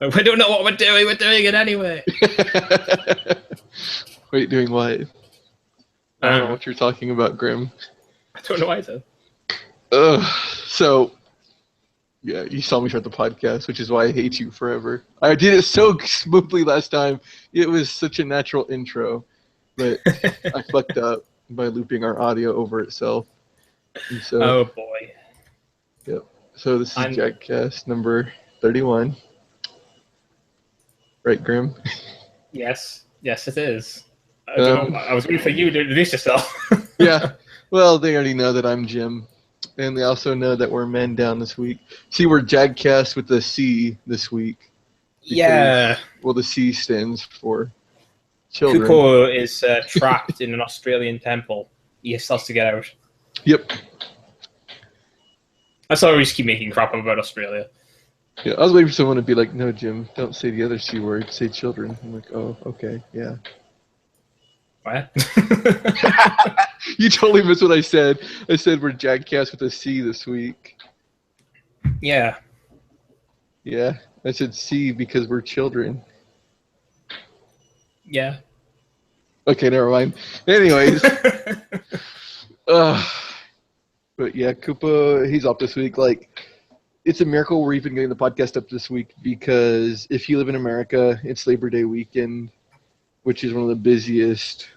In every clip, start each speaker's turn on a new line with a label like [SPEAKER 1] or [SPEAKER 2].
[SPEAKER 1] Like, we don't know what we're doing. We're doing it anyway.
[SPEAKER 2] Wait, doing what? I don't know
[SPEAKER 1] Um,
[SPEAKER 2] what you're talking about, Grim.
[SPEAKER 1] I don't know either.
[SPEAKER 2] So, yeah, you saw me start the podcast, which is why I hate you forever. I did it so smoothly last time. It was such a natural intro, but I fucked up by looping our audio over itself. And so,
[SPEAKER 1] Oh boy.
[SPEAKER 2] yep. So this is
[SPEAKER 1] I'm
[SPEAKER 2] JAGKast number 31. Right, Grim?
[SPEAKER 1] yes, yes, it is. I don't know. I was waiting for you to introduce yourself.
[SPEAKER 2] Yeah. Well, they already know that I'm Jim, and they also know that we're men down this week. See, we're JAGKast with a C this week. Because,
[SPEAKER 1] Yeah.
[SPEAKER 2] well, the C stands for children.
[SPEAKER 1] Kupo is trapped in an Australian temple. He still has to get out.
[SPEAKER 2] Yep.
[SPEAKER 1] That's why we just keep making crap up about Australia.
[SPEAKER 2] Yeah, I was waiting for someone to be like, "No, Jim, don't say the other C word. Say children." I'm like, "Oh, okay, yeah."
[SPEAKER 1] What?
[SPEAKER 2] You totally missed what I said. I said we're JAGKast with a C this week.
[SPEAKER 1] Yeah.
[SPEAKER 2] Yeah, I said C because we're children.
[SPEAKER 1] Yeah.
[SPEAKER 2] Okay, never mind. Anyways, but yeah, Kupo, he's off this week. Like, it's a miracle we're even getting the podcast up this week because if you live in America, it's Labor Day weekend, which is one of the busiest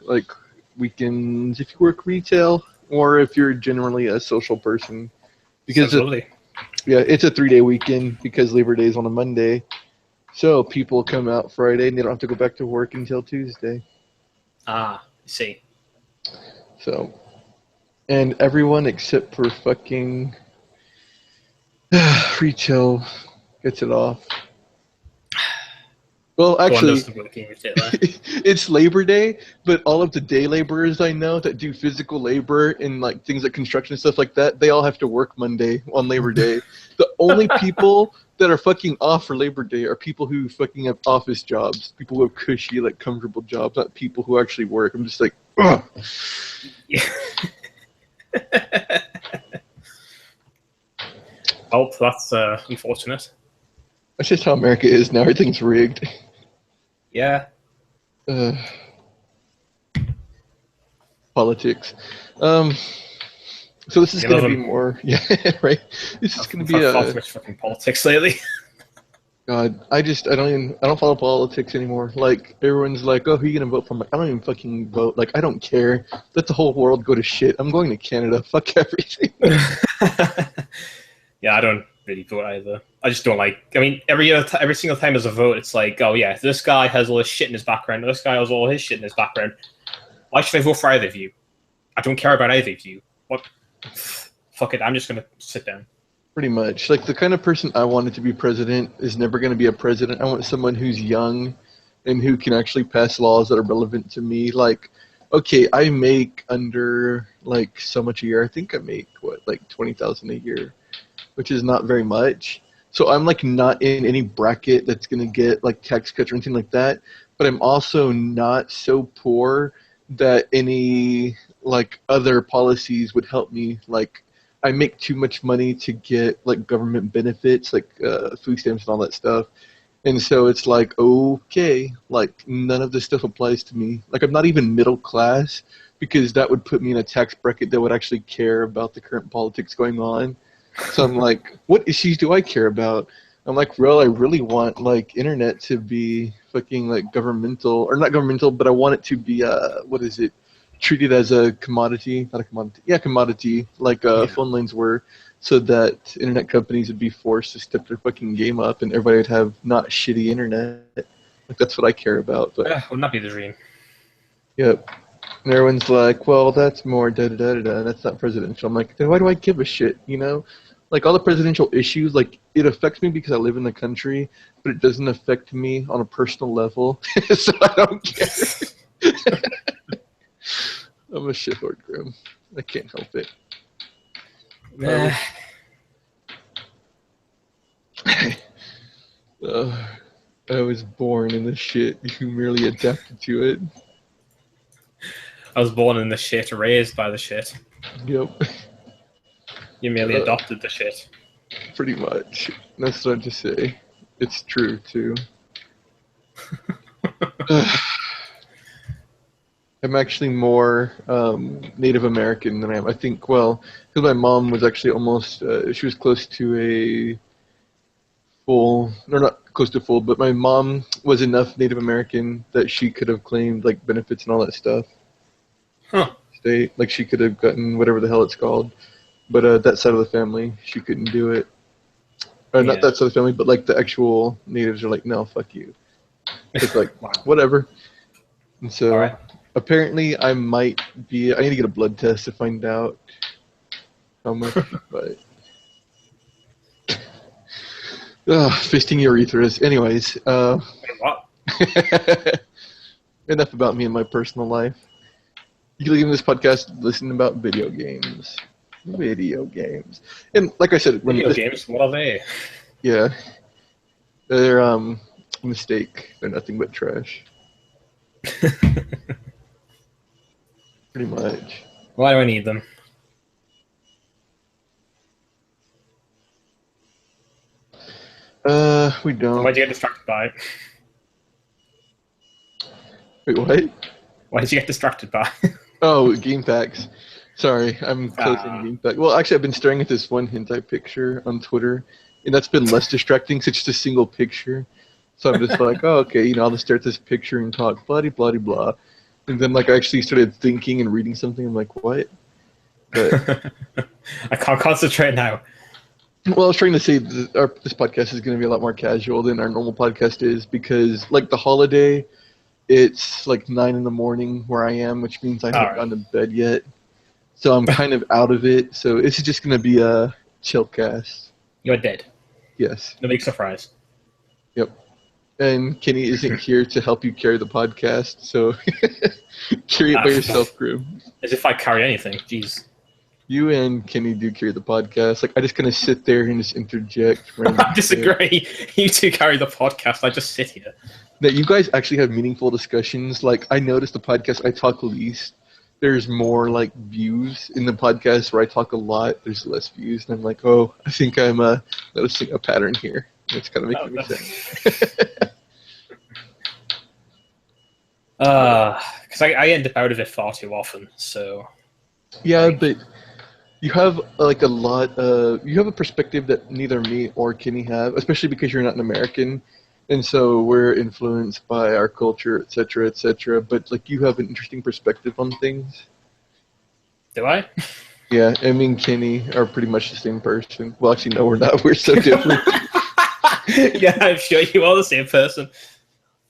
[SPEAKER 2] weekends if you work retail or if you're generally a social person. Because
[SPEAKER 1] lovely.
[SPEAKER 2] Yeah, it's a 3-day weekend because Labor Day is on a Monday. So people come out Friday and they don't have to go back to work until Tuesday.
[SPEAKER 1] Ah, I see.
[SPEAKER 2] So, and everyone except for fucking retail gets it off. Well, actually, it's Labor Day, but all of the day laborers I know that do physical labor and like things like construction and stuff like that, they all have to work Monday on Labor Day. The only people that are fucking off for Labor Day are people who fucking have office jobs, people who have cushy, like comfortable jobs, not people who actually work. I'm just like, ugh.
[SPEAKER 1] Yeah. Well, that's unfortunate.
[SPEAKER 2] That's just how America is now. Everything's rigged.
[SPEAKER 1] Yeah.
[SPEAKER 2] Politics. So this is going to be more, yeah, right. This is going to be
[SPEAKER 1] a fucking politics lately.
[SPEAKER 2] God, I don't follow politics anymore. Like everyone's like, oh, who are you gonna vote for? I'm like, I don't even fucking vote. Like I don't care. Let the whole world go to shit. I'm going to Canada. Fuck everything.
[SPEAKER 1] Yeah, I don't really vote either. I just don't like. I mean, every single time there's a vote, it's like, oh yeah, this guy has all this shit in his background. This guy has all his shit in his background. Why should I vote for either of you? I don't care about either of you. What? Fuck it. I'm just gonna sit down.
[SPEAKER 2] Pretty much. Like the kind of person I wanted to be president is never going to be a president. I want someone who's young and who can actually pass laws that are relevant to me. Like, okay, I make under like so much a year. I think I make like 20,000 a year, which is not very much. So I'm like not in any bracket that's going to get like tax cuts or anything like that. But I'm also not so poor that any like other policies would help me. Like I make too much money to get like government benefits, like food stamps and all that stuff. And so it's like, okay, like none of this stuff applies to me. Like I'm not even middle class because that would put me in a tax bracket that would actually care about the current politics going on. So I'm like, what issues do I care about? I'm like, well, I really want like internet to be fucking like governmental, or not governmental, but I want it to be what is it? Treated as a commodity, not a commodity. Yeah, commodity, like phone lines were, so that internet companies would be forced to step their fucking game up, and everybody would have not shitty internet. Like that's what I care about. But
[SPEAKER 1] wouldn't that be the dream?
[SPEAKER 2] Yep. And everyone's like, well, that's more da da da da. That's not presidential. I'm like, then why do I give a shit? You know, like all the presidential issues, like it affects me because I live in the country, but it doesn't affect me on a personal level, so I don't care. I'm a shitlord, Grim. I can't help it. I was born in the shit. You merely adapted to it.
[SPEAKER 1] I was born in the shit, raised by the shit.
[SPEAKER 2] Yep.
[SPEAKER 1] You merely adopted the shit.
[SPEAKER 2] Pretty much. That's what I just say. It's true too. I'm actually more Native American than I am. I think, well, because my mom was actually almost, she was close to a full, or not close to full, but my mom was enough Native American that she could have claimed like benefits and all that stuff.
[SPEAKER 1] Huh.
[SPEAKER 2] State, like she could have gotten whatever the hell it's called, but that side of the family, she couldn't do it. Not
[SPEAKER 1] Yeah.
[SPEAKER 2] that side of the family, but like the actual natives are like, no, fuck you. It's like,
[SPEAKER 1] Wow.
[SPEAKER 2] whatever. And so,
[SPEAKER 1] All right.
[SPEAKER 2] apparently, I might be. I need to get a blood test to find out how much. But fisting urethras. Anyways,
[SPEAKER 1] Wait, what?
[SPEAKER 2] enough about me and my personal life. You can leave this podcast listening about video games. Video games. And like I said, when
[SPEAKER 1] Video games? What are they?
[SPEAKER 2] yeah, they're a mistake. They're nothing but trash. Pretty much.
[SPEAKER 1] Why do I need them?
[SPEAKER 2] We don't.
[SPEAKER 1] Why'd you get distracted by it?
[SPEAKER 2] Wait, what?
[SPEAKER 1] Why did you get distracted by it?
[SPEAKER 2] Oh, game facts. Sorry, I'm closing game facts. Well, actually, I've been staring at this one hentai picture on Twitter, and that's been less distracting because it's just a single picture. So I'm just like, oh, okay, you know, I'll just stare at this picture and talk, blah, blah, blah. And then, like, I actually started thinking and reading something. I'm like, what? But,
[SPEAKER 1] I can't concentrate now.
[SPEAKER 2] well, I was trying to say this podcast is going to be a lot more casual than our normal podcast is because, like, the holiday, it's like 9 in the morning where I am, which means I haven't gone to bed yet. So I'm kind of out of it. So it's just going to be a chill cast.
[SPEAKER 1] You're dead.
[SPEAKER 2] Yes.
[SPEAKER 1] No big surprise.
[SPEAKER 2] Yep. And Kenny isn't here to help you carry the podcast, so carry it by yourself, Grim.
[SPEAKER 1] As if I carry anything. Jeez.
[SPEAKER 2] You and Kenny do carry the podcast. Like, I just kind of sit there and just interject.
[SPEAKER 1] I disagree. You two carry the podcast. I just sit here.
[SPEAKER 2] That you guys actually have meaningful discussions. Like, I noticed the podcast I talk least. There's more, like, views in the podcast where I talk a lot. There's less views. And I'm like, oh, I think I'm noticing a pattern here. It's kind of making me sad.
[SPEAKER 1] Because I end up out of it far too often, so...
[SPEAKER 2] Yeah, but you have, like, you have a perspective that neither me or Kenny have, especially because you're not an American. And so we're influenced by our culture, etc., etc. But, like, you have an interesting perspective on things.
[SPEAKER 1] Do I?
[SPEAKER 2] Yeah, and me and Kenny are pretty much the same person. Well, actually, no, we're not. We're so different.
[SPEAKER 1] Yeah, I'm sure you are the same person.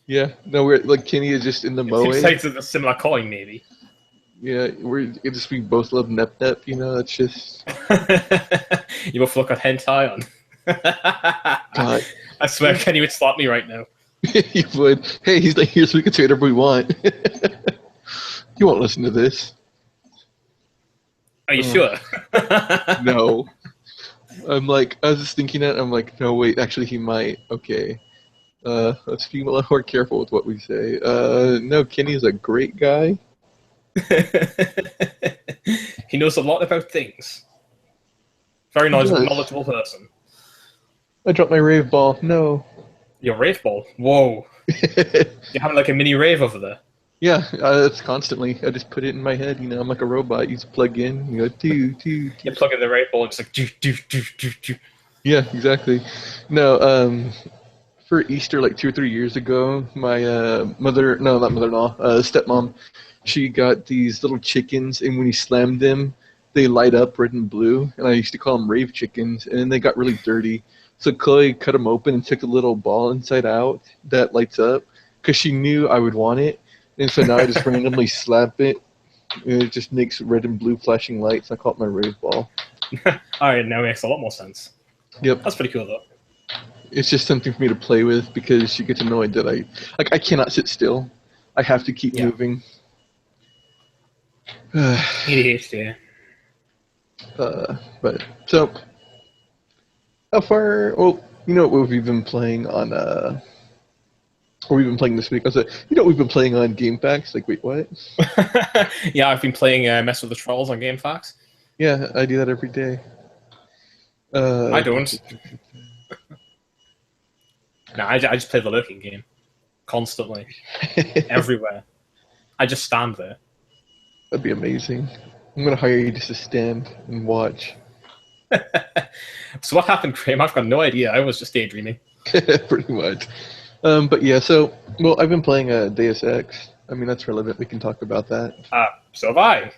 [SPEAKER 2] Yeah, no, we're like Kenny is just in the mowing.
[SPEAKER 1] Two sides of a similar coin, maybe.
[SPEAKER 2] Yeah, we both love Nep Nep. You know, it's just.
[SPEAKER 1] You both look at hentai on.
[SPEAKER 2] God.
[SPEAKER 1] I swear, Kenny would slap me right now.
[SPEAKER 2] You would. Hey, he's like, here, so we can say whatever we want. You won't listen to this.
[SPEAKER 1] Are you sure?
[SPEAKER 2] No. I was just thinking that. I'm like, no, wait, actually, he might. Okay. Let's be a little more careful with what we say. No, Kenny's a great guy.
[SPEAKER 1] He knows a lot about things. Very knowledgeable person.
[SPEAKER 2] I dropped my rave ball. No.
[SPEAKER 1] Your rave ball? Whoa. You're having like a mini rave over there.
[SPEAKER 2] Yeah, it's constantly. I just put it in my head. You know, I'm like a robot. You just plug in. You go, doo, doo, doo.
[SPEAKER 1] You plug in the rave ball and it's like, doo, doo, doo, doo, doo.
[SPEAKER 2] Yeah, exactly. No, for Easter, like 2 or 3 years ago, my stepmom, she got these little chickens, and when you slam them, they light up red and blue, and I used to call them rave chickens, and then they got really dirty. So Chloe cut them open and took a little ball inside out that lights up, because she knew I would want it, and so now I just randomly slap it, and it just makes red and blue flashing lights. I call it my rave ball.
[SPEAKER 1] Alright, now it makes a lot more sense.
[SPEAKER 2] Yep.
[SPEAKER 1] That's pretty cool, though.
[SPEAKER 2] It's just something for me to play with because she gets annoyed that I cannot sit still. I have to keep moving.
[SPEAKER 1] ADHD.
[SPEAKER 2] But so how far? Well, you know what we've been playing on. Or we've been playing this week. I was like, you know what we've been playing on Game Facts? Like, wait, what?
[SPEAKER 1] Yeah, I've been playing Mess with the Trolls on Game Facts.
[SPEAKER 2] Yeah, I do that every day.
[SPEAKER 1] I don't. No, I just play the lurking game constantly, everywhere. I just stand there.
[SPEAKER 2] That'd be amazing. I'm gonna hire you just to stand and watch.
[SPEAKER 1] So what happened, Graham? I've got no idea. I was just daydreaming.
[SPEAKER 2] Pretty much. But yeah, so well, I've been playing Deus Ex. I mean, that's relevant. We can talk about that.
[SPEAKER 1] So have I.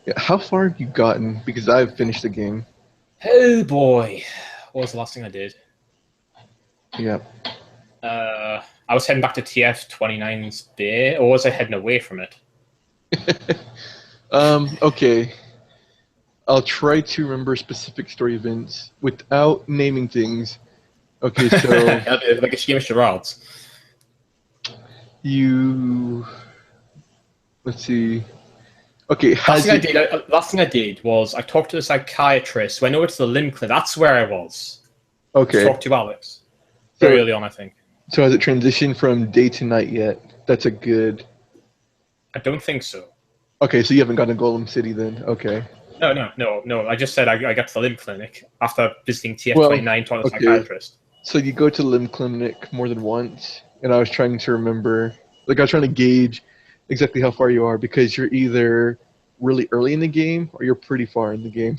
[SPEAKER 2] Yeah, how far have you gotten? Because I've finished the game.
[SPEAKER 1] Oh boy, what was the last thing I did?
[SPEAKER 2] Yeah.
[SPEAKER 1] I was heading back to TF29's Bay, or was I heading away from it?
[SPEAKER 2] Okay. I'll try to remember specific story events without naming things. Okay, so
[SPEAKER 1] like a game of charades.
[SPEAKER 2] let's see. Okay,
[SPEAKER 1] last thing I did was I talked to the psychiatrist. Went over to the limb clinic. That's where I was.
[SPEAKER 2] Okay.
[SPEAKER 1] Talked to Alex very early on, I think.
[SPEAKER 2] So has it transitioned from day to night yet? That's a good.
[SPEAKER 1] I don't think so.
[SPEAKER 2] Okay, so you haven't gone to Golem City then? Okay.
[SPEAKER 1] No. I just said I got to the limb clinic after visiting TF29 talking to the psychiatrist.
[SPEAKER 2] So you go to the limb clinic more than once, and I was trying to remember, like I was trying to gauge exactly how far you are, because you're either really early in the game or you're pretty far in the game.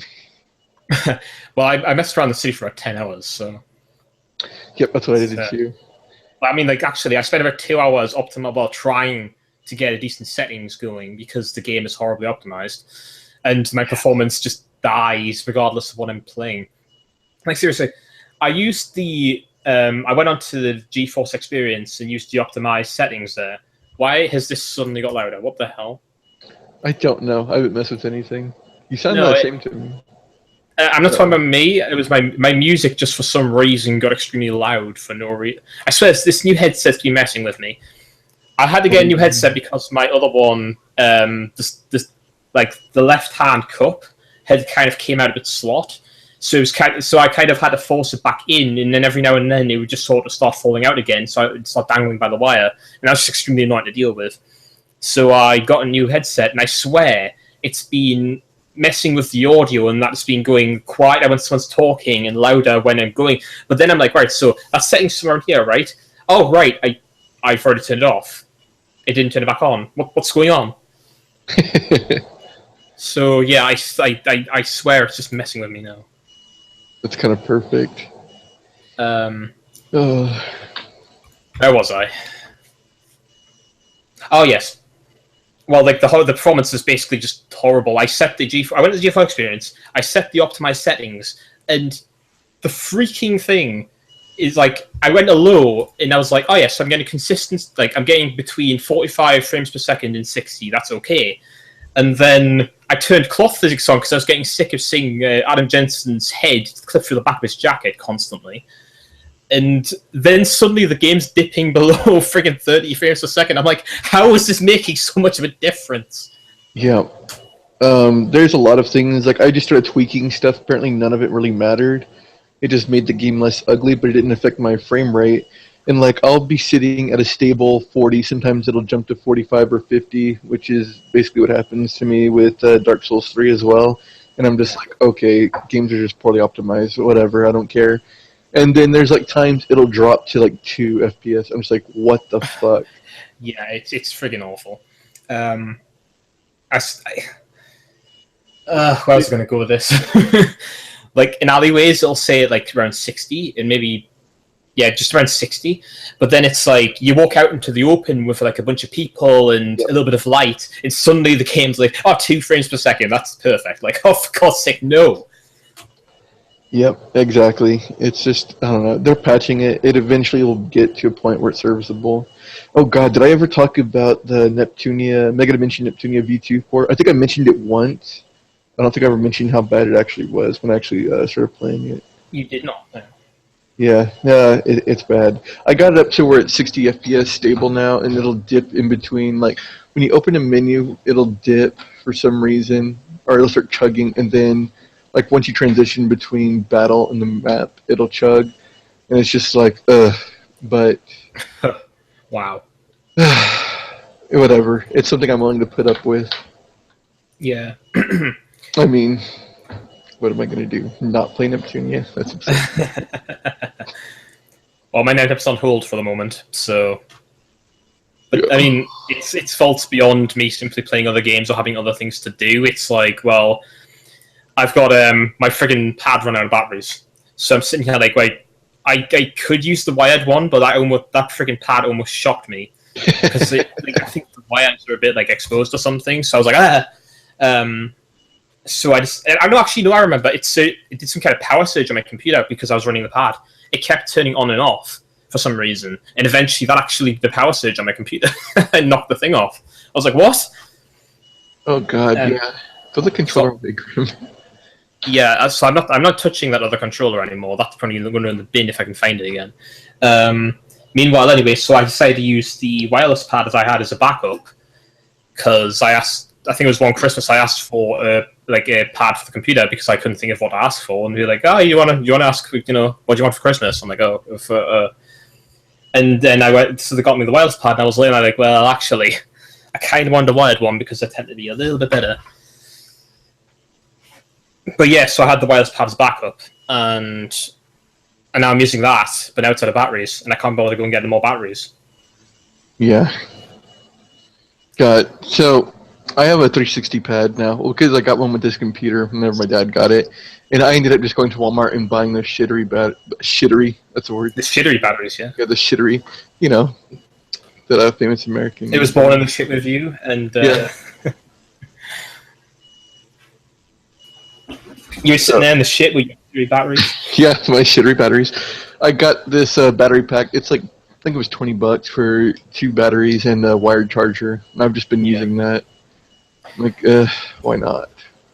[SPEAKER 1] Well, I messed around the city for about 10 hours, so.
[SPEAKER 2] Yep, that's what I did too.
[SPEAKER 1] I mean, like, actually, I spent about 2 hours while trying to get a decent settings going because the game is horribly optimized, and my performance just dies regardless of what I'm playing. Like, seriously, I used I went onto the GeForce Experience and used the optimized settings there. Why has this suddenly got louder? What the hell?
[SPEAKER 2] I don't know. I haven't messed with anything. You sound the same to me.
[SPEAKER 1] I'm not talking about me. It was my music just for some reason got extremely loud for no reason. I swear, this new headset's been messing with me. I had to get a new headset because my other one, like the left-hand cup, had kind of came out of its slot. So I kind of had to force it back in, and then every now and then it would just sort of start falling out again. So it would start dangling by the wire, and that was just extremely annoying to deal with. So I got a new headset, and I swear it's been messing with the audio, and that's been going quieter when someone's talking and louder when I'm going. But then I'm like, right, so that setting's somewhere here, right? Oh, right, I've already turned it off. It didn't turn it back on. What's going on? So yeah, I swear it's just messing with me now.
[SPEAKER 2] That's kind of perfect.
[SPEAKER 1] Where was I? Oh yes. Well, like the performance is basically just horrible. I went to the GeForce Experience. I set the optimized settings, and the freaking thing is like I went a low, and I was like, oh yes, I'm getting consistent. Like I'm getting between 45 frames per second and 60. That's okay. And then I turned cloth physics on because I was getting sick of seeing Adam Jensen's head clip through the back of his jacket constantly. And then suddenly the game's dipping below friggin' 30 frames per second. I'm like, how is this making so much of a difference?
[SPEAKER 2] Yeah. There's a lot of things. Like, I just started tweaking stuff. Apparently none of it really mattered. It just made the game less ugly, but it didn't affect my frame rate. And, like, I'll be sitting at a stable 40. Sometimes it'll jump to 45 or 50, which is basically what happens to me with Dark Souls 3 as well. And I'm just like, okay, games are just poorly optimized. Whatever, I don't care. And then there's like times it'll drop to like 2 FPS. I'm just like, what the fuck?
[SPEAKER 1] Yeah, it's friggin' awful. Where was I going to go with this? Like in alleyways, it'll say like around 60, and maybe just around 60. But then it's like you walk out into the open with like a bunch of people and a little bit of light, and suddenly the game's like, 2 frames per second. That's perfect. Like, oh, for God's sake, no.
[SPEAKER 2] Yep, exactly. It's just, I don't know. They're patching it. It eventually will get to a point where it's serviceable. Oh god, did I ever talk about the Mega Dimension Neptunia V2 port? I think I mentioned it once. I don't think I ever mentioned how bad it actually was when I actually started playing it.
[SPEAKER 1] You did not, no.
[SPEAKER 2] Yeah, it's bad. I got it up to where it's 60 FPS stable now, and it'll dip in between. Like, when you open a menu, it'll dip for some reason, or it'll start chugging, and then like once you transition between battle and the map, it'll chug, and it's just like, but
[SPEAKER 1] wow.
[SPEAKER 2] Whatever. It's something I'm willing to put up with.
[SPEAKER 1] Yeah.
[SPEAKER 2] I mean, what am I going to do? Not play Neptunia? That's absurd.
[SPEAKER 1] Well, my laptop's on hold for the moment, so. But I mean, it's faults beyond me simply playing other games or having other things to do. It's like, well, I've got my friggin' pad run out of batteries, so I'm sitting here like, wait, I could use the wired one, but that friggin' pad almost shocked me because I think the wires are a bit like exposed or something. So I was like, So I remember it did some kind of power surge on my computer because I was running the pad. It kept turning on and off for some reason, and eventually the power surge on my computer and knocked the thing off. I was like, what?
[SPEAKER 2] Oh god, yeah. Throw the controller away, Grim.
[SPEAKER 1] Yeah, so I'm not touching that other controller anymore. That's probably going in the bin if I can find it again. Meanwhile, anyway, so I decided to use the wireless pad as I had as a backup because I think it was one Christmas I asked for a pad for the computer because I couldn't think of what to ask for, and they're like, "Oh, you want to ask, what do you want for Christmas?" I'm like, "Oh, and then I went, so they got me the wireless pad, and I was like, well, actually, I kind of wanted a wired one because they tend to be a little bit better. But yeah, so I had the wireless pad as backup, and now I'm using that, but now it's out of batteries, and I can't bother to go and get more batteries.
[SPEAKER 2] Yeah. So I have a 360 pad now, because I got one with this computer whenever my dad got it, and I ended up just going to Walmart and buying those shittery, that's a word.
[SPEAKER 1] The shittery batteries, yeah.
[SPEAKER 2] Yeah, the shittery, that famous American.
[SPEAKER 1] It was born in the shit review, and
[SPEAKER 2] yeah.
[SPEAKER 1] You were sitting there in the shit with your shittery batteries?
[SPEAKER 2] Yeah, my shittery batteries. I got this battery pack. It's like, I think it was $20 for 2 batteries and a wired charger, and I've just been using that. Like, why not?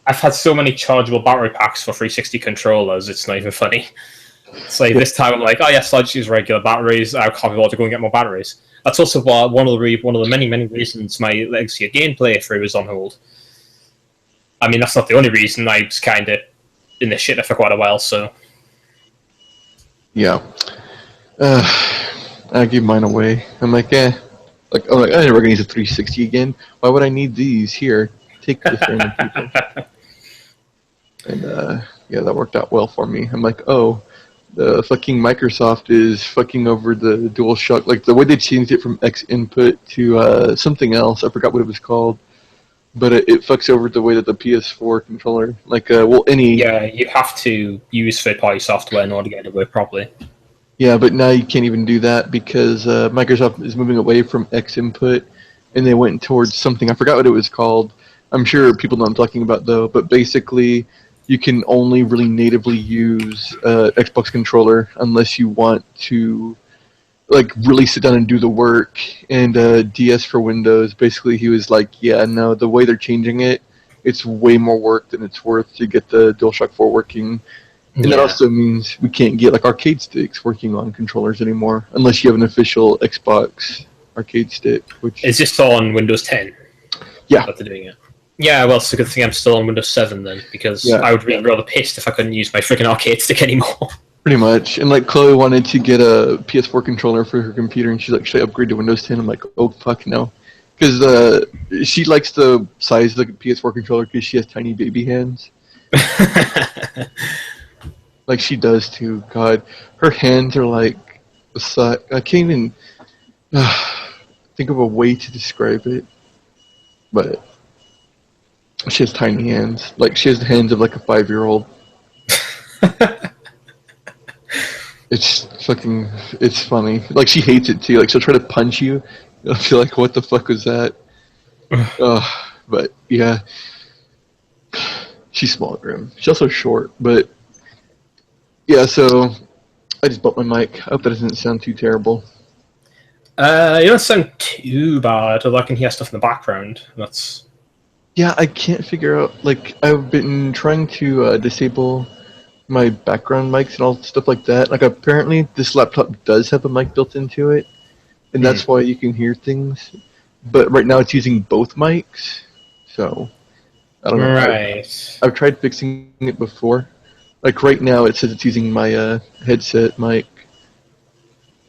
[SPEAKER 1] I've had so many chargeable battery packs for 360 controllers, it's not even funny. It's like this time I'm like, oh yes, I'll just use regular batteries. I can't be bothered to go and get more batteries. That's also one of the many reasons my Legacy of Game playthrough is on hold. I mean, that's not the only reason. I was kind of in the shit for quite a while, so.
[SPEAKER 2] Yeah. I give mine away. I'm like, I'm like, I never gonna use a 360 again. Why would I need these? Here, take this, random people. And yeah, that worked out well for me. I'm like, oh, the fucking Microsoft is fucking over the DualShock. Like the way they changed it from X input to something else. I forgot what it was called. But it fucks over the way that the PS4 controller,
[SPEAKER 1] Yeah, you have to use third-party software in order to get it to work properly.
[SPEAKER 2] Yeah, but now you can't even do that because Microsoft is moving away from X input, and they went towards something. I forgot what it was called. I'm sure people know what I'm talking about, though. But basically, you can only really natively use Xbox controller unless you want to really sit down and do the work. And DS for Windows, basically he was like, yeah, no, the way they're changing it, it's way more work than it's worth to get the DualShock 4 working. And that also means we can't get arcade sticks working on controllers anymore unless you have an official Xbox arcade stick. Which
[SPEAKER 1] is just on Windows 10.
[SPEAKER 2] Yeah,
[SPEAKER 1] that they're doing it. Yeah, well, it's a good thing I'm still on Windows 7 then, because I would be rather pissed if I couldn't use my freaking arcade stick anymore.
[SPEAKER 2] Pretty much. And Chloe wanted to get a PS4 controller for her computer, and she's like, should I upgrade to Windows 10? I'm like, oh, fuck no. Because she likes the size of the PS4 controller because she has tiny baby hands. Like she does too. God, her hands are like I can't even think of a way to describe it. But she has tiny hands. Like she has the hands of a 5-year-old. It's funny. She hates it too. She'll try to punch you. You'll feel like, what the fuck was that? But yeah, she's small, Grim. She's also short, but. Yeah, so I just bought my mic. I hope that doesn't sound too terrible.
[SPEAKER 1] You don't sound too bad, although I can hear stuff in the background. That's.
[SPEAKER 2] Yeah, I can't figure out. I've been trying to disable my background mics and all stuff like that. Apparently, this laptop does have a mic built into it, and that's why you can hear things. But right now, it's using both mics, so I don't know.
[SPEAKER 1] Right.
[SPEAKER 2] I've tried fixing it before. Right now, it says it's using my headset mic,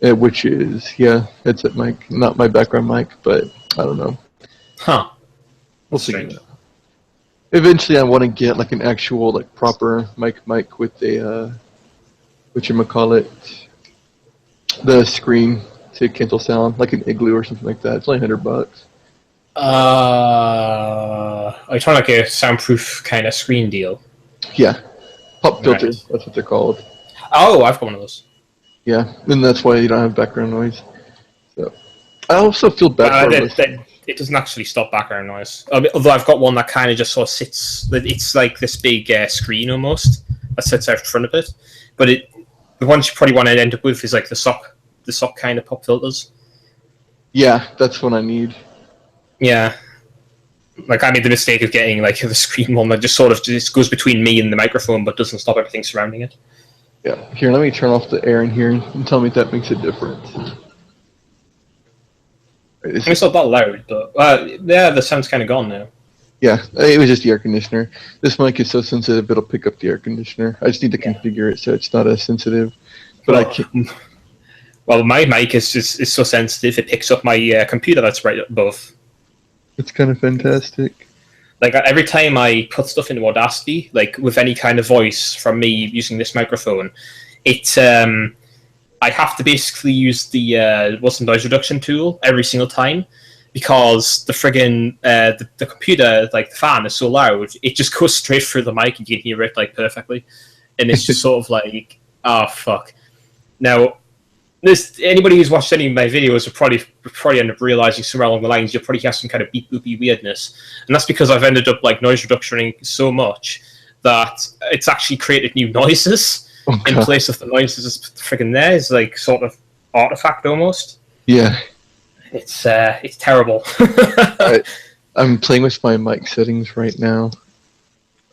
[SPEAKER 2] which is, headset mic, not my background mic, but I don't know.
[SPEAKER 1] Huh.
[SPEAKER 2] We'll see. Eventually, I want to get, an actual, proper mic with a, whatchamacallit, The screen to cancel sound, like an Igloo or something like that. It's only $100.
[SPEAKER 1] I trying like a soundproof kind of screen deal.
[SPEAKER 2] Yeah, pop filter.
[SPEAKER 1] Right.
[SPEAKER 2] That's what they're called.
[SPEAKER 1] Oh, I've got one of those.
[SPEAKER 2] Yeah, and that's why you don't have background noise. So I also feel bad for
[SPEAKER 1] it doesn't actually stop background noise. Although I've got one that kind of just sort of sits. It's like this big screen almost that sits out in front of it. But the ones you probably want to end up with is like the sock kind of pop filters.
[SPEAKER 2] Yeah, that's what I need.
[SPEAKER 1] Yeah. Like I made the mistake of getting like the screen one that just sort of just goes between me and the microphone, but doesn't stop everything surrounding it.
[SPEAKER 2] Yeah. Here, let me turn off the air in here and tell me if that makes a difference.
[SPEAKER 1] It's not that loud, but yeah, the sound's kind of gone now.
[SPEAKER 2] Yeah, it was just the air conditioner. This mic is so sensitive it'll pick up the air conditioner. I just need to configure it so it's not as sensitive. But I can't.
[SPEAKER 1] Well, my mic is so sensitive it picks up my computer that's right above.
[SPEAKER 2] It's kind of fantastic.
[SPEAKER 1] Like every time I put stuff into Audacity, like with any kind of voice from me using this microphone, I have to basically use the noise reduction tool every single time, because the friggin' the computer, like the fan, is so loud, it just goes straight through the mic and you can hear it like perfectly, and it's just sort of like, oh fuck. Now, anybody who's watched any of my videos will probably end up realizing somewhere along the lines you'll probably have some kind of beep boopy weirdness, and that's because I've ended up like noise reductioning so much that it's actually created new noises. In place of the noises that's freaking there. It's like sort of artifact almost.
[SPEAKER 2] Yeah.
[SPEAKER 1] It's terrible.
[SPEAKER 2] I'm playing with my mic settings right now.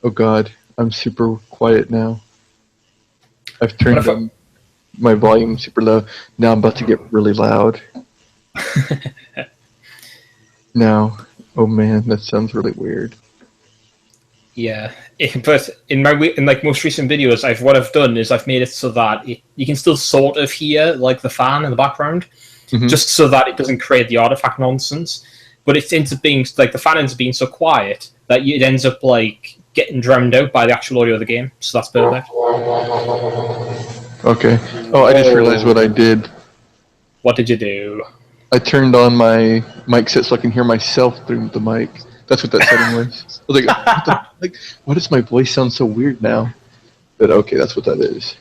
[SPEAKER 2] Oh god, I'm super quiet now. I've turned my volume super low. Now I'm about to get really loud. Now, oh man, that sounds really weird.
[SPEAKER 1] Yeah, but in like most recent videos, what I've done is I've made it so that you can still sort of hear like the fan in the background, just so that it doesn't create the artifact nonsense. But it ends up being like the fan ends up being so quiet that it ends up like getting drowned out by the actual audio of the game. So that's perfect.
[SPEAKER 2] Okay. Oh, I just realized what I did.
[SPEAKER 1] What did you do?
[SPEAKER 2] I turned on my mic set so I can hear myself through the mic. That's what that setting was. I was like, why does my voice sound so weird now? But okay, that's what that is.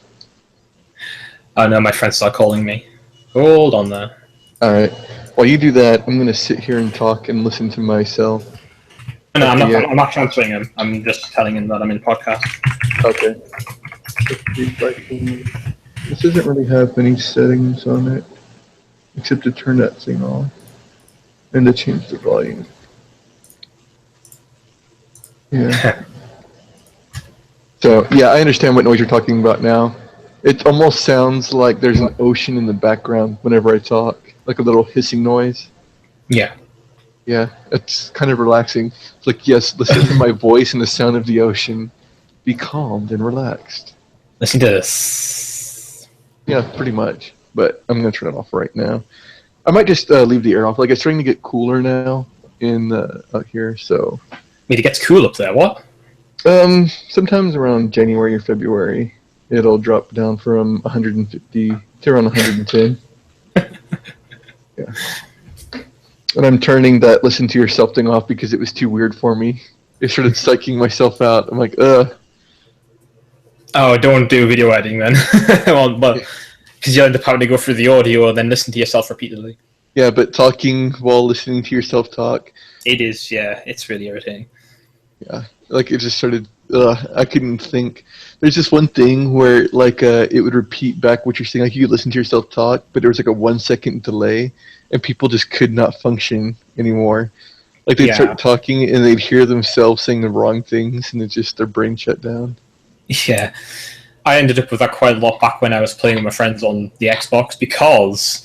[SPEAKER 1] Oh no, my friend started calling me. Hold on there.
[SPEAKER 2] Alright. While you do that, I'm going to sit here and talk and listen to myself.
[SPEAKER 1] No, I'm not transferring him. I'm just telling him that I'm in podcast.
[SPEAKER 2] Okay. This doesn't really have any settings on it, except to turn that thing off and to change the volume. Yeah. So, yeah, I understand what noise you're talking about now. It almost sounds like there's an ocean in the background whenever I talk, like a little hissing noise.
[SPEAKER 1] Yeah.
[SPEAKER 2] Yeah, it's kind of relaxing. It's like, yes, listen to my voice and the sound of the ocean. Be calmed and relaxed.
[SPEAKER 1] Listen to this.
[SPEAKER 2] Yeah, pretty much. But I'm going to turn it off right now. I might just leave the air off. Like, it's starting to get cooler now out here, so...
[SPEAKER 1] It gets cool up there, what?
[SPEAKER 2] Sometimes around January or February, it'll drop down from 150 to around 110. Yeah. And I'm turning that listen to yourself thing off because it was too weird for me. It started psyching myself out. I'm like, ugh.
[SPEAKER 1] Oh, don't do video editing then. Well, but because you end up having to go through the audio and then listen to yourself repeatedly.
[SPEAKER 2] Yeah, but talking while listening to yourself talk.
[SPEAKER 1] It is, yeah. It's really irritating.
[SPEAKER 2] Yeah, like it just started. I couldn't think. There's this one thing where like it would repeat back what you're saying. Like you could listen to yourself talk, but there was like a 1 second delay, and people just could not function anymore. Like they'd start talking and they'd hear themselves saying the wrong things, and it just their brain shut down.
[SPEAKER 1] Yeah, I ended up with that quite a lot back when I was playing with my friends on the Xbox because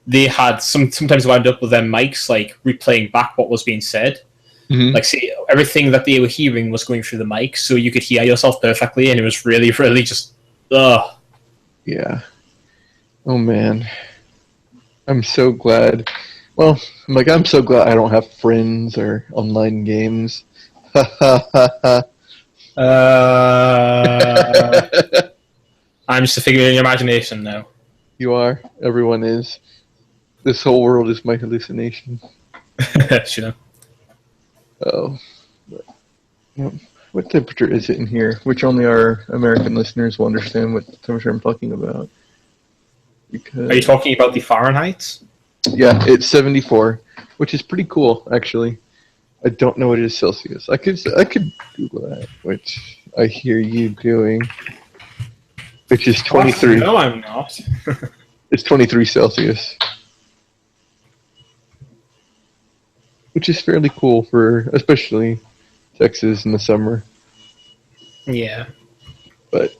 [SPEAKER 1] they had sometimes wound up with their mics like replaying back what was being said. Mm-hmm. Like, see, everything that they were hearing was going through the mic, so you could hear yourself perfectly, and it was really, really just, ugh.
[SPEAKER 2] Yeah. Oh, man. I'm so glad. Well, I'm so glad I don't have friends or online games. Ha, ha, ha, ha.
[SPEAKER 1] I'm just a figure in your imagination now.
[SPEAKER 2] You are. Everyone is. This whole world is my hallucination.
[SPEAKER 1] Sure.
[SPEAKER 2] Oh. But, what temperature is it in here? Which only our American listeners will understand what temperature I'm talking about. Because,
[SPEAKER 1] Are you talking about the Fahrenheit?
[SPEAKER 2] yeah, it's 74, which is pretty cool, actually. I don't know what it is Celsius. I could Google that, which I hear you doing. Which is 23.
[SPEAKER 1] No, I'm not.
[SPEAKER 2] It's 23 Celsius. Which is fairly cool for, especially Texas in the summer.
[SPEAKER 1] Yeah.
[SPEAKER 2] But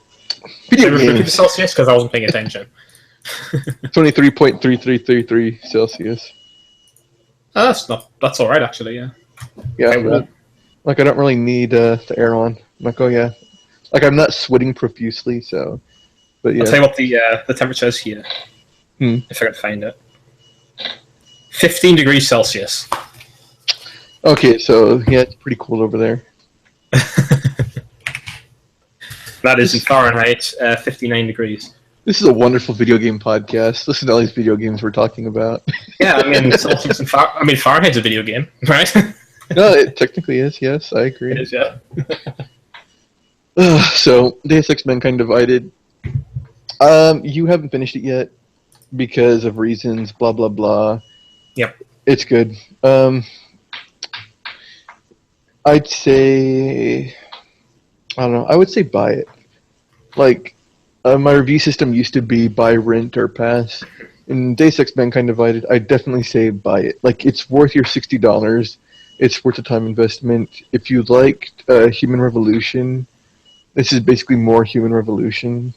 [SPEAKER 2] video
[SPEAKER 1] Repeat the
[SPEAKER 2] games.
[SPEAKER 1] Celsius because I wasn't paying attention.
[SPEAKER 2] 23.3333 Celsius.
[SPEAKER 1] Oh, that's all right actually. Yeah.
[SPEAKER 2] Yeah,
[SPEAKER 1] Okay, well,
[SPEAKER 2] like I don't really need the air on. I'm like, oh yeah, like I'm not sweating profusely, so. But yeah.
[SPEAKER 1] I'll tell you what the temperature is here. If I can find it. 15 degrees Celsius.
[SPEAKER 2] Okay, so yeah, it's pretty cool over there.
[SPEAKER 1] That is in Fahrenheit, 59 degrees.
[SPEAKER 2] This is a wonderful video game podcast. Listen to all these video games we're talking about.
[SPEAKER 1] Yeah, I mean Celsius and Fahrenheit's a video game, right?
[SPEAKER 2] No, it technically is. Yes, I agree.
[SPEAKER 1] It is, yeah.
[SPEAKER 2] So Deus Ex Mankind Divided. You haven't finished it yet because of reasons. Blah blah blah.
[SPEAKER 1] Yep.
[SPEAKER 2] It's good. I'd say, I don't know. I would say buy it. Like, my review system used to be buy, rent, or pass. In Deus Ex Mankind Divided, I'd definitely say buy it. Like, it's worth your $60. It's worth the time investment. If you liked Human Revolution, this is basically more Human Revolution.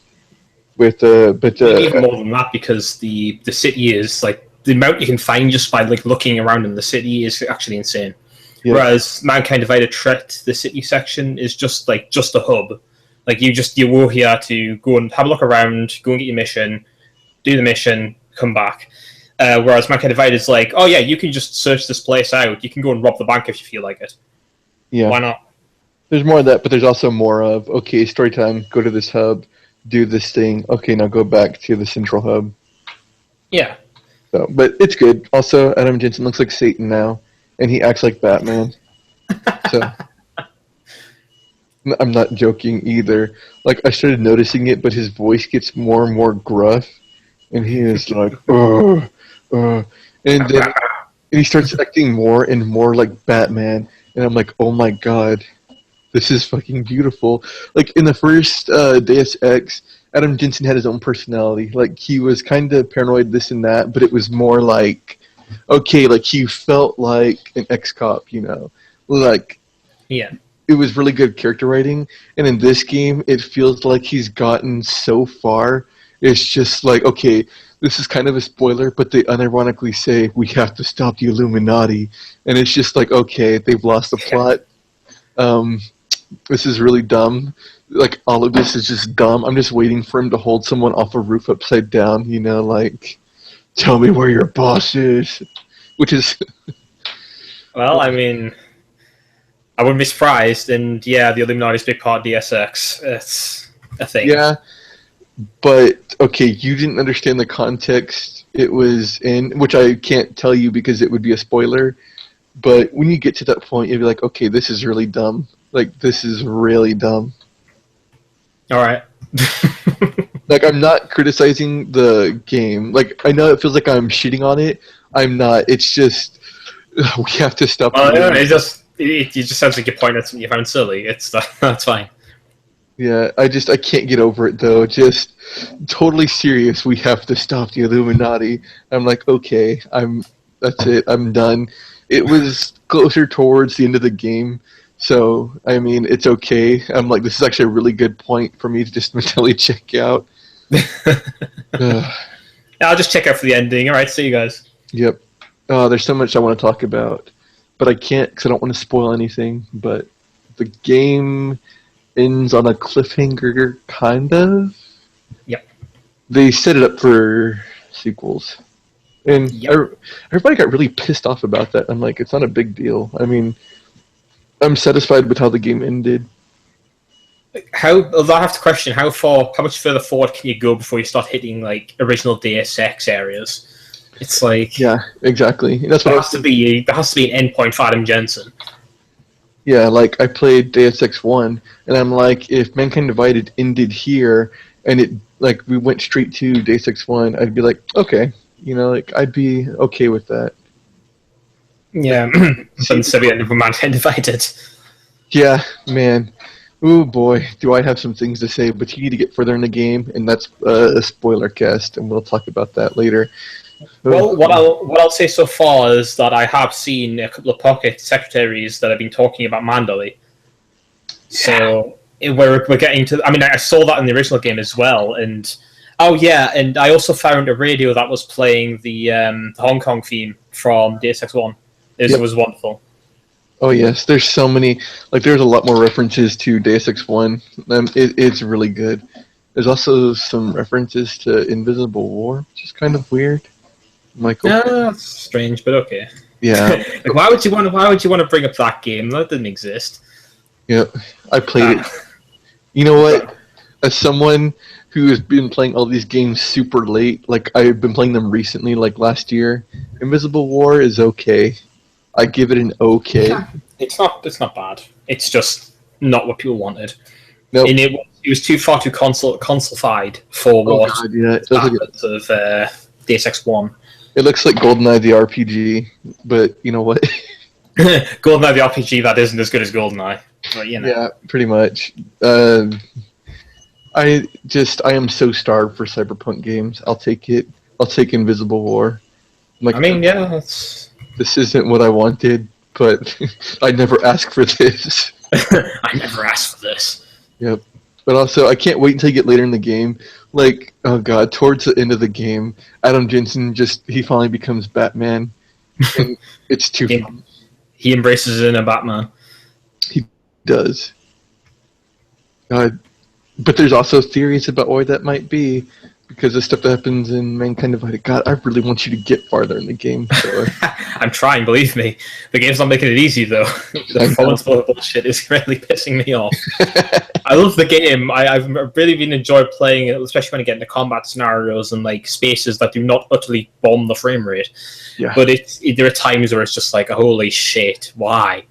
[SPEAKER 2] With but
[SPEAKER 1] even more than that, because the city is like the amount you can find just by like looking around in the city is actually insane. Yeah. Whereas Mankind Divided Threat, the city section is just a hub. Like you go here to go and have a look around, go and get your mission, do the mission, come back. Whereas Mankind Divided is like, oh yeah, you can just search this place out. You can go and rob the bank if you feel like it.
[SPEAKER 2] Yeah.
[SPEAKER 1] Why not?
[SPEAKER 2] There's more of that, but there's also more of, okay, story time, go to this hub, do this thing. Okay, now go back to the central hub.
[SPEAKER 1] Yeah.
[SPEAKER 2] So, but it's good. Also, Adam Jensen looks like Satan now, and he acts like Batman. So, I'm not joking either. Like, I started noticing it, but his voice gets more and more gruff, and he is like, and then he starts acting more and more like Batman, and I'm like, oh my god, this is fucking beautiful. Like, in the first Deus Ex, Adam Jensen had his own personality. Like, he was kind of paranoid, this and that, but it was more like, okay, like, he felt like an ex-cop, you know? Like,
[SPEAKER 1] yeah.
[SPEAKER 2] It was really good character writing, and in this game, it feels like he's gotten so far. It's just like, okay, this is kind of a spoiler, but they unironically say, we have to stop the Illuminati, and it's just like, okay, they've lost the plot. This is really dumb. Like, all of this is just dumb. I'm just waiting for him to hold someone off a roof upside down, you know, like, tell me where your boss is. Which is...
[SPEAKER 1] Well, I mean... I wouldn't be surprised, and yeah, the Illuminati's a big part of DSX. It's a thing.
[SPEAKER 2] Yeah, but, okay, you didn't understand the context it was in, which I can't tell you because it would be a spoiler, but when you get to that point, you'll be like, okay, this is really dumb. Like, this is really dumb.
[SPEAKER 1] Alright.
[SPEAKER 2] Like, I'm not criticizing the game. Like, I know it feels like I'm shitting on it. I'm not. It's just, we have to stop.
[SPEAKER 1] It just sounds like you point at something you found silly. That's fine.
[SPEAKER 2] Yeah, I can't get over it, though. Just totally serious. We have to stop the Illuminati. I'm like, okay, that's it. I'm done. It was closer towards the end of the game, so, I mean, it's okay. I'm like, this is actually a really good point for me to just mentally check out.
[SPEAKER 1] I'll just check out for the ending. Alright, see you guys.
[SPEAKER 2] Yep. There's so much I want to talk about, but I can't because I don't want to spoil anything, but the game ends on a cliffhanger, kind of.
[SPEAKER 1] Yep.
[SPEAKER 2] They set it up for sequels. And everybody got really pissed off about that. I'm like, it's not a big deal. I mean, I'm satisfied with how the game ended.
[SPEAKER 1] Although I have to question how much further forward can you go before you start hitting like original Deus Ex areas? It's like
[SPEAKER 2] Yeah, exactly. That's what
[SPEAKER 1] there has to be an endpoint for Adam Jensen.
[SPEAKER 2] Yeah, like I played Deus Ex 1, and I'm like, if Mankind Divided ended here, and it like we went straight to Deus Ex 1, I'd be like, okay, like I'd be okay with that.
[SPEAKER 1] Yeah, but instead we ended with Mankind Divided.
[SPEAKER 2] Yeah, man. Ooh boy, do I have some things to say, but you need to get further in the game, and that's a spoiler cast, and we'll talk about that later.
[SPEAKER 1] Well, what I'll say so far is that I have seen a couple of pocket secretaries that have been talking about Mandalay. So we're getting to. I mean, I saw that in the original game as well, and and I also found a radio that was playing the Hong Kong theme from Deus Ex 1. It was wonderful.
[SPEAKER 2] Oh yes, there's so many. Like, there's a lot more references to Deus Ex 1. It's really good. There's also some references to Invisible War, which is kind of weird. Michael.
[SPEAKER 1] Yeah, that's strange, but okay.
[SPEAKER 2] Yeah.
[SPEAKER 1] Like, why would you want to bring up that game? That didn't exist.
[SPEAKER 2] Yeah, I played it. You know what? As someone who has been playing all these games super late, like I've been playing them recently, like last year, Invisible War is okay. I give it an okay.
[SPEAKER 1] Yeah, it's not bad. It's just not what people wanted.
[SPEAKER 2] Nope.
[SPEAKER 1] And it was too console-fied for what of Deus Ex 1.
[SPEAKER 2] It looks like GoldenEye the RPG, but you know what?
[SPEAKER 1] GoldenEye the RPG that isn't as good as GoldenEye. But,
[SPEAKER 2] Yeah, pretty much. I am so starved for Cyberpunk games. I'll take it. I'll take Invisible War.
[SPEAKER 1] Like, I mean, yeah, that's...
[SPEAKER 2] This isn't what I wanted, but I never asked for this.
[SPEAKER 1] I never asked for this.
[SPEAKER 2] Yep. But also, I can't wait until you get later in the game. Like, oh god, towards the end of the game, Adam Jensen he finally becomes Batman. And it's too fun.
[SPEAKER 1] He embraces it in a Batman.
[SPEAKER 2] He does. But there's also theories about why that might be, because of stuff that happens in Mankind Divided. God, I really want you to get farther in the game. So.
[SPEAKER 1] I'm trying, believe me. The game's not making it easy, though. The performance bullshit is really pissing me off. I love the game. I've really been enjoying playing it, especially when I get into combat scenarios and like spaces that do not utterly bomb the frame rate.
[SPEAKER 2] Yeah.
[SPEAKER 1] But there are times where it's just like, holy shit, why?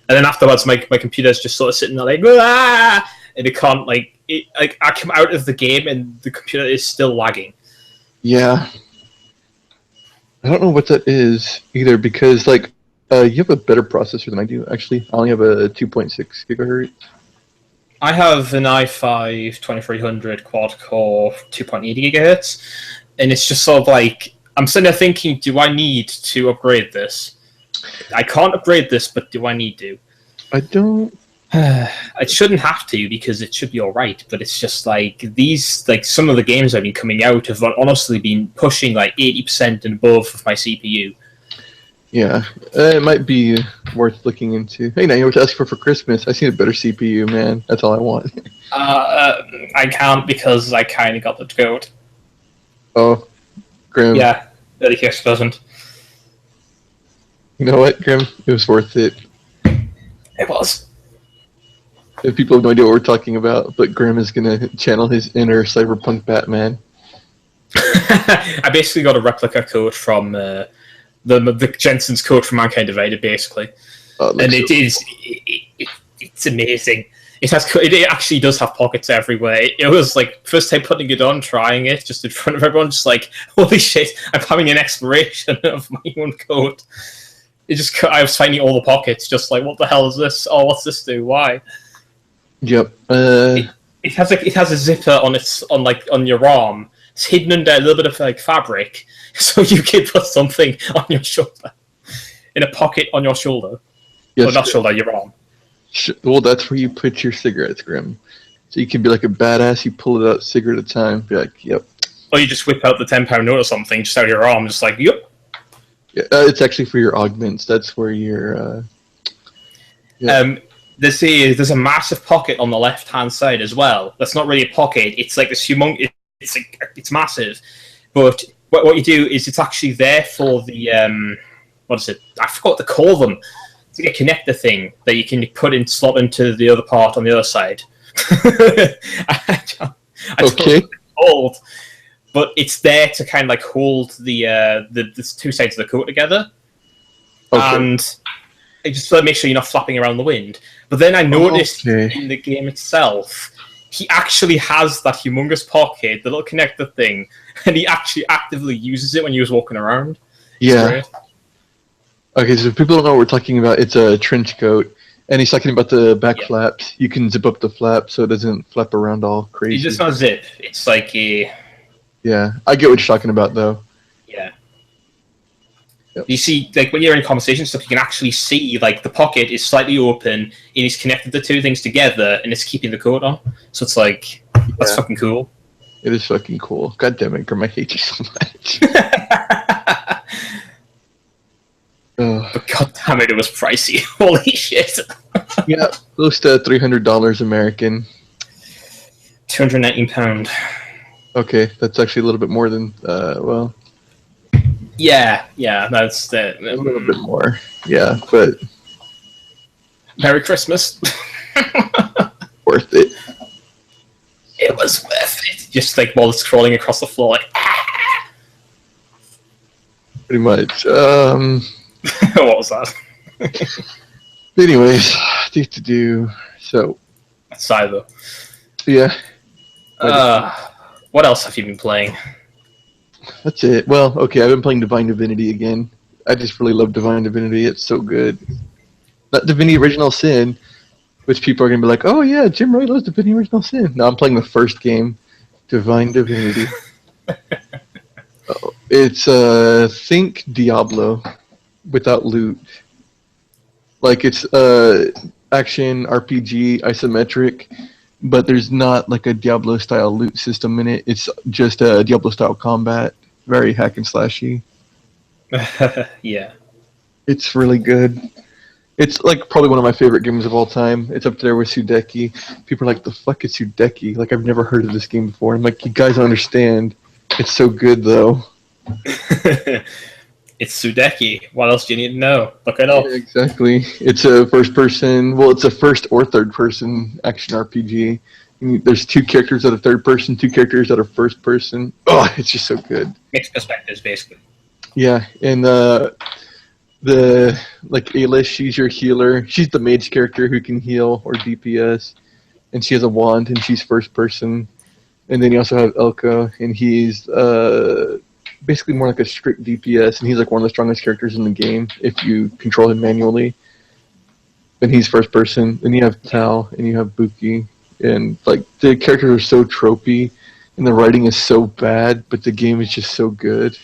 [SPEAKER 1] And then afterwards, my computer's just sort of sitting there like, ah! And it can't, like, I come out of the game and the computer is still lagging.
[SPEAKER 2] Yeah. I don't know what that is either, because, like, you have a better processor than I do, actually. I only have a 2.6 gigahertz.
[SPEAKER 1] I have an i5 2300 quad-core 2.8 gigahertz, and it's just sort of like, I'm sitting there thinking, do I need to upgrade this? I can't upgrade this, but do I need to?
[SPEAKER 2] I don't...
[SPEAKER 1] I shouldn't have to, because it should be alright, but it's just like some of the games that have been coming out have honestly been pushing like 80% and above of my CPU.
[SPEAKER 2] Yeah, it might be worth looking into. Hey, now you know what to ask for Christmas? I seen a better CPU, man. That's all I want.
[SPEAKER 1] I can't, because I kind of got the goat.
[SPEAKER 2] Oh, Grim.
[SPEAKER 1] Yeah, 30 doesn't.
[SPEAKER 2] You know what, Grim? It was worth it.
[SPEAKER 1] It was.
[SPEAKER 2] If people have no idea what we're talking about, but Grim is going to channel his inner cyberpunk Batman.
[SPEAKER 1] I basically got a replica code from the Jensen's code from Mankind Divided, basically. And it's amazing. It actually does have pockets everywhere. It was like, first time putting it on, trying it, just in front of everyone, just like, holy shit, I'm having an exploration of my own code. I was finding all the pockets, just like, what the hell is this? Oh, what's this do? Why?
[SPEAKER 2] Yep.
[SPEAKER 1] It has a zipper on your arm. It's hidden under a little bit of like fabric, so you can put something on your shoulder, in a pocket on your shoulder.
[SPEAKER 2] Yes,
[SPEAKER 1] or not shoulder, your arm.
[SPEAKER 2] Well, that's where you put your cigarettes, Grim. So you can be like a badass. You pull it out, cigarette at a time. Be like, yep.
[SPEAKER 1] Or you just whip out the £10 note or something just out of your arm, just like, yep.
[SPEAKER 2] Yeah, it's actually for your augments. That's where your. Yeah.
[SPEAKER 1] There's a massive pocket on the left-hand side as well. That's not really a pocket. It's like this humongous. It's massive. But what you do is it's actually there for the what is it? I forgot what to call them. It's like a connector thing that you can slot into the other part on the other side. I don't
[SPEAKER 2] Okay.
[SPEAKER 1] know what it's called, but it's there to kind of like hold the two sides of the coat together,
[SPEAKER 2] Okay.
[SPEAKER 1] and it just to make sure you're not flapping around the wind. But then I noticed
[SPEAKER 2] Okay.
[SPEAKER 1] in the game itself, he actually has that humongous pocket, the little connector thing, and he actually actively uses it when he was walking around. It's
[SPEAKER 2] Yeah.
[SPEAKER 1] great.
[SPEAKER 2] Okay, so if people don't know what we're talking about, it's a trench coat, and he's talking about the back
[SPEAKER 1] Yeah.
[SPEAKER 2] flaps. You can zip up the flap so it doesn't flap around all
[SPEAKER 1] You
[SPEAKER 2] crazy.
[SPEAKER 1] just not zip. It's like a
[SPEAKER 2] Yeah, I get what you're talking about, though.
[SPEAKER 1] yeah.
[SPEAKER 2] Yep.
[SPEAKER 1] You see, like when you're in conversation stuff, you can actually see like the pocket is slightly open and he's connected the two things together and it's keeping the coat on. So it's like that's
[SPEAKER 2] Yeah.
[SPEAKER 1] fucking cool.
[SPEAKER 2] It is fucking cool. God damn it, Grim, I hate you so much. Ugh.
[SPEAKER 1] But god damn it was pricey. Holy shit.
[SPEAKER 2] Yeah, close to $300 American.
[SPEAKER 1] £219.
[SPEAKER 2] Okay, that's actually a little bit more than, well,
[SPEAKER 1] Yeah, that's the
[SPEAKER 2] a little bit more. Yeah, but
[SPEAKER 1] Merry Christmas.
[SPEAKER 2] worth it.
[SPEAKER 1] It was worth it. Just like while it's crawling across the floor, like
[SPEAKER 2] Pretty much.
[SPEAKER 1] what was that?
[SPEAKER 2] Anyways, so,
[SPEAKER 1] Cyber.
[SPEAKER 2] yeah,
[SPEAKER 1] What else have you been playing?
[SPEAKER 2] that's it. Well, okay, I've been playing Divine Divinity again. I just really love Divine Divinity. It's so good. Not Divinity Original Sin, which people are going to be like, oh yeah, Jim really loves Divinity Original Sin. No, I'm playing the first game, Divine Divinity. It's, think Diablo without loot. Like, it's, action, RPG, isometric, but there's not like a Diablo-style loot system in it. It's just a Diablo-style combat. Very hack and slashy.
[SPEAKER 1] Yeah.
[SPEAKER 2] It's really good. It's like probably one of my favorite games of all time. It's up there with Sudeki. People are like, the fuck is Sudeki? Like, I've never heard of this game before. I'm like, you guys don't understand. It's so good, though.
[SPEAKER 1] It's Sudeki. What else do you need to know? Look it up.
[SPEAKER 2] Yeah, exactly. It's a first-person... Well, it's a first or third-person action RPG. There's two characters that are third-person, two characters that are first-person. Oh, it's just so good.
[SPEAKER 1] Mixed perspectives, basically.
[SPEAKER 2] Yeah, and the like Ayla, she's your healer. She's the mage character who can heal or DPS, and she has a wand and she's first person. And then you also have Elko, and he's basically more like a strict DPS, and he's like one of the strongest characters in the game if you control him manually. And he's first person. Then you have Tal and you have Buki, and like the characters are so tropey, and the writing is so bad, but the game is just so good.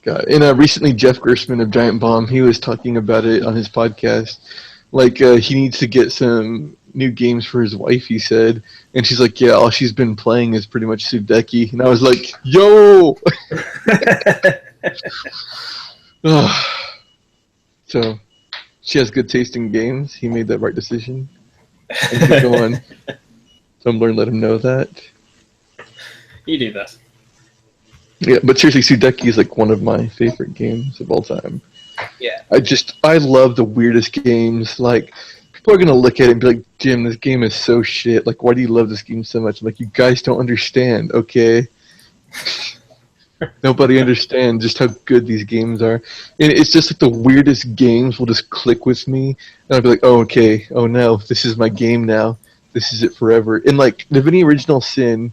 [SPEAKER 2] God. And recently, Jeff Gerstmann of Giant Bomb, he was talking about it on his podcast. Like, he needs to get some new games for his wife, he said. And she's like, yeah, all she's been playing is pretty much Sudeki. And I was like, yo! So, she has good taste in games. He made that right decision. And he's going, Tumblr and let him know that.
[SPEAKER 1] You do that.
[SPEAKER 2] Yeah, but seriously, Sudeki is like one of my favorite games of all time.
[SPEAKER 1] Yeah.
[SPEAKER 2] I love the weirdest games. Like, people are gonna look at it and be like, Jim, this game is so shit. Like, why do you love this game so much? I'm like, you guys don't understand, okay? Nobody understands just how good these games are. And it's just like the weirdest games will just click with me. And I'll be like, oh, okay. Oh, no. This is my game now. This is it forever. And, like, Divinity Original Sin,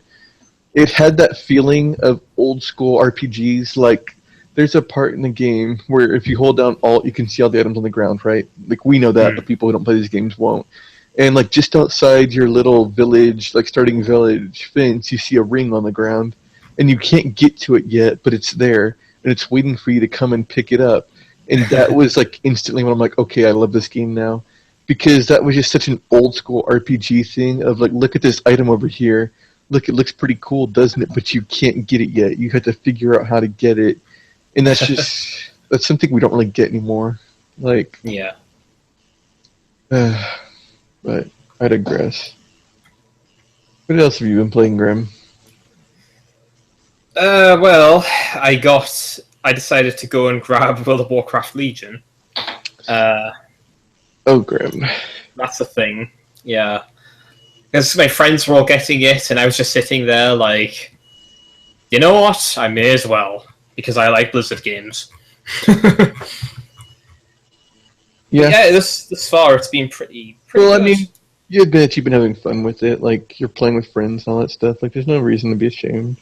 [SPEAKER 2] it had that feeling of old school RPGs. Like, there's a part in the game where if you hold down Alt, you can see all the items on the ground, right? Like, we know that, but people who don't play these games won't. And, like, just outside your little village, like, starting village fence, you see a ring on the ground. And you can't get to it yet, but it's there. And it's waiting for you to come and pick it up. And that was, like, instantly when I'm like, okay, I love this game now. Because that was just such an old school RPG thing of, like, look at this item over here. Look, it looks pretty cool, doesn't it? But you can't get it yet. You have to figure out how to get it. And that's just, that's something we don't really get anymore. Like,
[SPEAKER 1] yeah.
[SPEAKER 2] But I digress. What else have you been playing, Grim?
[SPEAKER 1] Well, I decided to go and grab World of Warcraft Legion.
[SPEAKER 2] Oh, grim.
[SPEAKER 1] That's the thing. Yeah. Because my friends were all getting it, and I was just sitting there like, you know what? I may as well, because I like Blizzard games.
[SPEAKER 2] Yeah.
[SPEAKER 1] This far it's been pretty
[SPEAKER 2] Well,
[SPEAKER 1] good.
[SPEAKER 2] I mean, you admit you've been having fun with it. Like, you're playing with friends and all that stuff. Like, there's no reason to be ashamed.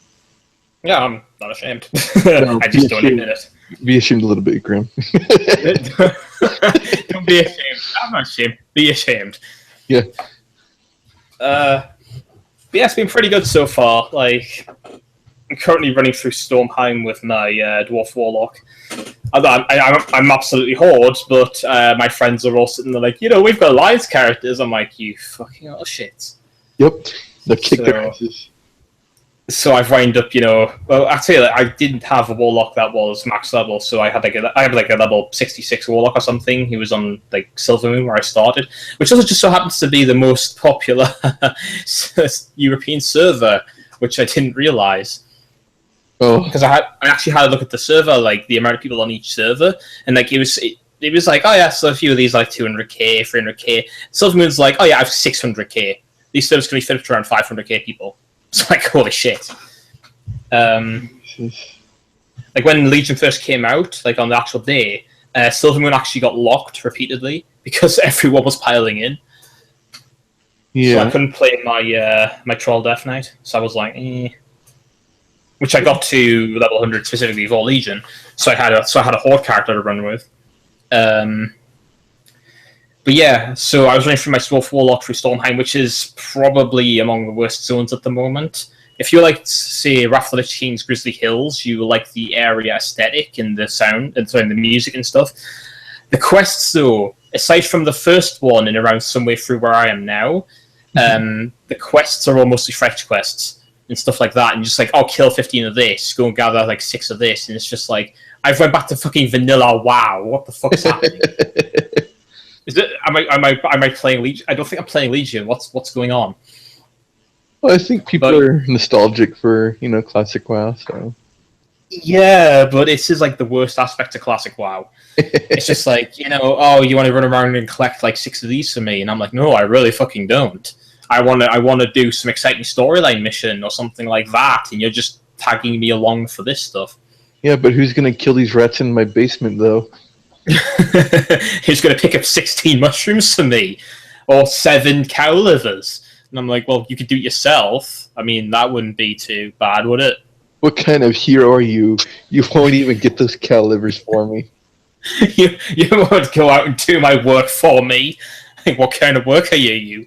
[SPEAKER 1] Yeah, I'm not ashamed.
[SPEAKER 2] No,
[SPEAKER 1] I just don't admit it.
[SPEAKER 2] Be ashamed a little bit, Grim.
[SPEAKER 1] Don't be ashamed. I'm not ashamed. Be ashamed.
[SPEAKER 2] Yeah.
[SPEAKER 1] But yeah, it's been pretty good so far. Like, I'm currently running through Stormheim with my Dwarf Warlock. I'm absolutely Horde, but my friends are all sitting there like, we've got Alliance characters. I'm like, you fucking little shit.
[SPEAKER 2] Yep. They'll kick their asses.
[SPEAKER 1] So I've wound up, well, actually, I didn't have a Warlock that was max level, so I had a level 66 Warlock or something. He was on like Silvermoon where I started, which also just so happens to be the most popular European server, which I didn't realize.
[SPEAKER 2] Oh,
[SPEAKER 1] because I actually had a look at the server, like the amount of people on each server, and like it was like, oh yeah, so a few of these like 200k, 300k. Silvermoon's like, oh yeah, I have 600k. These servers can be finished around 500k people. It's like, holy shit. Like when Legion first came out, like on the actual day, Silvermoon actually got locked repeatedly because everyone was piling in.
[SPEAKER 2] yeah.
[SPEAKER 1] So I couldn't play my Troll Death Knight. So I was like, which I got to level 100 specifically for Legion. So I had a Horde character to run with. But yeah, so I was running through my Dwarf Warlock through Stormheim, which is probably among the worst zones at the moment. If you like, say, Wrath of the Lich King's Grizzly Hills, you like the area aesthetic and the sound, and the music and stuff. The quests, though, aside from the first one and around somewhere through where I am now, the quests are all mostly fetch quests and stuff like that. And just like, oh, kill 15 of this, go and gather like 6 of this, and it's just like, I've went back to fucking vanilla. Wow, what the fuck's happening? Is it? Am I playing Legion? I don't think I'm playing Legion. What's going on?
[SPEAKER 2] Well, I think people are nostalgic for classic WoW. So
[SPEAKER 1] yeah, but this is like the worst aspect of classic WoW. It's just like oh, you want to run around and collect like 6 of these for me, and I'm like, no, I really fucking don't. I want to do some exciting storyline mission or something like that, and you're just tagging me along for this stuff.
[SPEAKER 2] Yeah, but who's gonna kill these rats in my basement though?
[SPEAKER 1] He's going to pick up 16 mushrooms for me, or 7 cow livers. And I'm like, well, you could do it yourself. I mean, that wouldn't be too bad, would it?
[SPEAKER 2] What kind of hero are you? You won't even get those cow livers for me.
[SPEAKER 1] you won't go out and do my work for me. Like, what kind of work are you?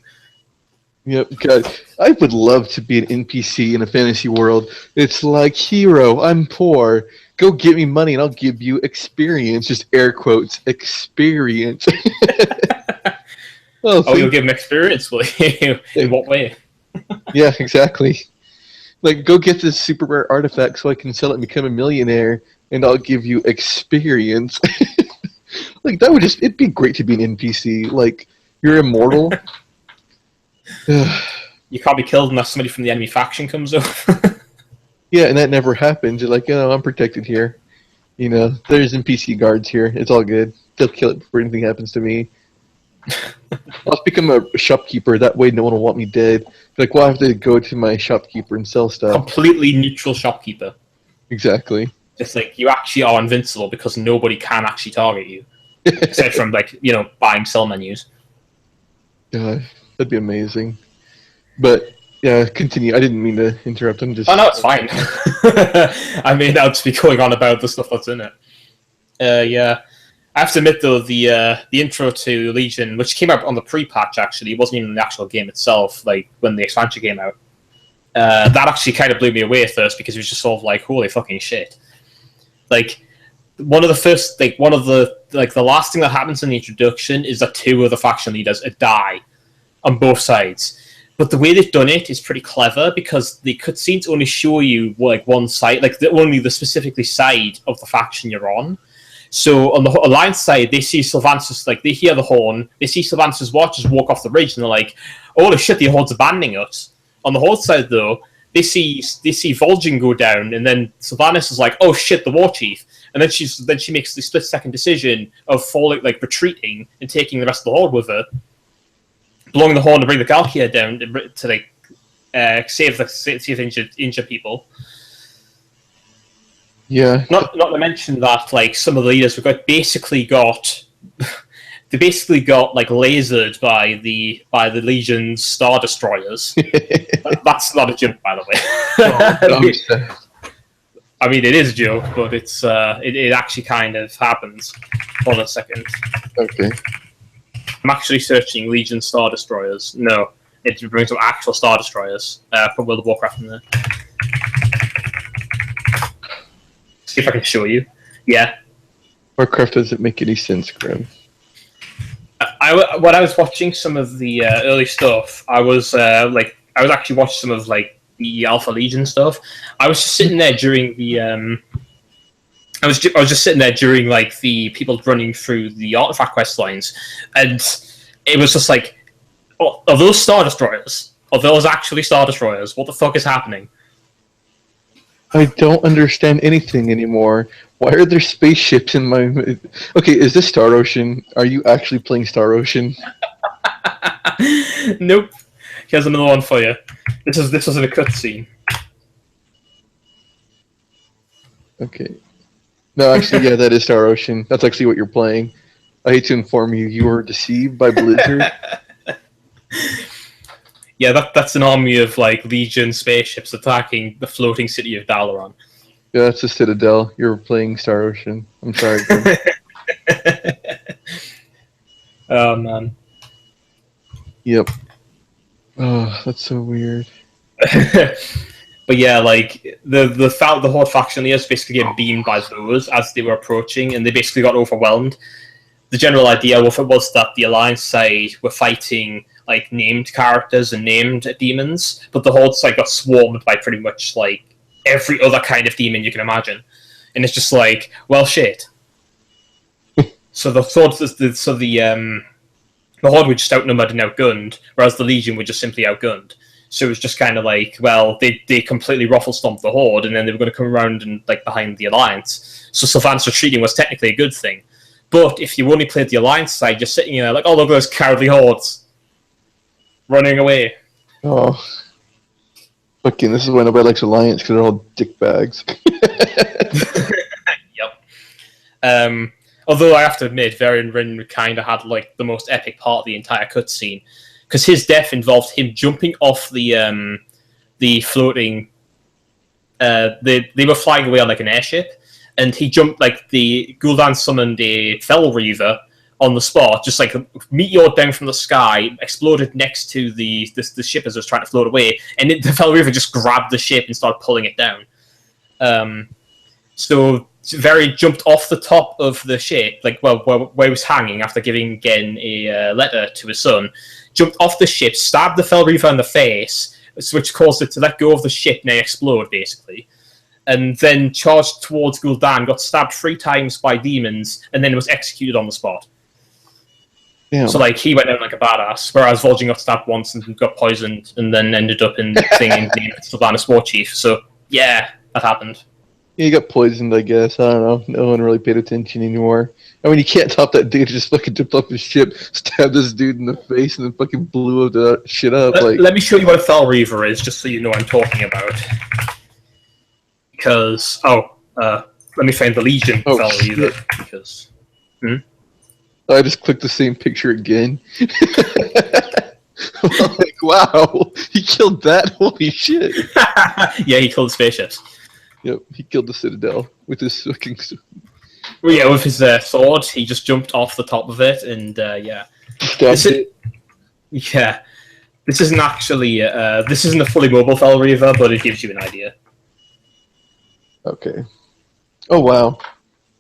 [SPEAKER 2] Yep, God, I would love to be an NPC in a fantasy world. It's like, hero, I'm poor. Go get me money and I'll give you experience. Just air quotes, experience.
[SPEAKER 1] You'll give him experience, will you? In what way?
[SPEAKER 2] Yeah, exactly. Like, go get this super rare artifact so I can sell it and become a millionaire, and I'll give you experience. Like, it'd be great to be an NPC. Like, you're immortal.
[SPEAKER 1] You can't be killed unless somebody from the enemy faction comes over.
[SPEAKER 2] Yeah, and that never happens. You're like, I'm protected here. There's NPC guards here. It's all good. They'll kill it before anything happens to me. I'll become a shopkeeper. That way no one will want me dead. Like, well, I have to go to my shopkeeper and sell stuff.
[SPEAKER 1] Completely neutral shopkeeper.
[SPEAKER 2] Exactly.
[SPEAKER 1] Just like, you actually are invincible because nobody can actually target you. Except from, like, buying sell menus.
[SPEAKER 2] God, that'd be amazing. But... yeah, continue. I didn't mean to interrupt. I'm just...
[SPEAKER 1] Oh, no, it's fine. I mean, I'll just be going on about the stuff that's in it. Yeah. I have to admit, though, the intro to Legion, which came out on the pre-patch, actually, it wasn't even in the actual game itself, like, when the expansion came out. That actually kind of blew me away at first, because it was just sort of like, holy fucking shit. Like, the last thing that happens in the introduction is that 2 of the faction leaders die on both sides. But the way they've done it is pretty clever, because the cutscenes only show you like one side, like only the specifically side of the faction you're on. So on the Alliance side, they see Sylvanus, like they hear the horn, they see Sylvanus' watchers walk off the ridge, and they're like, "Holy shit, the Horde's abandoning us." On the Horde side, though, they see Vol'jin go down, and then Sylvanus is like, "Oh shit, the War Chief," and then she makes the split-second decision of falling, like retreating and taking the rest of the horde with her, blowing the horn to bring the Galkia down to like save injured people.
[SPEAKER 2] Yeah.
[SPEAKER 1] Not to mention that like some of the leaders basically got like lasered by the Legion's Star Destroyers. That's not a joke, by the way. I mean, it is a joke, but it actually kind of happens. Hold on a second.
[SPEAKER 2] Okay.
[SPEAKER 1] I'm actually searching Legion Star Destroyers. No, it brings up actual Star Destroyers. Put World of Warcraft in there. See if I can show you. Yeah.
[SPEAKER 2] Warcraft doesn't make any sense, Grim.
[SPEAKER 1] When I was watching some of the early stuff, I was actually watching some of like the Alpha Legion stuff. I was just sitting there during the I was just sitting there during like the people running through the artifact quest lines, and it was just like, oh, are those Star Destroyers? Are those actually Star Destroyers? What the fuck is happening?
[SPEAKER 2] I don't understand anything anymore. Why are there spaceships in my... Okay, is this Star Ocean? Are you actually playing Star Ocean?
[SPEAKER 1] Nope. Here's another one for you. This was in a cutscene. Okay.
[SPEAKER 2] No, actually, yeah, that is Star Ocean. That's actually what you're playing. I hate to inform you, you were deceived by Blizzard.
[SPEAKER 1] Yeah, that's an army of like Legion spaceships attacking the floating city of Dalaran.
[SPEAKER 2] Yeah, that's the Citadel. You're playing Star Ocean. I'm sorry.
[SPEAKER 1] Oh man.
[SPEAKER 2] Yep. Oh, that's so weird.
[SPEAKER 1] But yeah, like the Horde faction leaders basically get beamed by those as they were approaching, and they basically got overwhelmed. The general idea was that the Alliance side were fighting like named characters and named demons, but the Horde side got swarmed by pretty much like every other kind of demon you can imagine, and it's just like, well, shit. So the Horde were just outnumbered and outgunned, whereas the Legion were just simply outgunned. So it was just kind of like, well, they completely ruffle stomped the Horde, and then they were going to come around and like behind the Alliance. So Sylvan's retreating was technically a good thing. But if you only played the Alliance side, you're sitting there like, oh, look at those cowardly Hordes running away.
[SPEAKER 2] Oh. Fucking, this is why nobody likes Alliance, because they're all dickbags.
[SPEAKER 1] Yep. Although I have to admit, Varian Rin kind of had like the most epic part of the entire cutscene, because his death involved him jumping off the floating. They were flying away on like an airship, and he jumped like the Gul'dan summoned a Fel Reaver on the spot, just like meteored down from the sky, exploded next to the ship as it was trying to float away, and the Fel Reaver just grabbed the ship and started pulling it down. So Varian jumped off the top of the ship, like where he was hanging after giving Gen a letter to his son. Jumped off the ship, stabbed the Fel Reaver in the face, which caused it to let go of the ship and explode, basically. And then charged towards Gul'dan, got stabbed 3 times by demons, and then was executed on the spot.
[SPEAKER 2] Damn.
[SPEAKER 1] So, like, he went out like a badass, whereas Vol'jin got stabbed once and got poisoned, and then ended up in singing Sylvanas War Chief. So, yeah, that happened.
[SPEAKER 2] He got poisoned, I guess. I don't know. No one really paid attention anymore. I mean, you can't top that dude who just fucking dipped off his ship, stabbed this dude in the face, and then fucking blew the shit up.
[SPEAKER 1] Let me show you what a Fel Reaver is, just so you know what I'm talking about. Because, let me find the Legion Fel Reaver. Because,
[SPEAKER 2] I just clicked the same picture again. I'm like, wow, he killed that? Holy shit.
[SPEAKER 1] Yeah, he killed the spaceships.
[SPEAKER 2] Yep, he killed the Citadel with his fucking...
[SPEAKER 1] Well, yeah, with his sword, he just jumped off the top of it, and yeah. Yeah. This isn't actually... this isn't a fully mobile Fel Reaver, but it gives you an idea.
[SPEAKER 2] Okay. Oh, wow.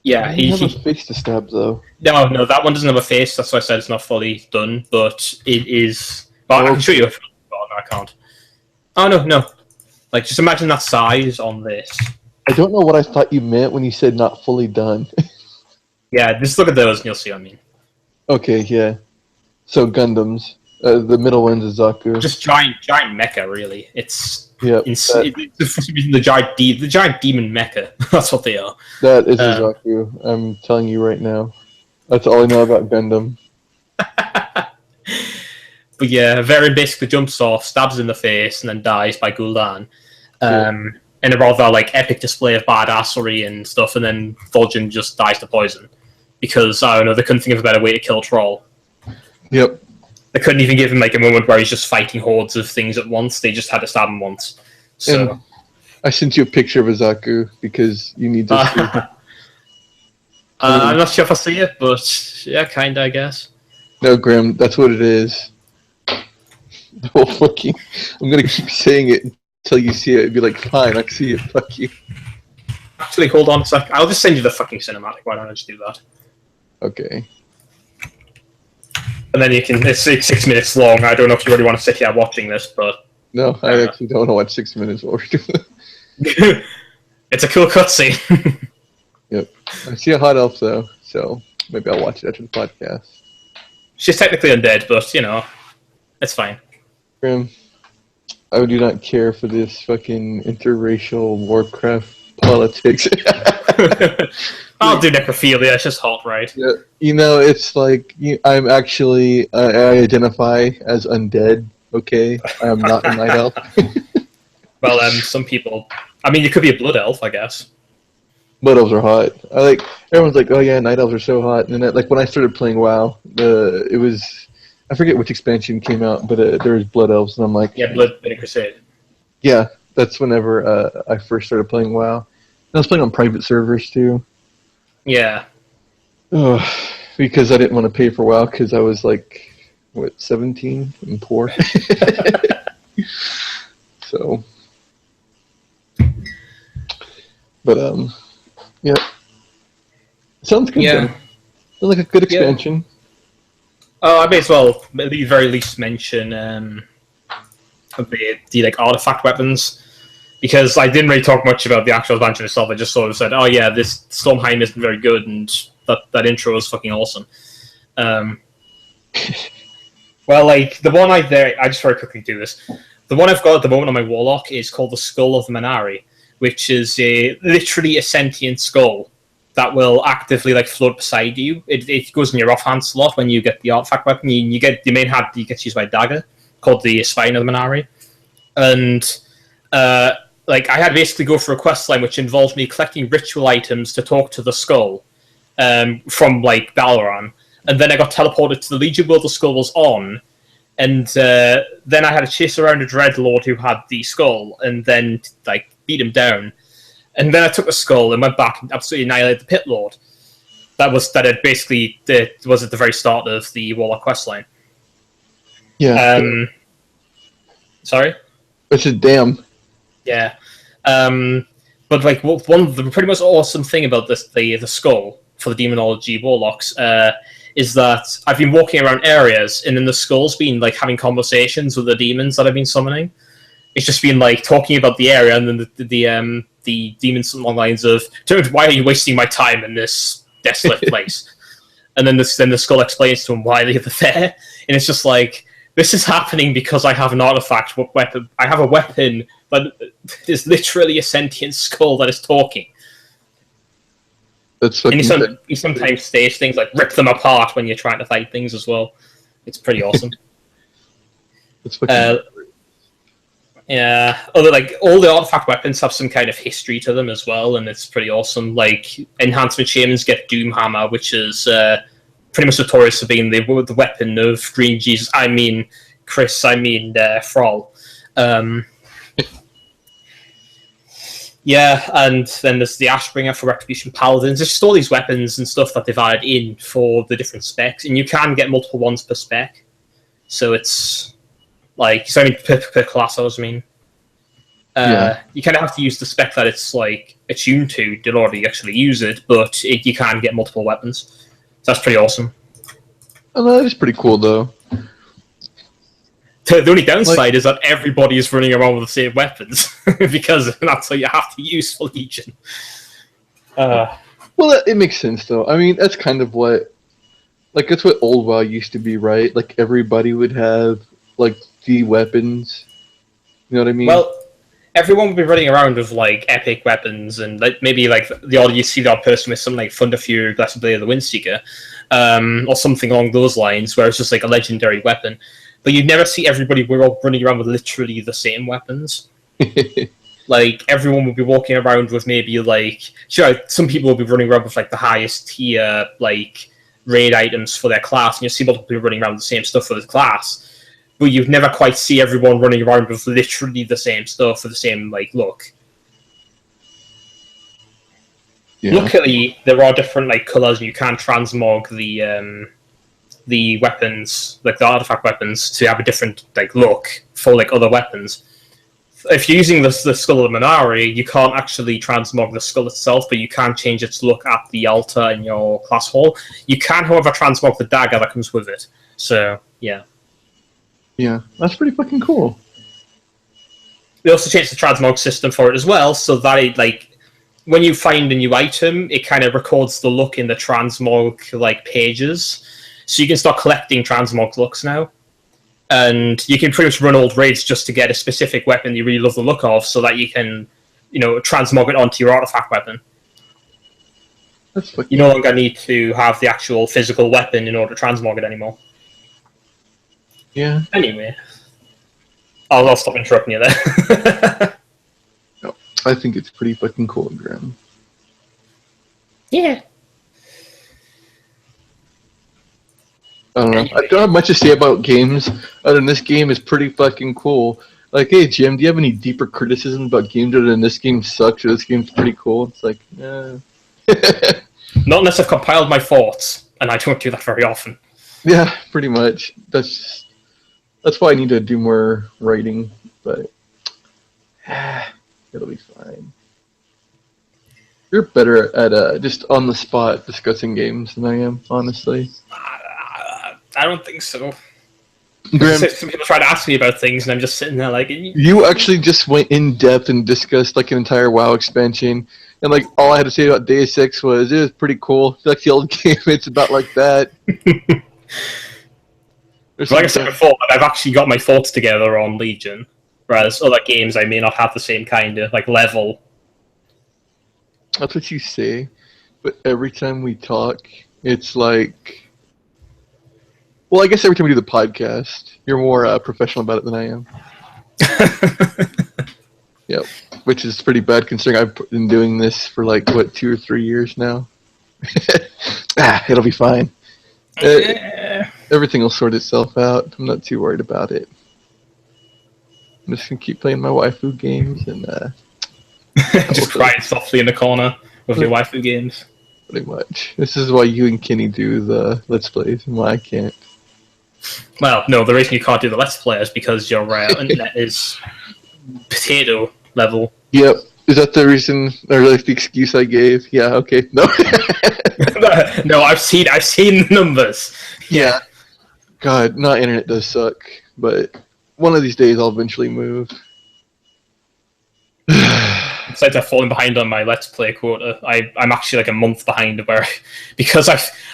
[SPEAKER 1] Yeah,
[SPEAKER 2] he doesn't have a face to stab, though.
[SPEAKER 1] No, that one doesn't have a face, that's why I said it's not fully done, but it is... Well, I can show you a... Oh, no, I can't. Oh, no. Like, just imagine that size on this.
[SPEAKER 2] I don't know what I thought you meant when you said not fully done.
[SPEAKER 1] Yeah, just look at those and you'll see what I mean.
[SPEAKER 2] Okay, yeah. So, Gundams. The middle one's a Zaku.
[SPEAKER 1] Just giant mecha, really. It's
[SPEAKER 2] Yep,
[SPEAKER 1] the giant demon mecha. That's what they are.
[SPEAKER 2] that is a Zaku. I'm telling you right now. That's all I know about Gundam.
[SPEAKER 1] But yeah, Varen basically jumps off, stabs in the face, and then dies by Gul'dan. In a rather like epic display of badassery and stuff, and then Fulgen just dies to poison. Because, I don't know, they couldn't think of a better way to kill a troll.
[SPEAKER 2] Yep.
[SPEAKER 1] They couldn't even give him like a moment where he's just fighting hordes of things at once. They just had to stab him once. So
[SPEAKER 2] And I sent you a picture of a Zaku because you need to see.
[SPEAKER 1] I'm not sure if I see it, but yeah, kinda, I guess.
[SPEAKER 2] No, Grim, that's what it is. Oh, fucking! I'm gonna keep saying it until you see it. It'd be like, fine, I can see it. Fuck you.
[SPEAKER 1] Actually, hold on a sec. I'll just send you the fucking cinematic. Why don't I just do that?
[SPEAKER 2] Okay.
[SPEAKER 1] And then you can. It's 6 minutes long. I don't know if you really want to sit here watching this, but
[SPEAKER 2] No, I actually don't want to watch 6 minutes while we're doing it.
[SPEAKER 1] it's a cool cutscene.
[SPEAKER 2] Yep. I see a hot elf though, so maybe I'll watch it after the podcast.
[SPEAKER 1] She's technically undead, but you know, it's fine.
[SPEAKER 2] Grim, I do not care for this fucking interracial Warcraft politics.
[SPEAKER 1] I'll do necrophilia. It's just hot, right?
[SPEAKER 2] Yeah, you know, it's like I'm actually I identify as undead. Okay, I'm not a night elf.
[SPEAKER 1] Well, some people. I mean, you could be a blood elf, I guess.
[SPEAKER 2] Blood elves are hot. Everyone's like, oh yeah, night elves are so hot. And then like when I started playing WoW, it was I forget which expansion came out, but there was blood elves, and I'm like,
[SPEAKER 1] Yeah, Blood in a Crusade.
[SPEAKER 2] yeah, that's whenever I first started playing WoW. And I was playing on private servers too.
[SPEAKER 1] Yeah.
[SPEAKER 2] Because I didn't want to pay for WoW because I was like, what, 17 and poor. So, but yeah, sounds good.
[SPEAKER 1] Yeah.
[SPEAKER 2] Though. Sounds like a good expansion.
[SPEAKER 1] Oh, I may as well, at the very least, mention the like artifact weapons, because I didn't really talk much about the actual expansion itself. I just sort of said, "Oh yeah, this Stormheim isn't very good," and that intro was fucking awesome. Well, like the one I just very quickly do this. The one I've got at the moment on my Warlock is called the Skull of the Man'ari, which is literally a sentient skull that will actively like float beside you. It goes in your offhand slot when you get the artifact weapon. You get your main hand. You get used by a dagger called the Spine of the Man'ari, and like I had to basically go for a quest line which involved me collecting ritual items to talk to the skull from like Dalaran, and then I got teleported to the Legion world the skull was on, and then I had to chase around a Dreadlord who had the skull, and then like beat him down. And then I took the skull and went back and absolutely annihilated the Pit Lord. Was at the very start of the Warlock questline.
[SPEAKER 2] Yeah.
[SPEAKER 1] Sorry?
[SPEAKER 2] Which is damn.
[SPEAKER 1] Yeah. But like one of the pretty much awesome thing about this the skull for the Demonology Warlocks is that I've been walking around areas and then the skull's been like having conversations with the demons that I've been summoning. It's just been like talking about the area, and then the demons along the lines of, "Why are you wasting my time in this desolate place?" And then the skull explains to him why they're there, and it's just like, this is happening because I have an artifact weapon. I have a weapon that is literally a sentient skull that is talking.
[SPEAKER 2] That's
[SPEAKER 1] and you sometimes stage things like rip them apart when you're trying to fight things as well. It's pretty awesome.
[SPEAKER 2] It's fucking
[SPEAKER 1] yeah, although like all the artifact weapons have some kind of history to them as well, and it's pretty awesome. Like enhancement shamans get Doomhammer, which is pretty much notorious for being the weapon of Green Jesus. I mean Chris. I mean Thrall. Yeah, and then there's the Ashbringer for Retribution Paladins. There's just all these weapons and stuff that they've added in for the different specs, and you can get multiple ones per spec. So it's like, so I mean, per class, I mean. You kind of have to use the spec that it's like attuned to in order to actually use it, but you can get multiple weapons. So that's pretty awesome.
[SPEAKER 2] Oh, that is pretty cool, though.
[SPEAKER 1] The only downside is that everybody is running around with the same weapons, because that's what you have to use for Legion.
[SPEAKER 2] Well, it makes sense, though. I mean, that's kind of what Like that's what old WoW used to be, right? Like everybody would have like the weapons. You know what I mean?
[SPEAKER 1] Well, everyone would be running around with like epic weapons, and like maybe like the odd you see the odd person with some like Thunderfury, Blessed Blade of the Windseeker, or something along those lines, where it's just like a legendary weapon. But you'd never see everybody we're all running around with literally the same weapons. Like everyone would be walking around with maybe like sure some people will be running around with like the highest tier like raid items for their class, and you see multiple people running around with the same stuff for the class, but you'd never quite see everyone running around with literally the same stuff for the same like look.
[SPEAKER 2] Yeah.
[SPEAKER 1] Luckily, there are different like colors, and you can transmog the weapons, like the artifact weapons, to have a different like look for like other weapons. If you're using the Skull of Minari, you can't actually transmog the skull itself, but you can change its look at the altar in your class hall. You can, however, transmog the dagger that comes with it. So, yeah.
[SPEAKER 2] Yeah, that's pretty fucking cool.
[SPEAKER 1] They also changed the transmog system for it as well, so that it, like, when you find a new item, it kind of records the look in the transmog like pages. So you can start collecting transmog looks now. And you can pretty much run old raids just to get a specific weapon you really love the look of, so that you can, transmog it onto your artifact weapon. You no longer need to have the actual physical weapon in order to transmog it anymore.
[SPEAKER 2] Yeah.
[SPEAKER 1] Anyway, I'll stop interrupting you there.
[SPEAKER 2] No, I think it's pretty fucking cool, Graham.
[SPEAKER 1] Yeah.
[SPEAKER 2] I don't know. I don't have much to say about games other than this game is pretty fucking cool. Like, hey, Jim, do you have any deeper criticism about games other than this game sucks or this game's pretty cool? It's like,
[SPEAKER 1] Not unless I've compiled my thoughts, and I don't do that very often.
[SPEAKER 2] Yeah, pretty much. That's why I need to do more writing, but it'll be fine. You're better at just on the spot discussing games than I am, honestly.
[SPEAKER 1] I don't think so.
[SPEAKER 2] Graham,
[SPEAKER 1] some people try to ask me about things, and I'm just sitting there like...
[SPEAKER 2] You actually just went in depth and discussed like an entire WoW expansion, and like all I had to say about Day 6 was it was pretty cool. It's like the old game, it's about like that.
[SPEAKER 1] Like I said before, I've actually got my thoughts together on Legion, whereas other games I may not have the same kind of like level.
[SPEAKER 2] That's what you say, but every time we talk, it's like... Well, I guess every time we do the podcast, you're more professional about it than I am. Yep, which is pretty bad considering I've been doing this for like, 2 or 3 years now? It'll be fine. Everything will sort itself out. I'm not too worried about it. I'm just going to keep playing my waifu games and...
[SPEAKER 1] just crying softly in the corner with your waifu games.
[SPEAKER 2] Pretty much. This is why you and Kenny do the Let's Plays and why I can't.
[SPEAKER 1] Well, no, the reason you can't do the Let's Play is because your internet is potato level.
[SPEAKER 2] Yep. Is that the reason, or like the excuse I gave? Yeah, okay. No.
[SPEAKER 1] No, I've seen the numbers.
[SPEAKER 2] Yeah. God, no, internet does suck, but one of these days I'll eventually move.
[SPEAKER 1] Besides, I've fallen behind on my Let's Play quota. I'm actually like a month behind because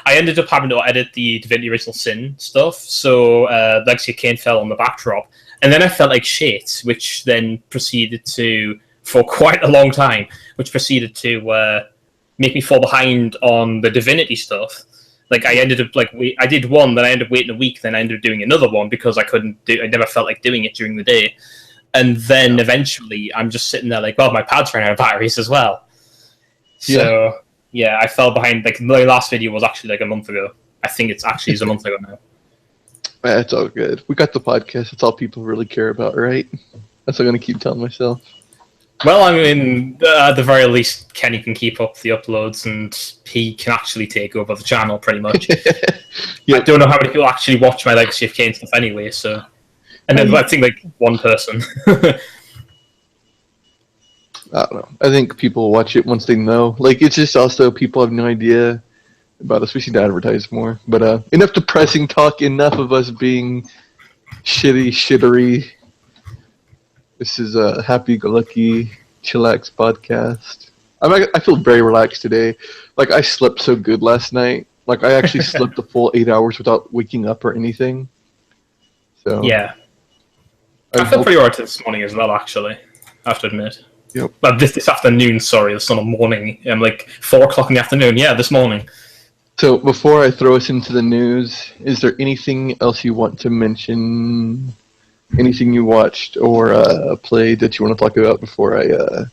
[SPEAKER 1] I ended up having to edit the Divinity Original Sin stuff, so Legacy of Kain fell on the backdrop, and then I felt like shit, which then proceeded to, for quite a long time, which make me fall behind on the Divinity stuff. Like I ended up I did one, then I ended up waiting a week, then I ended up doing another one because I never felt like doing it during the day. And then eventually, I'm just sitting there like, well, my pad's ran out of batteries as well. So, yeah, I fell behind. Like, my last video was actually like a month ago. I think it's actually a month ago now.
[SPEAKER 2] That's all good. We got the podcast. That's all people really care about, right? That's what I'm going to keep telling myself.
[SPEAKER 1] Well, I mean, at the very least, Kenny can keep up the uploads, and he can actually take over the channel, pretty much. I don't know how many people actually watch my Legacy of Kain stuff anyway, so... And then I think like one person.
[SPEAKER 2] I don't know. I think people watch it once they know. Like, it's just also people have no idea about us. We should advertise more. But enough depressing talk, enough of us being shittery. This is a happy-go-lucky, chillax podcast. I feel very relaxed today. Like, I slept so good last night. Like, I actually slept the full 8 hours without waking up or anything. So
[SPEAKER 1] Yeah. I felt pretty alright this morning as well, actually. I have to admit.
[SPEAKER 2] Yep.
[SPEAKER 1] But this afternoon, sorry, it's not a morning. Like 4 o'clock in the afternoon. Yeah, this morning.
[SPEAKER 2] So before I throw us into the news, is there anything else you want to mention? Anything you watched or played that you want to talk about before I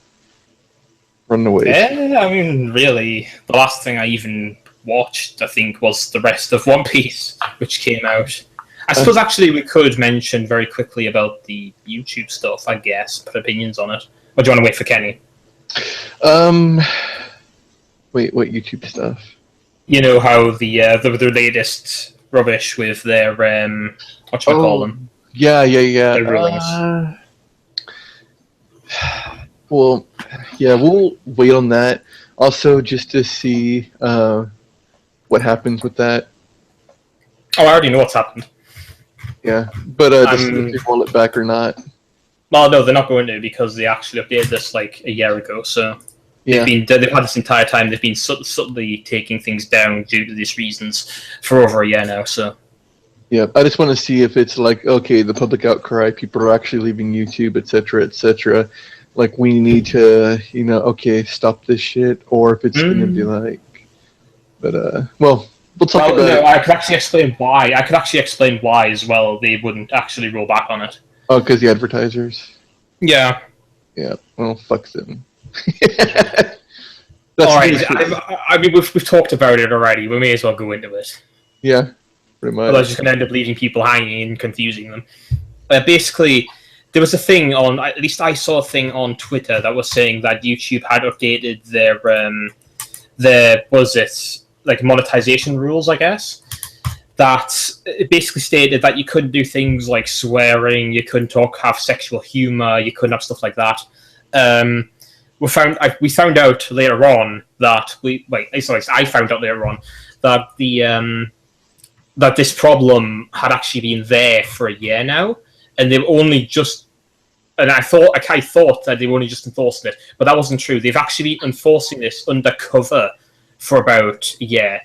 [SPEAKER 2] run away?
[SPEAKER 1] I mean, really, the last thing I even watched, I think, was the rest of One Piece, which came out. I suppose actually we could mention very quickly about the YouTube stuff, I guess, put opinions on it. Or do you want to wait for Kenny?
[SPEAKER 2] Wait, what YouTube stuff?
[SPEAKER 1] You know how the latest rubbish with their what should I call them?
[SPEAKER 2] Yeah.
[SPEAKER 1] Their rulings.
[SPEAKER 2] Well, yeah, we'll wait on that. Also, just to see what happens with that.
[SPEAKER 1] Oh, I already know what's happened.
[SPEAKER 2] Yeah, but just if they roll it back or not.
[SPEAKER 1] Well, no, they're not going to because they actually updated this like a year ago. So
[SPEAKER 2] yeah.
[SPEAKER 1] they've had this entire time. They've been subtly taking things down due to these reasons for over a year now. So
[SPEAKER 2] yeah, I just want to see if it's like, okay, the public outcry, people are actually leaving YouTube, etc., etc. Like, we need to, okay, stop this shit, or if it's going to be like, but well, we'll talk about it.
[SPEAKER 1] I could actually explain why. I could actually explain why as well. They wouldn't actually roll back on it.
[SPEAKER 2] Oh, because the advertisers.
[SPEAKER 1] Yeah.
[SPEAKER 2] Yeah. Well, fuck them.
[SPEAKER 1] All right. I mean, we've talked about it already. We may as well go into it.
[SPEAKER 2] Yeah. Pretty much.
[SPEAKER 1] Otherwise, it's going to end up leaving people hanging and confusing them. Basically, there was a thing on. At least I saw a thing on Twitter that was saying that YouTube had updated their was it like monetization rules, I guess. That it basically stated that you couldn't do things like swearing, you couldn't have sexual humor, you couldn't have stuff like that. We found out later on that I found out later on that that this problem had actually been there for a year now, and they've only just. And I thought that they were only just enforcing it, but that wasn't true. They've actually been enforcing this undercover for about a year.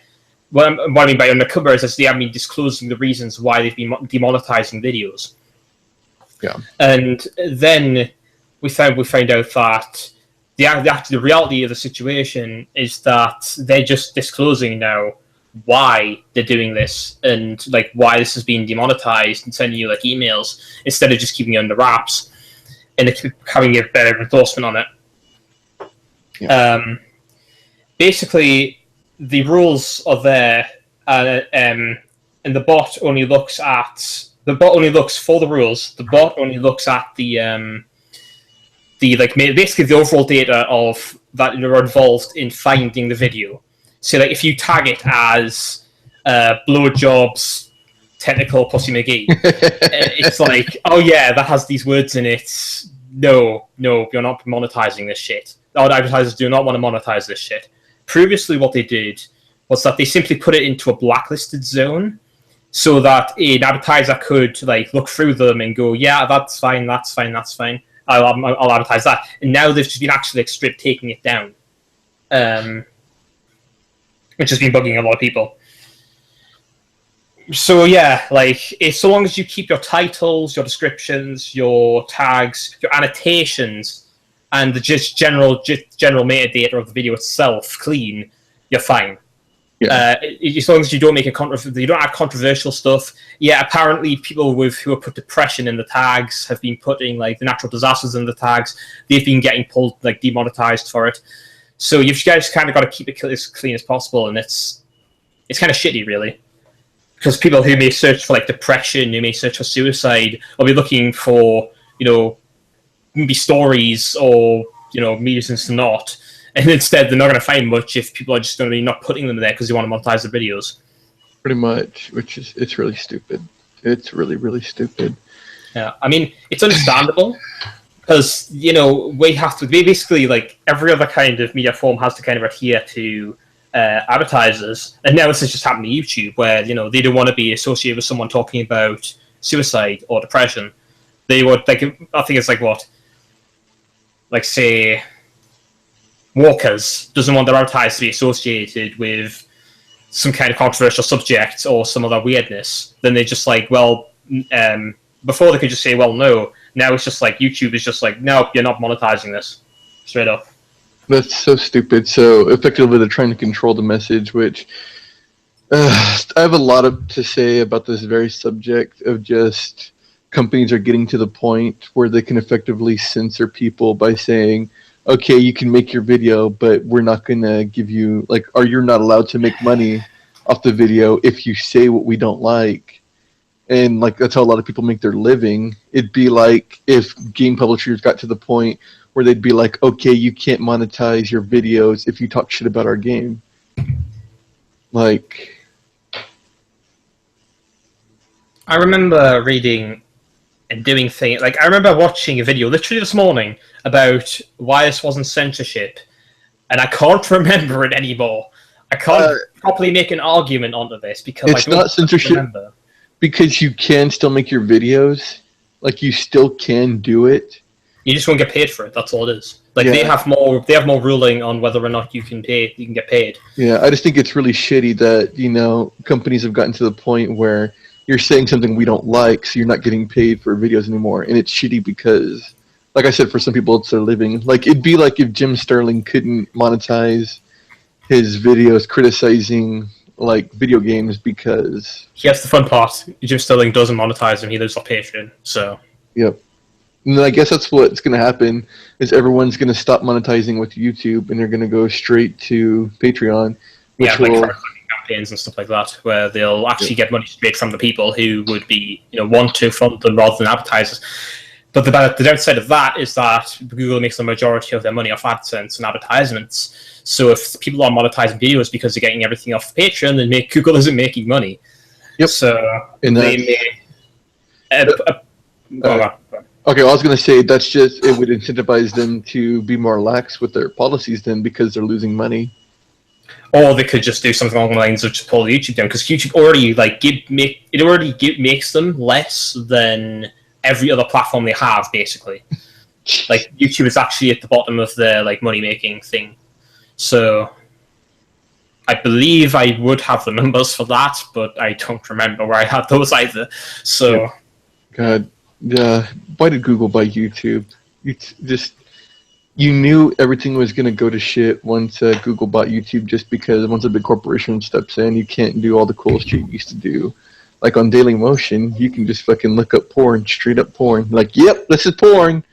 [SPEAKER 1] What I mean by undercover is they have been disclosing the reasons why they've been demonetizing videos.
[SPEAKER 2] Yeah.
[SPEAKER 1] And then we found out that the reality of the situation is that they're just disclosing now why they're doing this and like why this has been demonetized and sending you like emails instead of just keeping it under wraps and having a better enforcement on it.
[SPEAKER 2] Yeah.
[SPEAKER 1] Basically, the rules are there, and the bot only looks for the rules. The bot only looks at the basically the overall data of that are involved in finding the video. So, like, if you tag it as blowjobs, technical pussy McGee, it's like, oh yeah, that has these words in it. No, you're not monetizing this shit. Our advertisers do not want to monetize this shit. Previously, what they did was that they simply put it into a blacklisted zone so that an advertiser could like look through them and go, yeah, that's fine. I'll advertise that. And now they've just been actually like, straight taking it down, which has been bugging a lot of people. So yeah, like so long as you keep your titles, your descriptions, your tags, your annotations, and the just general metadata of the video itself clean, you're fine.
[SPEAKER 2] Yeah.
[SPEAKER 1] As long as you don't make you don't add controversial stuff. Yeah, apparently people who have put depression in the tags have been putting like the natural disasters in the tags. They've been getting pulled like demonetized for it. So you've guys kind of got to keep it as clean as possible, and it's kind of shitty, really. Because people who may search for like depression, who may search for suicide, will be looking for maybe stories or reasons to not, and instead they're not going to find much if people are just going to be not putting them there because they want to monetize the videos.
[SPEAKER 2] Pretty much, it's really stupid. It's really, really stupid.
[SPEAKER 1] Yeah, I mean it's understandable because we have to basically like every other kind of media form has to kind of adhere to advertisers, and now this has just happened to YouTube where they don't want to be associated with someone talking about suicide or depression. They would like I think it's like what. Like, say, Walkers doesn't want their advertisers to be associated with some kind of controversial subject or some other weirdness, then they're just like, well, before they could just say, well, no. Now it's just like YouTube is just like, no, you're not monetizing this, straight up.
[SPEAKER 2] That's so stupid. So effectively, they're trying to control the message, which I have a lot to say about this very subject of just companies are getting to the point where they can effectively censor people by saying, okay, you can make your video, but we're not going to give you, like, or you're not allowed to make money off the video if you say what we don't like. And, like, that's how a lot of people make their living. It'd be like if game publishers got to the point where they'd be like, okay, you can't monetize your videos if you talk shit about our game. Like,
[SPEAKER 1] I remember reading and doing things, like, I remember watching a video literally this morning about why this wasn't censorship, and I can't remember it anymore. I can't properly make an argument onto this because
[SPEAKER 2] it's not censorship because you can still make your videos. Like, you still can do it.
[SPEAKER 1] You just won't get paid for it. That's all it is. Like, they have more ruling on whether or not you can get paid.
[SPEAKER 2] Yeah, I just think it's really shitty that, you know, companies have gotten to the point where you're saying something we don't like, so you're not getting paid for videos anymore. And it's shitty because, like I said, for some people it's their living. Like, it'd be like if Jim Sterling couldn't monetize his videos criticizing, like, video games because...
[SPEAKER 1] Yes, the fun part. Jim Sterling doesn't monetize them. He lives off Patreon, so...
[SPEAKER 2] Yep. And I guess that's what's going to happen, is everyone's going to stop monetizing with YouTube, and they're going to go straight to Patreon.
[SPEAKER 1] Which will... like campaigns and stuff like that, where they'll actually get money straight from the people who would be, you know, want to fund them rather than advertisers. But the downside of that is that Google makes the majority of their money off AdSense and advertisements. So if people are monetizing videos because they're getting everything off Patreon, then Google isn't making money.
[SPEAKER 2] Yep.
[SPEAKER 1] So
[SPEAKER 2] and
[SPEAKER 1] they may...
[SPEAKER 2] Okay, I was going to say that's just, it would incentivize them to be more lax with their policies then because they're losing money.
[SPEAKER 1] Or they could just do something along the lines of just pull YouTube down, because YouTube already makes them less than every other platform they have, basically. Like, YouTube is actually at the bottom of their, like, money-making thing. So I believe I would have the numbers for that, but I don't remember where I had those either. So
[SPEAKER 2] yeah. God. Yeah, why did Google buy YouTube? You knew everything was going to go to shit once Google bought YouTube, just because once a big corporation steps in, you can't do all the cool shit you used to do. Like on Dailymotion, you can just fucking look up porn, straight up porn. Like, yep, this is porn.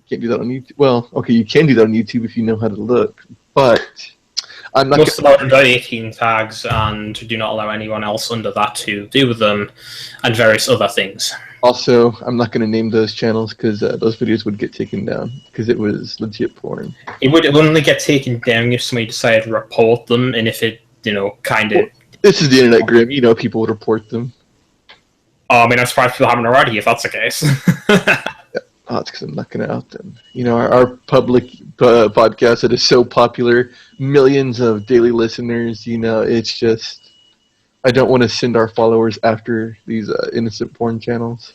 [SPEAKER 2] Can't do that on YouTube. Well, okay, you can do that on YouTube if you know how to look, but I'm not.
[SPEAKER 1] Most of them are under 18 tags and do not allow anyone else under that to do with them, and various other things.
[SPEAKER 2] Also, I'm not going to name those channels because those videos would get taken down because it was legit porn.
[SPEAKER 1] It would only get taken down if somebody decided to report them, and if it, you know, kind of...
[SPEAKER 2] This is the internet, Grim. You know people would report them.
[SPEAKER 1] Oh, I mean, I'm surprised people haven't already, if that's the case.
[SPEAKER 2] Oh, it's because I'm not going to out them. You know, our public podcast that is so popular, millions of daily listeners, you know, it's just... I don't want to send our followers after these innocent porn channels.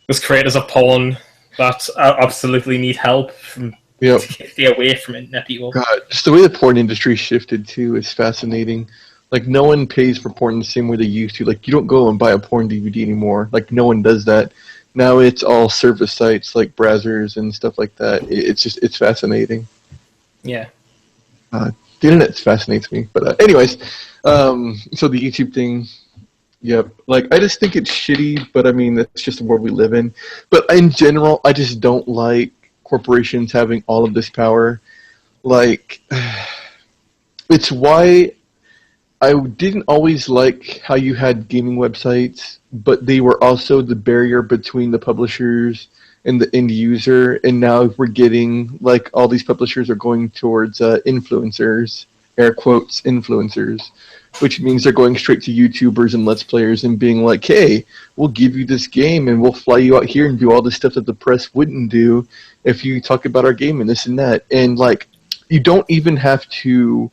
[SPEAKER 1] Those creators of porn that absolutely need help to stay away from internet people.
[SPEAKER 2] God, just the way the porn industry shifted too is fascinating. Like, no one pays for porn the same way they used to. Like, you don't go and buy a porn DVD anymore. Like, no one does that. Now it's all service sites like Brazzers and stuff like that. It's fascinating.
[SPEAKER 1] Yeah.
[SPEAKER 2] The internet fascinates me. But anyways, so the YouTube thing, yep. Like, I just think it's shitty, but I mean, that's just the world we live in. But in general, I just don't like corporations having all of this power. Like, it's why I didn't always like how you had gaming websites, but they were also the barrier between the publishers and the end user, and now we're getting, like, all these publishers are going towards influencers, air quotes, influencers, which means they're going straight to YouTubers and Let's Players and being like, hey, we'll give you this game and we'll fly you out here and do all the stuff that the press wouldn't do if you talk about our game and this and that. And, like, you don't even have to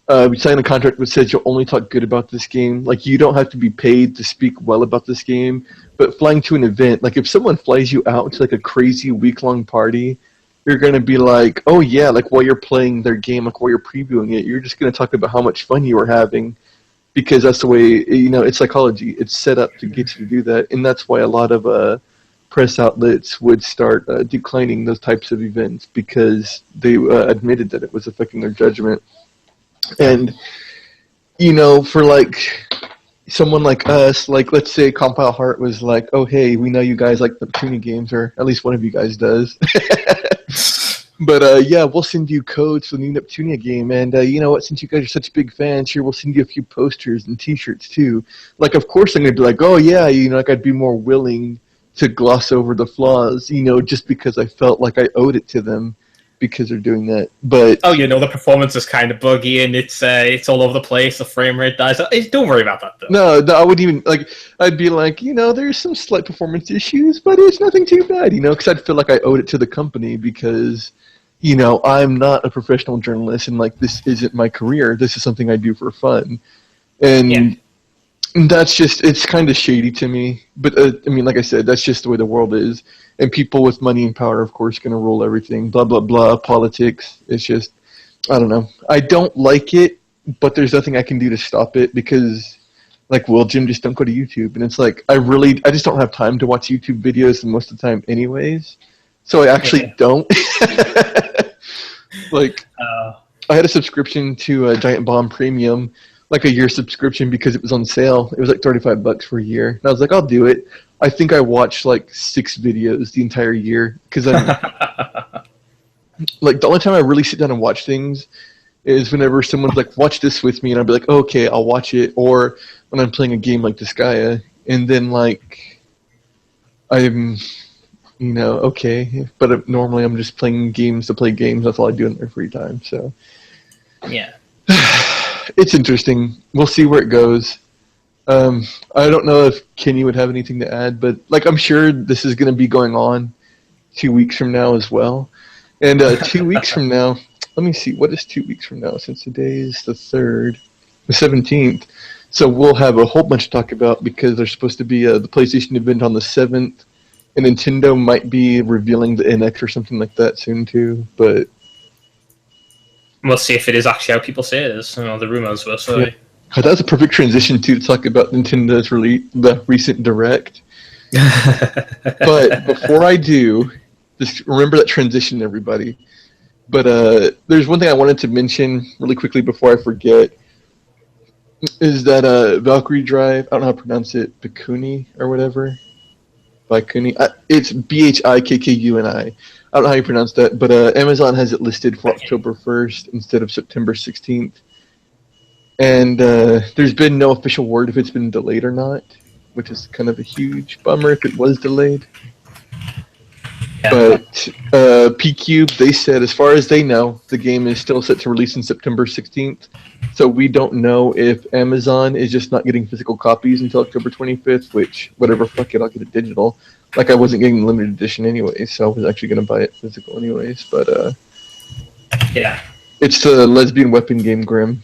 [SPEAKER 2] sign a contract that says you'll only talk good about this game. Like, you don't have to be paid to speak well about this game. But flying to an event, like, if someone flies you out to, like, a crazy week-long party, you're going to be like, oh yeah, like while you're playing their game, like while you're previewing it, you're just going to talk about how much fun you were having, because that's the way, it's psychology. It's set up to get you to do that, and that's why a lot of press outlets would start declining those types of events, because they admitted that it was affecting their judgment. And, for like someone like us, like let's say Compile Heart was like, oh hey, we know you guys like the Neptunia games, or at least one of you guys does. But yeah, we'll send you codes for the new Neptunia game, and you know what? Since you guys are such big fans, here we'll send you a few posters and T-shirts too. Like, of course, I'm gonna be like, oh yeah, like I'd be more willing to gloss over the flaws, just because I felt like I owed it to them because they're doing that. But
[SPEAKER 1] the performance is kind of buggy and it's all over the place. The frame rate dies. Don't worry about that though.
[SPEAKER 2] No, I wouldn't even I'd be like, there's some slight performance issues, but it's nothing too bad, because I'd feel like I owed it to the company because. I'm not a professional journalist, and this isn't my career. This is something I do for fun, and that's just, it's kind of shady to me. But like I said, that's just the way the world is, and people with money and power, of course, going to rule everything. Blah blah blah. Politics. It's just, I don't know. I don't like it, but there's nothing I can do to stop it because, Jim, just don't go to YouTube, and it's like I just don't have time to watch YouTube videos most of the time, anyways. So I actually don't. I had a subscription to Giant Bomb Premium, like a year subscription, because it was on sale. It was like $35 for a year. And I was like, I'll do it. I think I watched 6 videos the entire year, because I'm the only time I really sit down and watch things is whenever someone's like, watch this with me, and I'll be like, oh, okay, I'll watch it. Or when I'm playing a game like Disgaea, and then I'm... okay, but normally I'm just playing games to play games. That's all I do in their free time. So,
[SPEAKER 1] yeah,
[SPEAKER 2] it's interesting. We'll see where it goes. I don't know if Kenny would have anything to add, but I'm sure this is going to be going on 2 weeks from now as well. And 2 weeks from now, let me see, what is 2 weeks from now? Since today is the 17th. So we'll have a whole bunch to talk about, because there's supposed to be the PlayStation event on the 7th. And Nintendo might be revealing the NX or something like that soon too, but
[SPEAKER 1] we'll see if it is actually how people say it is. The rumors were so.
[SPEAKER 2] Yeah. That was a perfect transition to talk about Nintendo's the recent Direct. But before I do, just remember that transition, everybody. But there's one thing I wanted to mention really quickly before I forget, is that Valkyrie Drive, I don't know how to pronounce it, Bikuni or whatever. Bikuni. It's Bhikkuni. I don't know how you pronounce that, but Amazon has it listed for October 1st instead of September 16th. And there's been no official word if it's been delayed or not, which is kind of a huge bummer if it was delayed. Yeah. But PCube, they said, as far as they know, the game is still set to release on September 16th. So we don't know if Amazon is just not getting physical copies until October 25th, which, whatever, fuck it, I'll get it digital. I wasn't getting the limited edition anyway, so I was actually going to buy it physical anyways. But,
[SPEAKER 1] yeah.
[SPEAKER 2] It's the lesbian weapon game, Grim.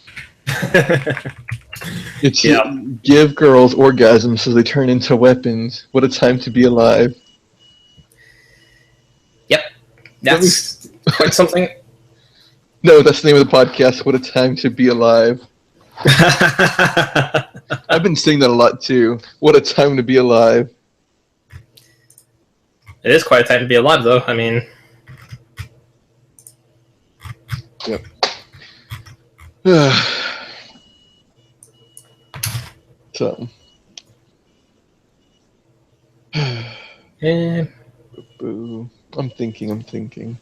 [SPEAKER 2] It's give girls orgasms so they turn into weapons. What a time to be alive.
[SPEAKER 1] Yep. That's quite something.
[SPEAKER 2] No, that's the name of the podcast. What a time to be alive. I've been saying that a lot too. What a time to be alive.
[SPEAKER 1] It is quite a time to be alive, though. I mean,
[SPEAKER 2] yep. So. I'm thinking.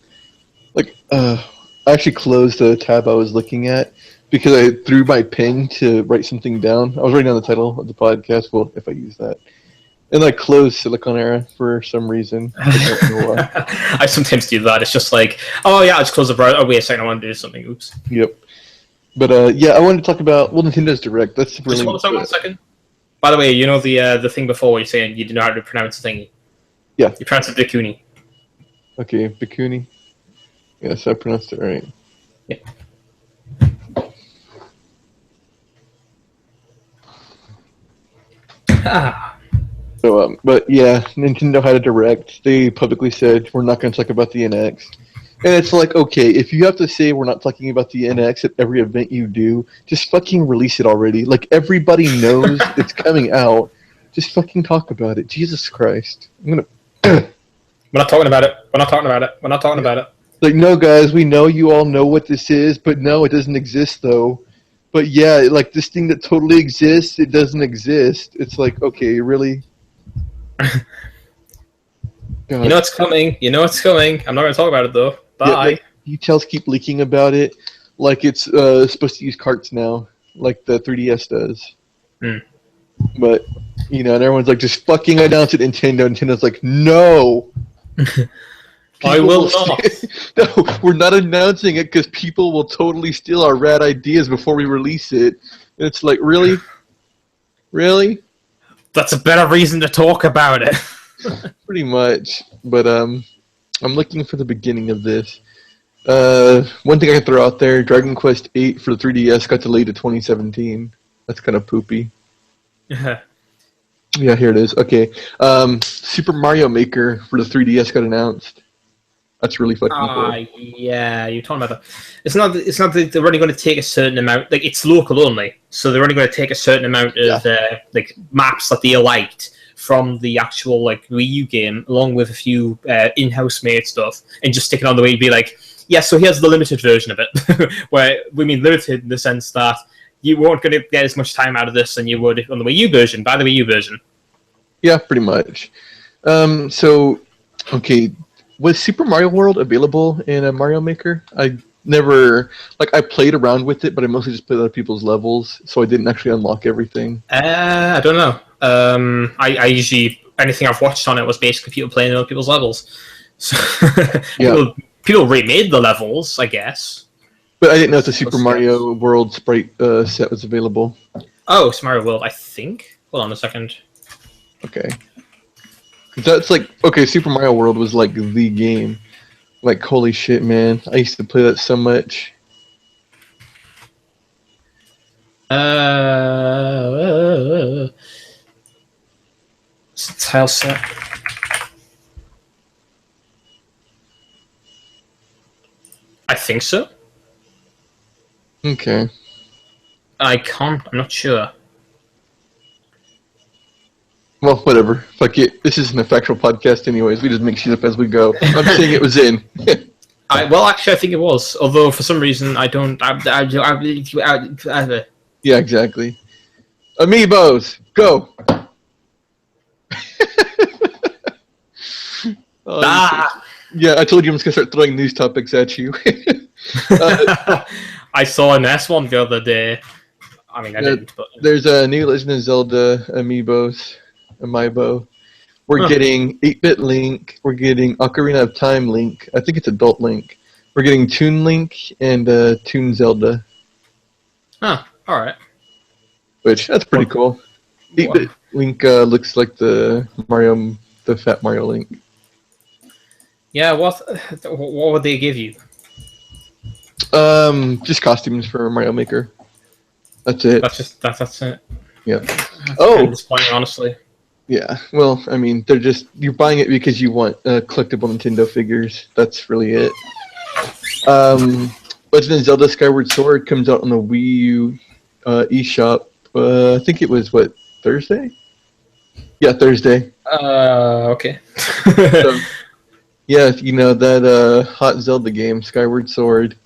[SPEAKER 2] I actually closed the tab I was looking at because I threw my pen to write something down. I was writing down the title of the podcast, well, if I use that. And I closed Silicon Era for some reason. I don't know why.
[SPEAKER 1] I sometimes do that. It's just like, oh yeah, I just close the browser. Oh wait a second, I want to do something. Oops.
[SPEAKER 2] Yep. But yeah, I wanted to talk about Nintendo's Direct. That's really.
[SPEAKER 1] Just hold on 1 second. By the way, you know the thing before where you're saying you didn't know how to pronounce the thingy.
[SPEAKER 2] Yeah.
[SPEAKER 1] You pronounced it Bikuni.
[SPEAKER 2] Okay, Bikuni. Yes, I pronounced it right.
[SPEAKER 1] Yeah.
[SPEAKER 2] So, but yeah, Nintendo had a Direct. They publicly said, we're not going to talk about the NX. And it's like, okay, if you have to say we're not talking about the NX at every event you do, just fucking release it already. Like, everybody knows it's coming out. Just fucking talk about it. Jesus Christ. I'm gonna...
[SPEAKER 1] We're not talking about it. We're not talking about it. We're not talking about it.
[SPEAKER 2] Like, no, guys, we know you all know what this is, but no, it doesn't exist, though. But yeah, like, this thing that totally exists, it doesn't exist. It's like, okay, really?
[SPEAKER 1] You know it's coming. You know it's coming. I'm not going to talk about it, though. Bye.
[SPEAKER 2] Yeah, like, details keep leaking about it, like it's supposed to use carts now, like the 3DS does. But, you know, and everyone's like, just fucking announce it, Nintendo. Nintendo's like, no!
[SPEAKER 1] I will not.
[SPEAKER 2] No, we're not announcing it because people will totally steal our rad ideas before we release it. And it's like, really? Really?
[SPEAKER 1] That's a better reason to talk about it.
[SPEAKER 2] Pretty much. But I'm looking for the beginning of this. One thing I can throw out there, Dragon Quest VIII for the 3DS got delayed to 2017. That's kind of poopy. Yeah, here it is. Okay. Super Mario Maker for the 3DS got announced. That's really fucking cool.
[SPEAKER 1] Yeah, you're talking about that. It's not that they're only going to take a certain amount. Like, it's local only, so they're only going to take a certain amount of like maps that they liked from the actual like Wii U game, along with a few in-house made stuff, and just stick it on the Wii and be like, yeah, so here's the limited version of it. Where we mean limited in the sense that you weren't going to get as much time out of this than you would on the Wii U version, by the Wii U version.
[SPEAKER 2] Yeah, pretty much. So, okay, was Super Mario World available in a Mario Maker? I never, like, I played around with it, but I mostly just played other people's levels, so I didn't actually unlock everything.
[SPEAKER 1] I don't know. I usually, anything I've watched on it was basically people playing other people's levels. So people remade the levels, I guess.
[SPEAKER 2] But I didn't know if the Super Mario World sprite set was available.
[SPEAKER 1] Oh, Super Mario World, I think. Hold on a second.
[SPEAKER 2] Okay. That's like, okay, Super Mario World was like the game. Like, holy shit, man. I used to play that so much.
[SPEAKER 1] Tile set. I think so.
[SPEAKER 2] Okay.
[SPEAKER 1] I'm not sure.
[SPEAKER 2] Well, whatever. Fuck it. This isn't a factual podcast anyways. We just make shit up as we go. I'm saying it was in.
[SPEAKER 1] Well, actually, I think it was. Although, for some reason, I don't...
[SPEAKER 2] Yeah, exactly. Amiibos, go! Yeah, I told you I'm just going to start throwing news topics at you.
[SPEAKER 1] I saw an S1 the other day. I mean, I didn't, but...
[SPEAKER 2] There's a new Legend of Zelda Amiibo. We're getting 8-Bit Link. We're getting Ocarina of Time Link. I think it's Adult Link. We're getting Toon Link and Toon Zelda.
[SPEAKER 1] Huh, alright.
[SPEAKER 2] Which, that's pretty cool. 8-Bit Link looks like the Fat Mario Link.
[SPEAKER 1] Yeah, what would they give you?
[SPEAKER 2] Just costumes for Mario Maker. That's it.
[SPEAKER 1] That's it.
[SPEAKER 2] Yeah.
[SPEAKER 1] That's kind of disappointing, honestly.
[SPEAKER 2] Yeah. Well, I mean, you're buying it because you want collectible Nintendo figures. That's really it. Legend of Zelda Skyward Sword comes out on the Wii U eShop. I think it was Thursday? Yeah, Thursday.
[SPEAKER 1] Okay.
[SPEAKER 2] So, yeah, you know that hot Zelda game, Skyward Sword.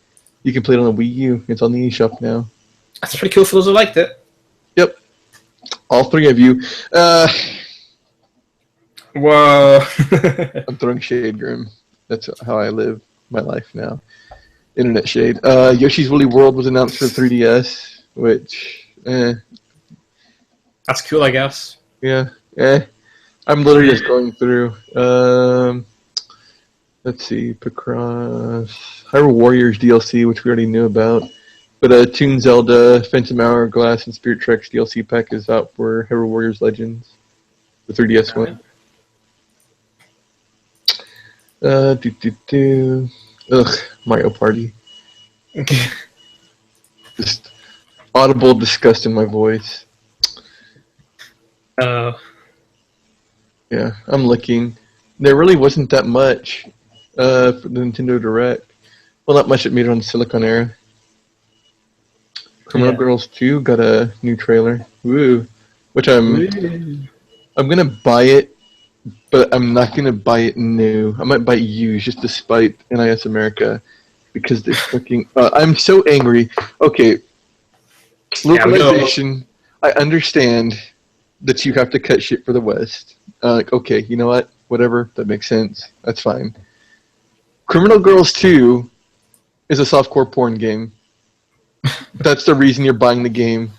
[SPEAKER 2] You can play it on the Wii U. It's on the eShop now.
[SPEAKER 1] That's pretty cool for those who liked it.
[SPEAKER 2] Yep. All three of you.
[SPEAKER 1] Whoa.
[SPEAKER 2] I'm throwing shade, Grim. That's how I live my life now. Internet shade. Yoshi's Woolly World was announced for 3DS, which,
[SPEAKER 1] That's cool, I guess.
[SPEAKER 2] Yeah, I'm literally just going through. Let's see, Picross, Hyrule Warriors DLC, which we already knew about. But Toon Zelda, Phantom Hourglass, and Spirit Tracks DLC pack is out for Hyrule Warriors Legends, the 3DS one. Ugh, Mario Party. Just audible disgust in my voice. Yeah, I'm looking. There really wasn't that much for the Nintendo Direct. Well, not much it made it on Silicon Era. Criminal Girls 2 got a new trailer. Woo. Which I'm gonna buy it, but I'm not gonna buy it new. I might buy it used just to spite NIS America because they're fucking. I'm so angry. Okay, localization. I understand that you have to cut shit for the West. Like, okay, you know what? Whatever. That makes sense. That's fine. Criminal Girls 2 is a softcore porn game. That's the reason you're buying the game.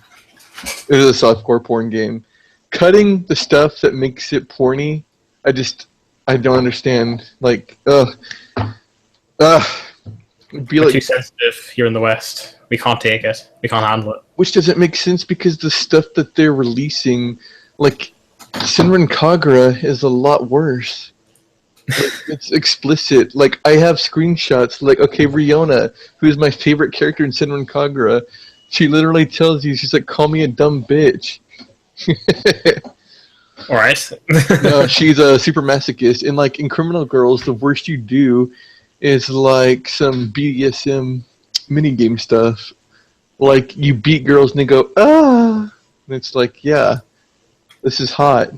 [SPEAKER 2] It is a softcore porn game. Cutting the stuff that makes it porny, I don't understand. Like, be like,
[SPEAKER 1] too sensitive here in the West. We can't take it. We can't handle it.
[SPEAKER 2] Which doesn't make sense because the stuff that they're releasing, like Senran Kagura, is a lot worse. Like, it's explicit. Like, I have screenshots. Like, okay, Riona, who is my favorite character in Senran Kagura, she literally tells you, she's like, call me a dumb bitch.
[SPEAKER 1] Alright.
[SPEAKER 2] No, she's a super masochist. And, like, in Criminal Girls, the worst you do is, like, some BDSM minigame stuff. Like, you beat girls and they go, ah! And it's like, yeah, this is hot.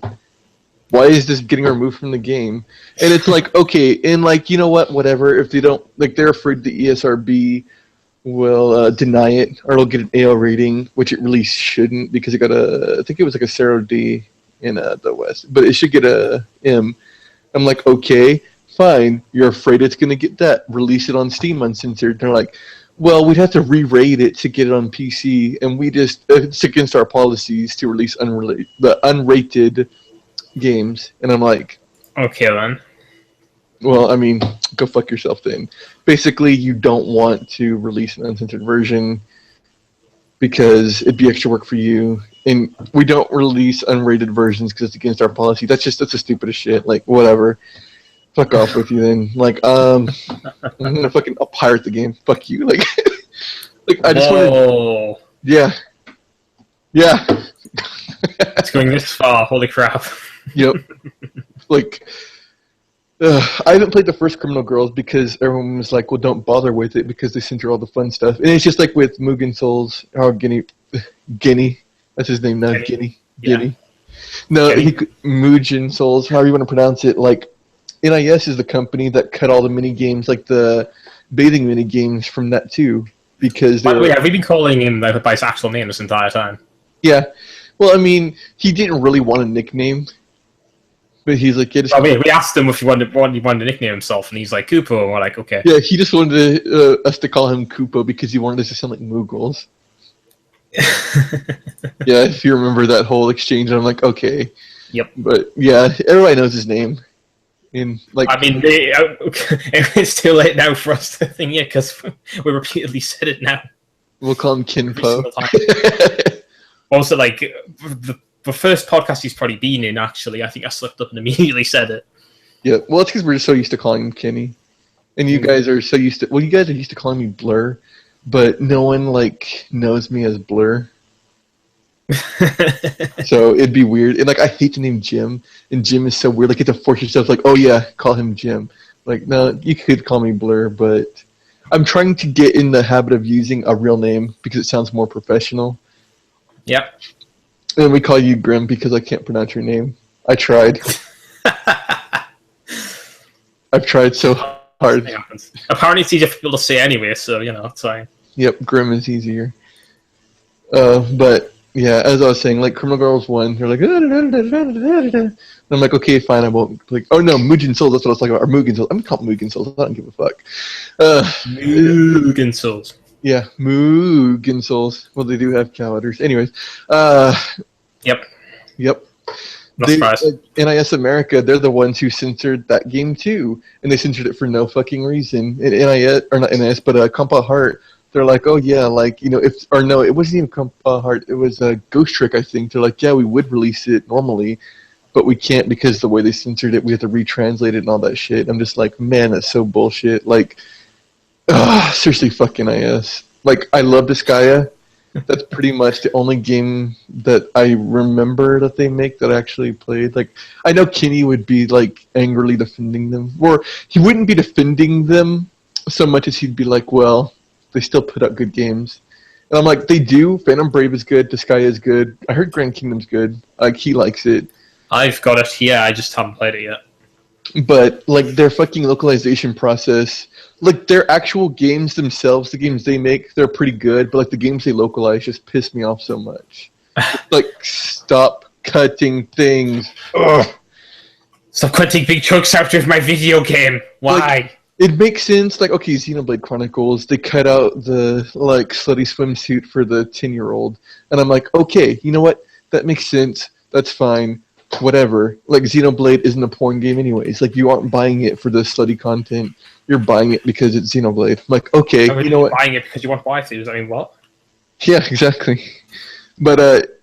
[SPEAKER 2] Why is this getting removed from the game? And it's like, okay, and like, you know what, whatever, if they don't, like, they're afraid the ESRB will deny it, or it'll get an AL rating, which it really shouldn't, because it got I think it was like a 0D in the West, but it should get a M. I'm like, okay, fine, you're afraid it's going to get that, release it on Steam uncensored. They're like, well, we'd have to re-rate it to get it on PC, and it's against our policies to release the unrated games. And I'm like,
[SPEAKER 1] okay then.
[SPEAKER 2] Well, I mean, go fuck yourself then. Basically, you don't want to release an uncensored version because it'd be extra work for you. And we don't release unrated versions because it's against our policy. That's the stupidest shit. Like, whatever. Fuck off with you then. Like, I'm gonna I'll pirate the game. Fuck you. Like, I just want to. Yeah. Yeah.
[SPEAKER 1] It's going this far. Holy crap.
[SPEAKER 2] Yep. Like, I haven't played the first Criminal Girls because everyone was like, well, don't bother with it because they censor all the fun stuff. And it's just like with Mugen Souls, or Guinea. That's his name now, Guinea. Guinea. No, Mugen Souls, however you want to pronounce it. Like, NIS is the company that cut all the mini games, like the bathing mini games from that too. Because
[SPEAKER 1] by the way, have we been calling him by his actual name this entire time?
[SPEAKER 2] Yeah. Well, I mean, he didn't really want a nickname. But he's like, yeah,
[SPEAKER 1] we asked him if he wanted to nickname himself, and he's like, Kupo, and we're like, okay.
[SPEAKER 2] Yeah, he just wanted us to call him Kupo because he wanted us to sound like Mughals. Yeah, if you remember that whole exchange, I'm like, okay.
[SPEAKER 1] Yep.
[SPEAKER 2] But yeah, everybody knows his name. And like, I mean,
[SPEAKER 1] it's too late now for us to think it because we repeatedly said it now.
[SPEAKER 2] We'll call him Kinpo.
[SPEAKER 1] Also, like the first podcast he's probably been in, actually, I think I slipped up and immediately said it.
[SPEAKER 2] Yeah, well, it's because we're just so used to calling him Kenny. And you guys are so used to... Well, you guys are used to calling me Blur, but no one, like, knows me as Blur. So it'd be weird. And, like, I hate the name Jim, and Jim is so weird. Like, you have to force yourself, like, oh, yeah, call him Jim. Like, no, you could call me Blur, but I'm trying to get in the habit of using a real name because it sounds more professional.
[SPEAKER 1] Yep.
[SPEAKER 2] And we call you Grim because I can't pronounce your name. I tried. I've tried so hard.
[SPEAKER 1] Apparently it's easier for people to say anyway, so, you know, it's fine.
[SPEAKER 2] Yep, Grim is easier. But, yeah, as I was saying, like, Criminal Girls 1, they're like, and I'm like, okay, fine, I won't. Like, oh, no, Mugen Souls, that's what I was talking about. Or Mugen Souls. I'm going to call it Mugen Souls. I don't give a fuck.
[SPEAKER 1] Mugen Souls.
[SPEAKER 2] Yeah, Mugen Souls. Well, they do have cow udders. Anyways.
[SPEAKER 1] Yep.
[SPEAKER 2] No surprise. NIS America, they're the ones who censored that game too. And they censored it for no fucking reason. And NIS, or not NIS, but Compa Heart, they're like, oh yeah, like, you know, it wasn't even Compa Heart, it was a Ghost Trick, I think. They're like, yeah, we would release it normally, but we can't because the way they censored it, we have to retranslate it and all that shit. I'm just like, man, that's so bullshit. Like, seriously, fuck NIS. Like, I love Disgaea. That's pretty much the only game that I remember that they make that I actually played. Like, I know Kenny would be, like, angrily defending them. Or, he wouldn't be defending them so much as he'd be like, well, they still put out good games. And I'm like, they do. Phantom Brave is good. Disgaea is good. I heard Grand Kingdom's good. Like, he likes it.
[SPEAKER 1] I've got it. Yeah, I just haven't played it yet.
[SPEAKER 2] But, like, their fucking localization process, like, their actual games themselves, the games they make, they're pretty good. But, like, the games they localize just piss me off so much. Like, stop cutting things. Ugh.
[SPEAKER 1] Stop cutting big chunks out of my video game. Why?
[SPEAKER 2] Like, it makes sense. Like, okay, Xenoblade Chronicles, they cut out the, like, slutty swimsuit for the 10-year-old. And I'm like, okay, you know what? That makes sense. That's fine. Whatever. Like, Xenoblade isn't a porn game anyways. Like, you aren't buying it for the slutty content. You're buying it because it's Xenoblade. I'm like, okay,
[SPEAKER 1] I mean,
[SPEAKER 2] you know what?
[SPEAKER 1] Buying it because you want waifus. I mean, what?
[SPEAKER 2] Yeah, exactly. But,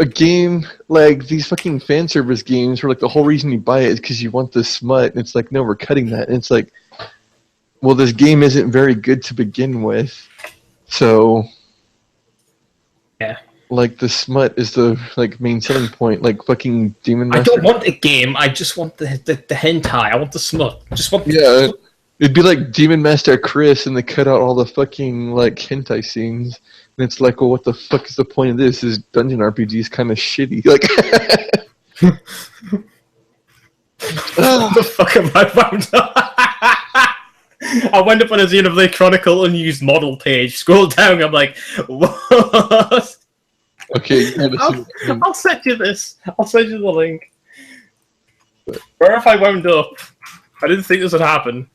[SPEAKER 2] a game like these fucking fan service games where, like, the whole reason you buy it is because you want the smut. And it's like, no, we're cutting that. And it's like, well, this game isn't very good to begin with. So,
[SPEAKER 1] Yeah.
[SPEAKER 2] like, the smut is the, like, main selling point. Like, fucking Demon Master.
[SPEAKER 1] I don't want a game. I just want the hentai. I want the smut. Just want.
[SPEAKER 2] Yeah, it'd be like Demon Master Chris, and they cut out all the fucking, like, hentai scenes. And it's like, well, what the fuck is the point of this? Is Dungeon RPG is kind of shitty. Like,
[SPEAKER 1] What the fuck am I found? I went up on a Xenoblade Chronicle unused model page. Scroll down. I'm like, what?
[SPEAKER 2] okay,
[SPEAKER 1] I'll send you this. I'll send you the link. Where have I wound up? I didn't think this would happen.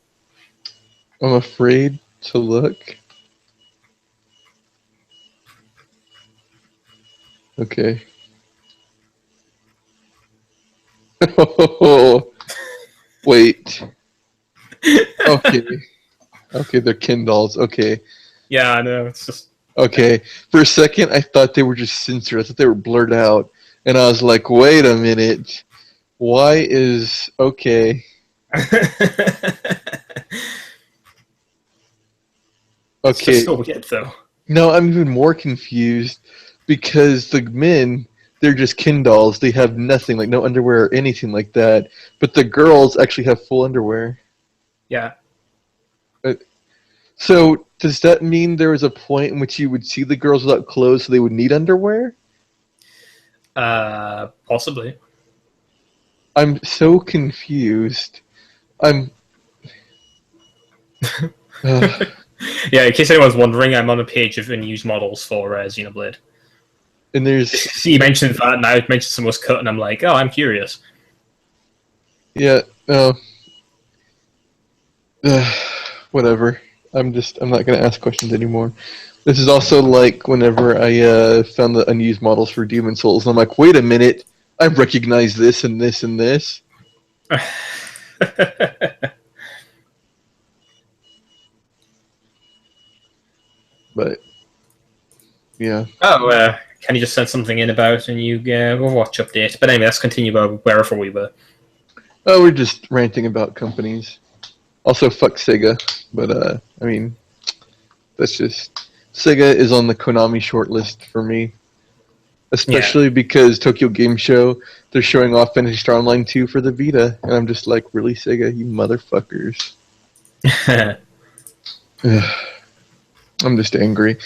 [SPEAKER 2] I'm afraid to look. Okay. Oh, wait. Okay. Okay, they're Ken dolls. Okay.
[SPEAKER 1] Yeah, I know. It's just.
[SPEAKER 2] Okay. For a second, I thought they were just censored. I thought they were blurred out. And I was like, wait a minute. Why is... Okay. Okay.
[SPEAKER 1] So weird, though.
[SPEAKER 2] No, I'm even more confused because the men, they're just Ken dolls. They have nothing, like no underwear or anything like that. But the girls actually have full underwear.
[SPEAKER 1] Yeah.
[SPEAKER 2] So does that mean there was a point in which you would see the girls without clothes, so they would need underwear?
[SPEAKER 1] Possibly.
[SPEAKER 2] I'm so confused. I'm.
[SPEAKER 1] Yeah, in case anyone's wondering, I'm on a page of unused models for Xenoblade.
[SPEAKER 2] And there's.
[SPEAKER 1] He mentioned that, and I mentioned some was cut, and I'm like, oh, I'm curious.
[SPEAKER 2] Yeah. No. Whatever. I'm not gonna ask questions anymore. This is also like whenever I found the unused models for Demon Souls, and I'm like, wait a minute, I recognize this and this and this. But yeah.
[SPEAKER 1] Oh, can you just send something in about a new Overwatch update? But anyway, let's continue about wherever we were.
[SPEAKER 2] Oh, we're just ranting about companies. Also, fuck Sega. But I mean, that's just Sega is on the Konami shortlist for me, especially because Tokyo Game Show they're showing off Phantasy Star Online 2 for the Vita, and I'm just like, really, Sega, you motherfuckers. I'm just angry.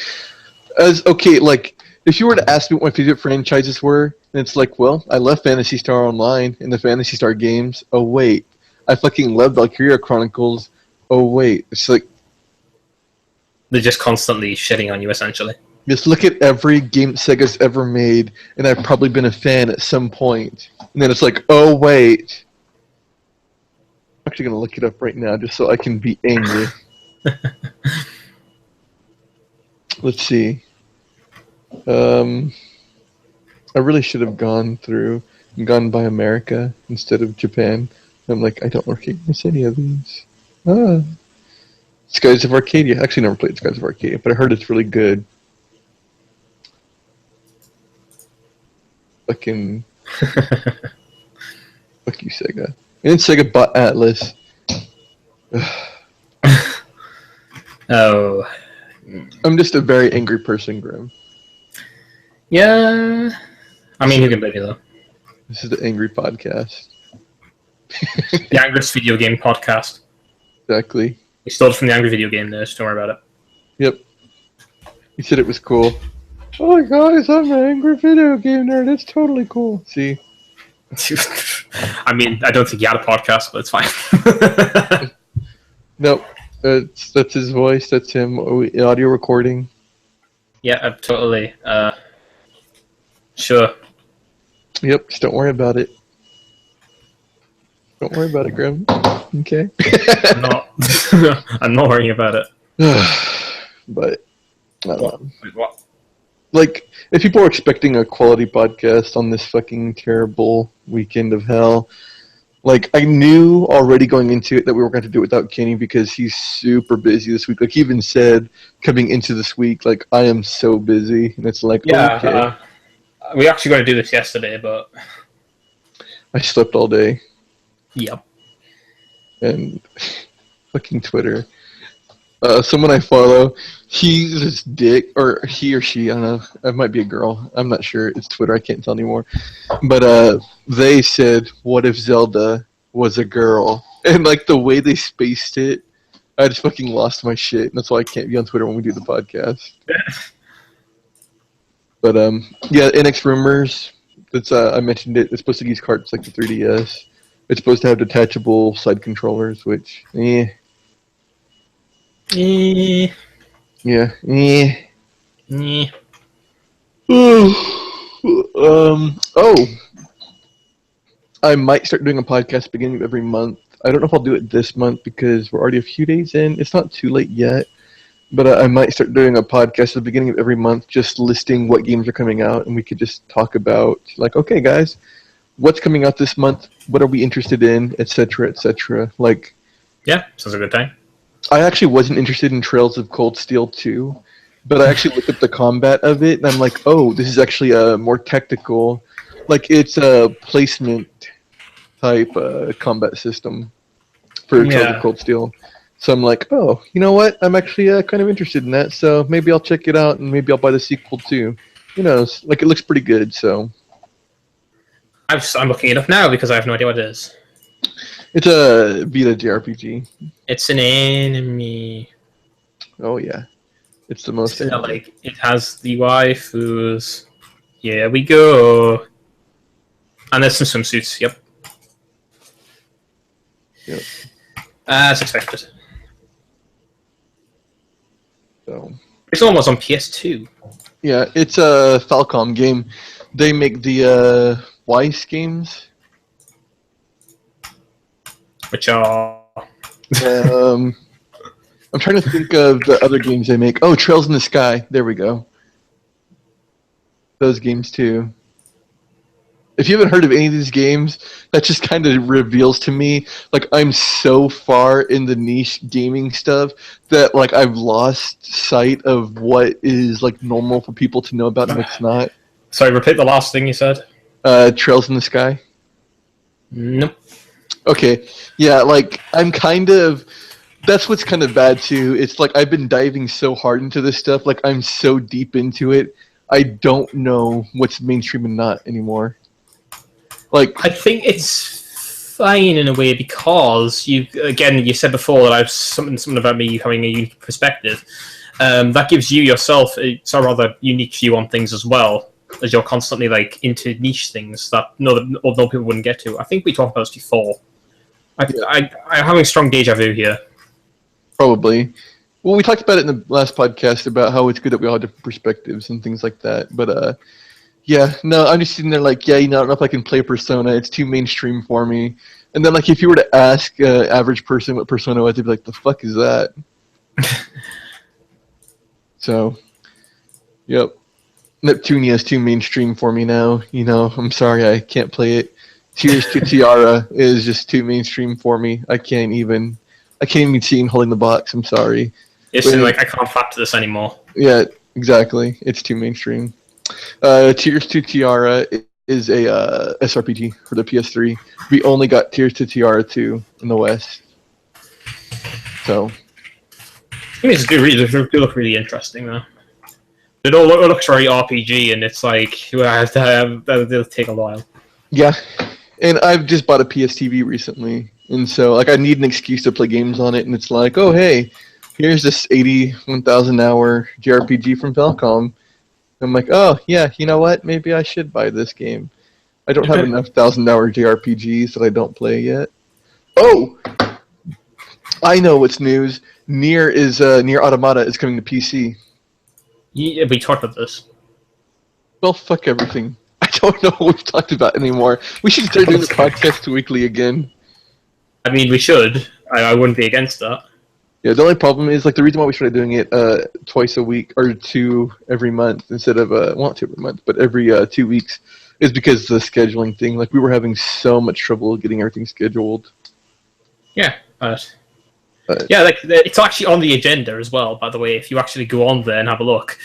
[SPEAKER 2] Okay, like, if you were to ask me what my favorite franchises were, and it's like, well, I love Phantasy Star Online and the Phantasy Star games. Oh, wait. I fucking love Valkyria Chronicles. Oh, wait. It's like...
[SPEAKER 1] They're just constantly shitting on you, essentially.
[SPEAKER 2] Just look at every game Sega's ever made, and I've probably been a fan at some point. And then it's like, oh, wait. I'm actually going to look it up right now just so I can be angry. Let's see. I really should have gone by America instead of Japan. I'm like, I don't recognize any of these. Skies of Arcadia. I actually never played Skies of Arcadia, but I heard it's really good. Fucking... Fuck you, Sega. And Sega bought Atlas.
[SPEAKER 1] Oh...
[SPEAKER 2] I'm just a very angry person, Grim.
[SPEAKER 1] Yeah... I mean, you can blame me, though.
[SPEAKER 2] This is the Angry Podcast.
[SPEAKER 1] The Angriest Video Game Podcast.
[SPEAKER 2] Exactly.
[SPEAKER 1] We stole it from the Angry Video Game Nerd. Don't worry about
[SPEAKER 2] Yep. He said it was cool. Oh, guys, I'm an angry video game nerd. It's totally cool. See?
[SPEAKER 1] it. I mean, I don't think he had a podcast, but it's fine.
[SPEAKER 2] Nope. That's his voice. That's him. Audio recording.
[SPEAKER 1] Yeah, totally. Sure.
[SPEAKER 2] Yep. Just don't worry about it. Don't worry about it, Grim. Okay.
[SPEAKER 1] I'm not. I'm not worrying about it.
[SPEAKER 2] But I don't know.
[SPEAKER 1] Wait, what?
[SPEAKER 2] Like, if people are expecting a quality podcast on this fucking terrible weekend of hell, like, I knew already going into it that we were going to do it without Kenny because he's super busy this week. Like, he even said coming into this week, like, I am so busy. And it's like,
[SPEAKER 1] Yeah,
[SPEAKER 2] okay.
[SPEAKER 1] we actually going to do this yesterday, but...
[SPEAKER 2] I slept all day.
[SPEAKER 1] Yep.
[SPEAKER 2] And fucking Twitter. Someone I follow, he's this dick, or he or she, I don't know, it might be a girl, I'm not sure, it's Twitter, I can't tell anymore, but they said, what if Zelda was a girl? And like the way they spaced it, I just fucking lost my shit, and that's why I can't be on Twitter when we do the podcast. But yeah, NX Rumors, that's I mentioned it, it's supposed to use carts like the 3DS, it's supposed to have detachable side controllers, which, Yeah. Oh, I might start doing a podcast beginning of every month. I don't know if I'll do it this month because we're already a few days in. It's not too late yet, but I might start doing a podcast at the beginning of every month, just listing what games are coming out, and we could just talk about, like, okay, guys, what's coming out this month? What are we interested in, etc., etc. Like,
[SPEAKER 1] yeah, sounds a good time.
[SPEAKER 2] I actually wasn't interested in Trails of Cold Steel 2, but I actually looked at the combat of it, and I'm like, oh, this is actually a more tactical, like, it's a placement type combat system for Trails of Cold Steel. So I'm like, oh, you know what? I'm actually kind of interested in that, so maybe I'll check it out, and maybe I'll buy the sequel too. Who knows? Like, it looks pretty good, so.
[SPEAKER 1] I'm looking it up now because I have no idea what it is.
[SPEAKER 2] It's a Vita JRPG.
[SPEAKER 1] It's an anime.
[SPEAKER 2] Oh yeah, it's the most.
[SPEAKER 1] Like it has the waifus. Here we go. And there's some swimsuits. Yep.
[SPEAKER 2] Yep.
[SPEAKER 1] As expected.
[SPEAKER 2] So.
[SPEAKER 1] It's almost on PS2.
[SPEAKER 2] Yeah, it's a Falcom game. They make the Weiss games.
[SPEAKER 1] Which are...
[SPEAKER 2] I'm trying to think of the other games they make. Oh, Trails in the Sky. There we go. Those games too. If you haven't heard of any of these games, that just kind of reveals to me, like, I'm so far in the niche gaming stuff that, like, I've lost sight of what is, like, normal for people to know about and what's not.
[SPEAKER 1] Sorry, repeat the last thing you said.
[SPEAKER 2] Trails in the Sky?
[SPEAKER 1] Nope.
[SPEAKER 2] Okay, yeah, like, I'm kind of... That's what's kind of bad, too. It's like I've been diving so hard into this stuff, like, I'm so deep into it, I don't know what's mainstream and not anymore. Like,
[SPEAKER 1] I think it's fine in a way because, you said before that I've something about me having a unique perspective. That gives you yourself a rather unique view on things as well, as you're constantly, like, into niche things that no people wouldn't get to. I think we talked about this before. I'm having strong deja vu here.
[SPEAKER 2] Probably. Well, we talked about it in the last podcast about how it's good that we all have different perspectives and things like that. But, yeah, no, I'm just sitting there like, yeah, I don't know if I can play Persona. It's too mainstream for me. And then, like, if you were to ask an average person what Persona was, they'd be like, the fuck is that? So, yep. Neptunia is too mainstream for me now. You know, I'm sorry I can't play it. Tears to Tiara is just too mainstream for me. I can't even see him holding the box. I'm sorry.
[SPEAKER 1] It's like, I can't factor this anymore.
[SPEAKER 2] Yeah, exactly. It's too mainstream. Tears to Tiara is a SRPG for the PS3. We only got Tears to Tiara 2 in the West. So.
[SPEAKER 1] I mean, they do look really interesting, though. It looks very RPG, and it's like, that'll take a while.
[SPEAKER 2] Yeah, and I've just bought a PS TV recently, And so, like, I need an excuse to play games on it, and it's like, oh, hey, here's this 81,000-hour JRPG from Falcom. I'm like, oh, yeah, you know what? Maybe I should buy this game. I don't have enough 1,000-hour JRPGs that I don't play yet. Oh! I know what's news. Nier Automata is coming to PC.
[SPEAKER 1] Yeah, we talked about this.
[SPEAKER 2] Well, fuck everything. I don't know what we've talked about anymore. We should start doing the podcast weekly again.
[SPEAKER 1] I mean, we should. I wouldn't be against that.
[SPEAKER 2] Yeah, the only problem is, like, the reason why we started doing it twice a week, or 2 every month, instead of, well, not 2 every month, but every 2 weeks, is because of the scheduling thing. Like, we were having so much trouble getting everything scheduled.
[SPEAKER 1] Yeah, yeah, like, it's actually on the agenda as well, by the way, if you actually go on there and have a look.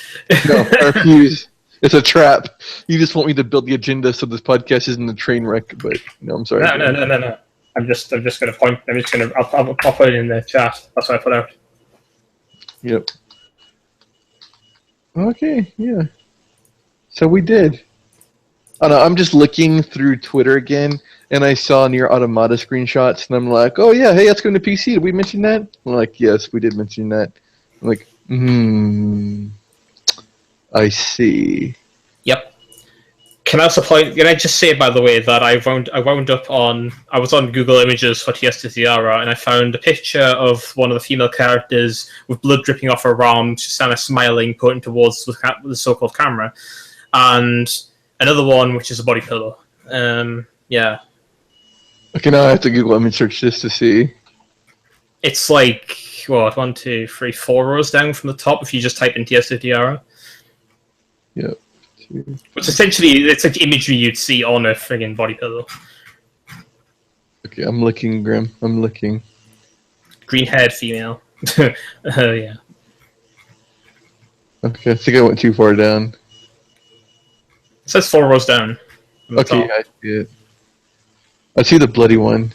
[SPEAKER 2] No, I refuse. It's a trap. You just want me to build the agenda so this podcast isn't a train wreck, but, no, I'm sorry.
[SPEAKER 1] No. I'm just going to point. I'll put it in the chat. That's what I put out.
[SPEAKER 2] Yep. Okay, yeah. So we did. I don't know, I'm just looking through Twitter again, and I saw Nier Automata screenshots, and I'm like, oh yeah, hey, that's going to PC. Did we mention that? I'm like, yes, we did mention that. I'm like, I see.
[SPEAKER 1] Yep. Can I just say, by the way, that I was on Google Images for Tiesto Tiara, and I found a picture of one of the female characters with blood dripping off her arm, just kind of smiling, pointing towards the so-called camera, and another one which is a body pillow. Yeah.
[SPEAKER 2] Okay, now I have to Google image search this to see.
[SPEAKER 1] It's like, what, 1, 2, 3, 4 rows down from the top if you just type in Tiesto Tiara.
[SPEAKER 2] Yep.
[SPEAKER 1] Which essentially, it's like imagery you'd see on a friggin' body pillow.
[SPEAKER 2] Okay, I'm looking, Grim. I'm looking.
[SPEAKER 1] Green-haired female. Yeah.
[SPEAKER 2] Okay, I think I went too far down.
[SPEAKER 1] It says 4 rows down.
[SPEAKER 2] Okay, yeah, I see it. I see the bloody one.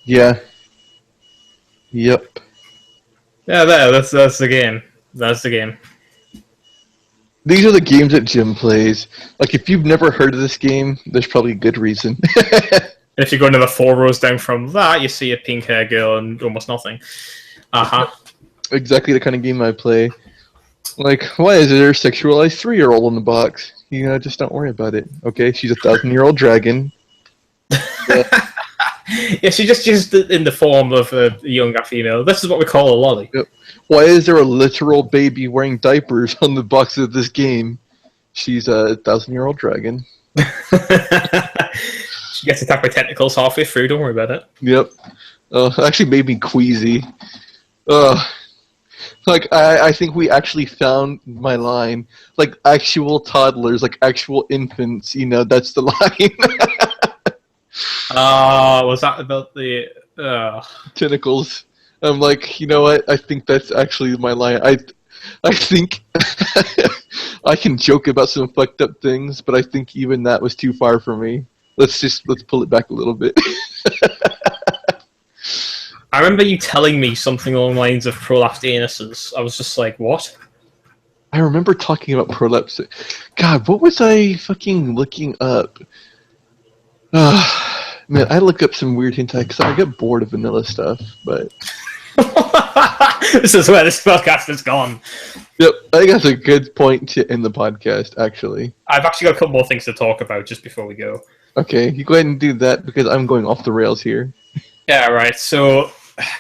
[SPEAKER 2] Yeah. Yep.
[SPEAKER 1] Yeah, that's the game. That's the game.
[SPEAKER 2] These are the games that Jim plays. Like, if you've never heard of this game, there's probably a good reason.
[SPEAKER 1] And if you go another 4 rows down from that, you see a pink hair girl and almost nothing.
[SPEAKER 2] Exactly the kind of game I play. Like, why is there a sexualized 3-year-old in the box? You know, just don't worry about it. Okay, she's a 1,000-year-old dragon.
[SPEAKER 1] Yeah, she's just in the form of a younger female. This is what we call a lolly.
[SPEAKER 2] Yep. Why is there a literal baby wearing diapers on the box of this game? She's a 1,000-year-old dragon.
[SPEAKER 1] She gets attacked by tentacles halfway through, don't worry about it.
[SPEAKER 2] Yep. It actually made me queasy. Like, I think we actually found my line. Like, actual toddlers, like actual infants, you know, that's the line.
[SPEAKER 1] Was that about the...
[SPEAKER 2] Tentacles. I'm like, you know what? I think that's actually my line. I think I can joke about some fucked up things, but I think even that was too far for me. Let's pull it back a little bit.
[SPEAKER 1] I remember you telling me something along the lines of prolapsed anuses. I was just like, what?
[SPEAKER 2] I remember talking about prolapse. God, what was I fucking looking up? Man, I look up some weird hentai because I get bored of vanilla stuff, but...
[SPEAKER 1] This is where this podcast has gone.
[SPEAKER 2] Yep, I think that's a good point to end the podcast, actually.
[SPEAKER 1] I've actually got a couple more things to talk about just before we go.
[SPEAKER 2] Okay, you go ahead and do that because I'm going off the rails here.
[SPEAKER 1] Yeah, right. So,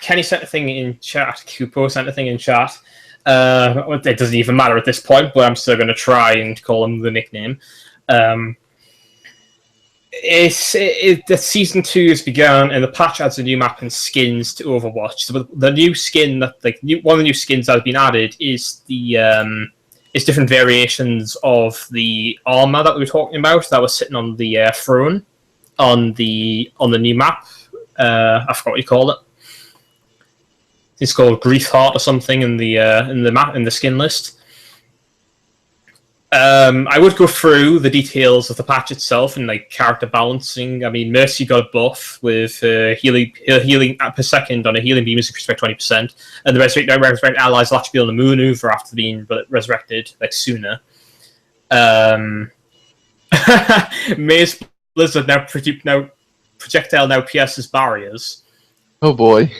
[SPEAKER 1] Kenny sent a thing in chat. Kupo sent a thing in chat. It doesn't even matter at this point, but I'm still going to try and call him the nickname. The season 2 has begun, and the patch adds a new map and skins to Overwatch. So the new skin one of the new skins that has been added is the different variations of the armor that we were talking about that was sitting on the throne on the new map. I forgot what you call it. It's called Grief Heart or something in the map in the skin list. I would go through the details of the patch itself and like character balancing. I mean, Mercy got a buff with healing per second on a healing beam is increased by 20%, and the resurrect allies will actually be on the maneuver after being resurrected like sooner. Maze Blizzard now projectile now pierces barriers.
[SPEAKER 2] Oh boy.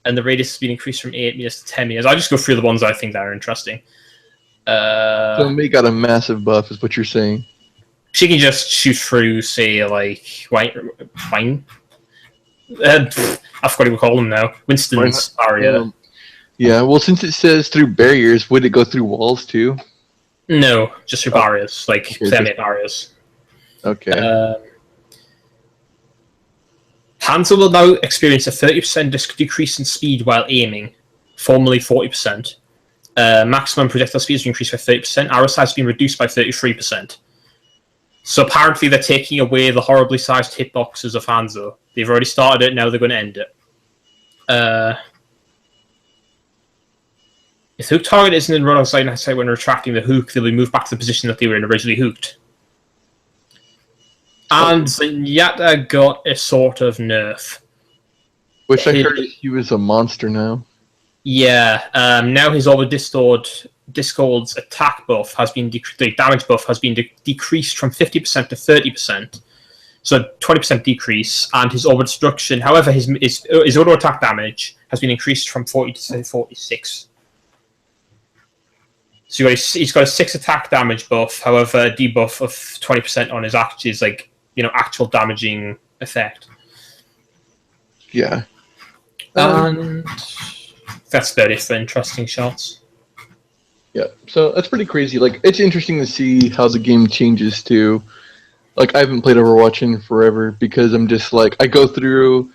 [SPEAKER 1] And the radius has been increased from 8 meters to 10 meters. I'll just go through the ones I think that are interesting.
[SPEAKER 2] So May got a massive buff, is what you're saying.
[SPEAKER 1] She can just shoot through, say, like, wine. I forgot what we call them now. Winston's area.
[SPEAKER 2] Yeah, well, since it says through barriers, would it go through walls too?
[SPEAKER 1] No, just through barriers, like player-made barriers.
[SPEAKER 2] Okay.
[SPEAKER 1] Panzer will now experience a 30% decrease in speed while aiming, formerly 40%. Maximum projectile speed has been increased by 30%. Arrow size has been reduced by 33%. So apparently they're taking away the horribly sized hitboxes of Hanzo. They've already started it, now they're going to end it. If the hook target isn't in run on side when retracting the hook, they'll be moved back to the position that they were in originally hooked. And Zenyatta got a sort of nerf.
[SPEAKER 2] Which I heard he was a monster now.
[SPEAKER 1] Yeah, now his over Discord's attack buff has been the damage buff has been decreased from 50% to 30%, so 20% decrease. And his over destruction, however, his auto attack damage has been increased from 40 to 46. So he's got a 6 attack damage buff, however, a debuff of 20% on his is like actual damaging effect.
[SPEAKER 2] Yeah,
[SPEAKER 1] and that's about it for interesting shots.
[SPEAKER 2] Yeah, so that's pretty crazy. Like, it's interesting to see how the game changes too. Like, I haven't played Overwatch in forever because I'm just like, I go through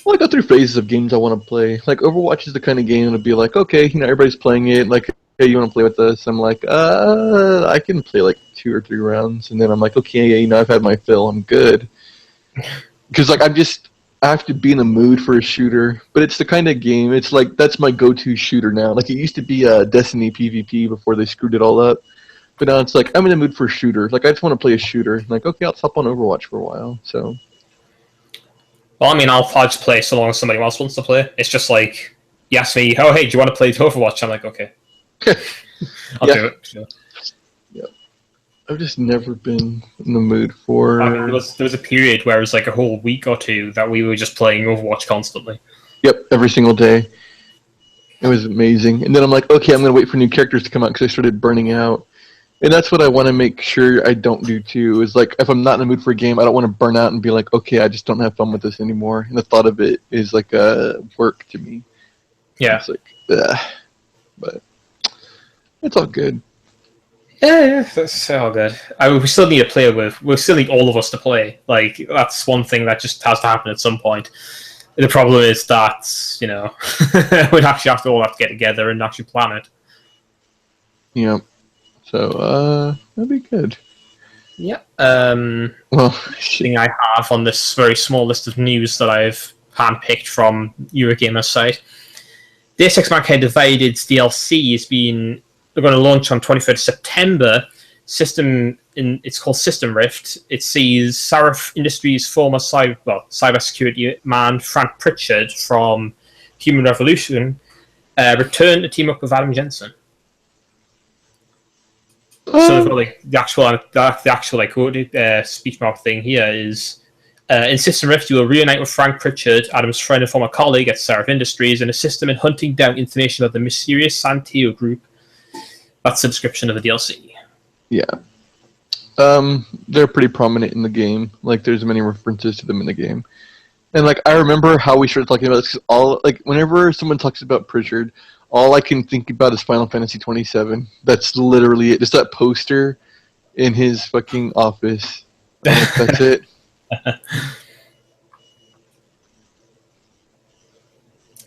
[SPEAKER 2] phases of games I want to play. Like, Overwatch is the kind of game that'll be like, okay, everybody's playing it. Like, hey, you want to play with us? I'm like, I can play like 2 or 3 rounds, and then I'm like, okay, I've had my fill. I'm good. Because like I have to be in the mood for a shooter, but it's the kind of game, it's like, that's my go-to shooter now. Like, it used to be Destiny PvP before they screwed it all up, but now it's like, I'm in the mood for a shooter. Like, I just want to play a shooter. Like, okay, I'll hop on Overwatch for a while, so.
[SPEAKER 1] Well, I mean, I'll just play so long as somebody else wants to play. It's just like, you ask me, oh, hey, do you want to play Overwatch? I'm like, okay. I'll do it. So.
[SPEAKER 2] I've just never been in the mood for...
[SPEAKER 1] I mean, there was a period where it was like a whole week or 2 that we were just playing Overwatch constantly.
[SPEAKER 2] Yep, every single day. It was amazing. And then I'm like, okay, I'm going to wait for new characters to come out because I started burning out. And that's what I want to make sure I don't do too, is like, if I'm not in the mood for a game, I don't want to burn out and be like, okay, I just don't have fun with this anymore. And the thought of it is like work to me.
[SPEAKER 1] Yeah.
[SPEAKER 2] It's like, ugh. But it's all good.
[SPEAKER 1] Yeah, that's all good. We still need a player with. We still need all of us to play. Like, that's one thing that just has to happen at some point. The problem is that we'd actually have to all get together and actually plan it.
[SPEAKER 2] Yeah. So that'd be good.
[SPEAKER 1] Yeah. Well, thing I have on this very small list of news that I've handpicked from Eurogamer's site. Deus Ex Mankind Divided's DLC has been. They're going to launch on 23rd September. It's called System Rift. It sees Sarif Industries' former cybersecurity man Frank Pritchard from Human Revolution return to team up with Adam Jensen. So the actual speech mark thing here is in System Rift you will reunite with Frank Pritchard, Adam's friend and former colleague at Sarif Industries, and assist him in hunting down information about the mysterious Santeo group. That's the description of the DLC. Yeah.
[SPEAKER 2] They're pretty prominent in the game. Like, there's many references to them in the game. And, like, I remember how we started talking about this, because whenever someone talks about Pritchard, all I can think about is Final Fantasy 27. That's literally it. Just that poster in his fucking office. That's it.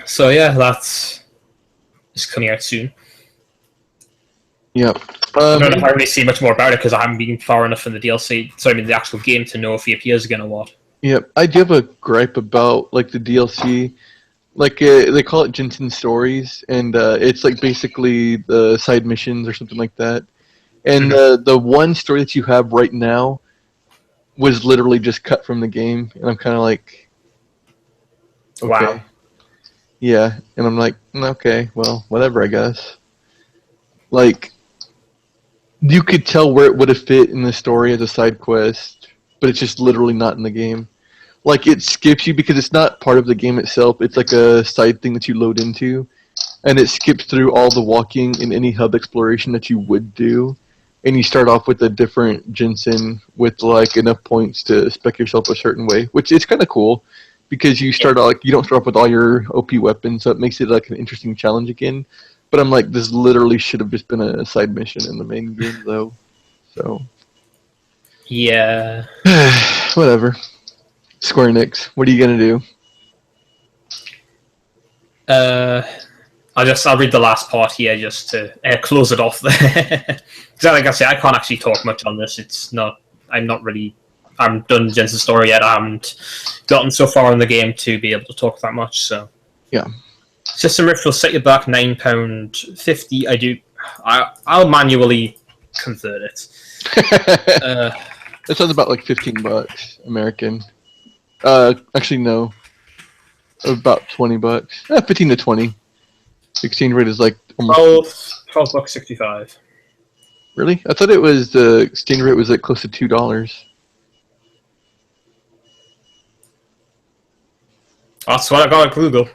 [SPEAKER 1] So, yeah, that's coming out soon.
[SPEAKER 2] Yeah.
[SPEAKER 1] I don't know if I really see much more about it because I haven't been far enough in the DLC, the actual game, to know if he appears again or what.
[SPEAKER 2] Yeah, I do have a gripe about like the DLC. Like they call it Jensen Stories, and it's like basically the side missions or something like that. And the one story that you have right now was literally just cut from the game, and I'm kind of like, okay.
[SPEAKER 1] Wow.
[SPEAKER 2] Yeah, and I'm like, okay, well, whatever, I guess. Like, you could tell where it would have fit in the story as a side quest, but it's just literally not in the game. like it skips you because it's not part of the game itself. It's like a side thing that you load into, and it skips through all the walking in any hub exploration that you would do. And you start off with a different Jensen with like enough points to spec yourself a certain way, which is kind of cool because you start out like you don't start off with all your OP weapons, so it makes it like an interesting challenge again. But I'm like, this literally should have just been a side mission in the main game, though. So
[SPEAKER 1] yeah,
[SPEAKER 2] whatever. Square Enix, what are you gonna do?
[SPEAKER 1] I'll read the last part here just to close it off there. Because like I say, I can't actually talk much on this. I'm done Jensen's story yet. I haven't gotten so far in the game to be able to talk that much. So
[SPEAKER 2] yeah,
[SPEAKER 1] system rift will set you back £9.50. I'll manually convert it.
[SPEAKER 2] That sounds about like $15 American. Actually no, about $20. 15 to 20. The exchange rate is like
[SPEAKER 1] almost $12.65.
[SPEAKER 2] Really? I thought it was the exchange rate was like close to $2.
[SPEAKER 1] That's what I got at Google.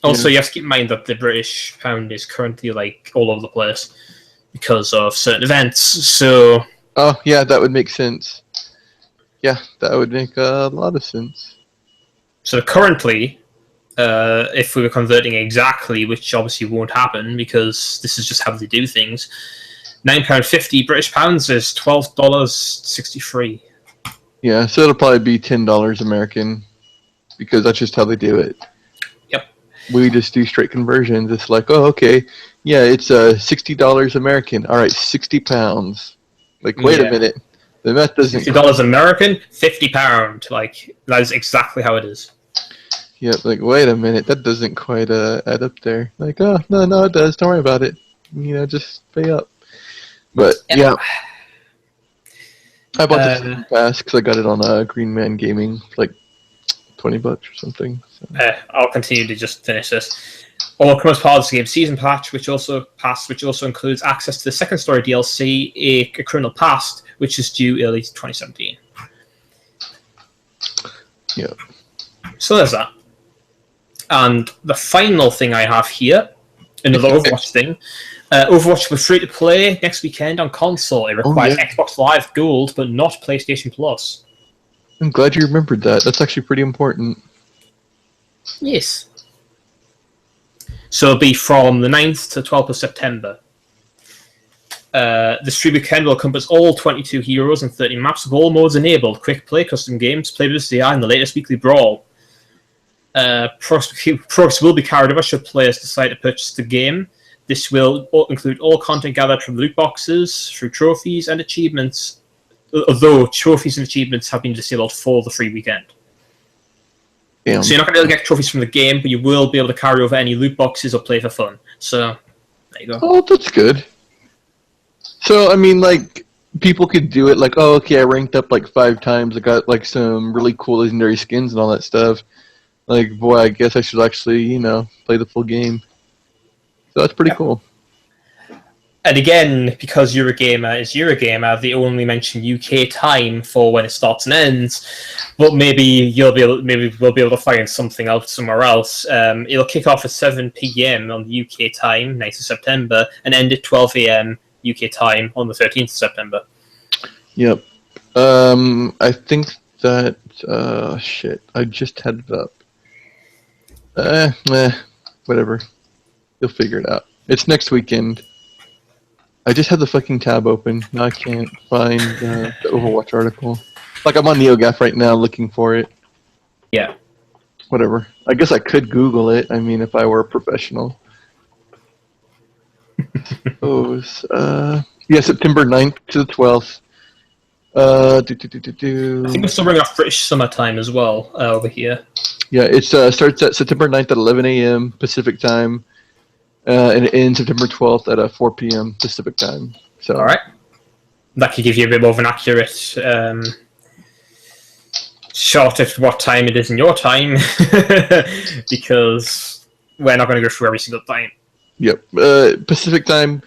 [SPEAKER 1] Also, you have to keep in mind that the British pound is currently like all over the place because of certain events. So.
[SPEAKER 2] Oh yeah, that would make sense. Yeah, that would make a lot of sense.
[SPEAKER 1] So currently, if we were converting exactly, which obviously won't happen because this is just how they do things, £9.50 British pounds is $12.63.
[SPEAKER 2] Yeah, so it'll probably be $10 American because that's just how they do it.
[SPEAKER 1] Yep.
[SPEAKER 2] We just do straight conversions. It's like, oh, okay, yeah, it's $60 American. All right, 60 pounds. Like, wait a minute, the math doesn't.
[SPEAKER 1] $60 American, £50. Like that is exactly how it is.
[SPEAKER 2] Yeah, like wait a minute, that doesn't quite add up there. Like, oh no, it does. Don't worry about it. Just pay up. But yeah, I bought the season pass because I got it on Green Man Gaming, like $20 or something. So.
[SPEAKER 1] I'll continue to just finish this. All comes part of the game season patch, which also includes access to the second story DLC, a Criminal Past, which is due early 2017.
[SPEAKER 2] Yeah.
[SPEAKER 1] So there's that. And the final thing I have here, another Overwatch thing. Overwatch will be free to play next weekend on console. It requires Xbox Live Gold, but not PlayStation Plus.
[SPEAKER 2] I'm glad you remembered that. That's actually pretty important.
[SPEAKER 1] Yes. So it'll be from the 9th to 12th of September. This free weekend will encompass all 22 heroes and 30 maps with all modes enabled, quick play, custom games, play with CI, and the latest weekly brawl. Progress will be carried over should players decide to purchase the game. This will include all content gathered from loot boxes, through trophies and achievements, although trophies and achievements have been disabled for the free weekend.
[SPEAKER 2] Damn.
[SPEAKER 1] So you're not going to be able to get trophies from the game, but you will be able to carry over any loot boxes or play for fun. So, there you go.
[SPEAKER 2] Oh, that's good. So, I mean, like, people could do it like, oh, okay, I ranked up like 5 times. I got like some really cool legendary skins and all that stuff. Like, boy, I guess I should actually, play the full game. So that's pretty cool.
[SPEAKER 1] And again, because Eurogamer is Eurogamer, they only mention UK time for when it starts and ends. But maybe we'll be able to find something out somewhere else. It'll kick off at 7 p.m. on the UK time, 9th of September, and end at 12 a.m. UK time on the 13th of September.
[SPEAKER 2] Yep. I think that shit. I just had it up. Whatever. You'll figure it out. It's next weekend. I just had the fucking tab open. Now I can't find the Overwatch article. Like, I'm on NeoGAF right now looking for it.
[SPEAKER 1] Yeah.
[SPEAKER 2] Whatever. I guess I could Google it. I mean, if I were a professional. September 9th to the 12th.
[SPEAKER 1] I think we're still bringing off British summertime as well over here.
[SPEAKER 2] Yeah, it starts at September 9th at 11 a.m. Pacific time. And it ends September 12th at 4 p.m. Pacific time. So.
[SPEAKER 1] All right. That could give you a bit more of an accurate shot at what time it is in your time, because we're not going to go through every single time.
[SPEAKER 2] Yep. Pacific time,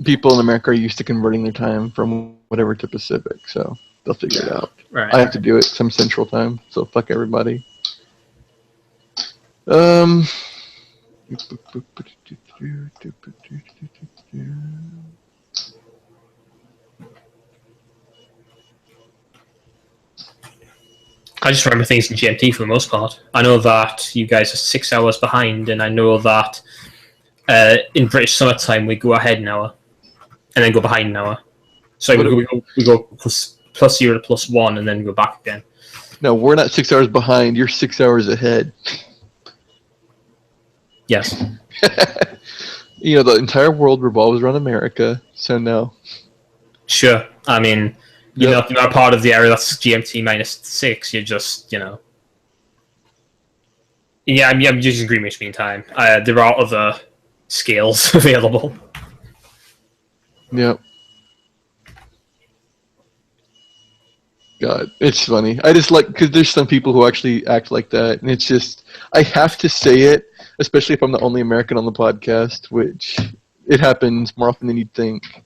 [SPEAKER 2] people in America are used to converting their time from whatever to Pacific. So. They'll figure it out.
[SPEAKER 1] Right.
[SPEAKER 2] I have to do it some Central Time, so fuck everybody.
[SPEAKER 1] I just remember things in GMT for the most part. I know that you guys are 6 hours behind, and I know that in British summertime we go ahead an hour, and then go behind an hour. So we go plus 0 to +1, and then go back again.
[SPEAKER 2] No, we're not 6 hours behind. You're 6 hours ahead.
[SPEAKER 1] Yes.
[SPEAKER 2] You know, the entire world revolves around America, so no.
[SPEAKER 1] Sure. I mean, you're not part of the area that's GMT -6. You're just, Yeah, I'm using Greenwich Mean Time. There are other scales available.
[SPEAKER 2] Yep. God, it's funny. I just like, because there's some people who actually act like that, and it's just, I have to say it, especially if I'm the only American on the podcast, which it happens more often than you'd think.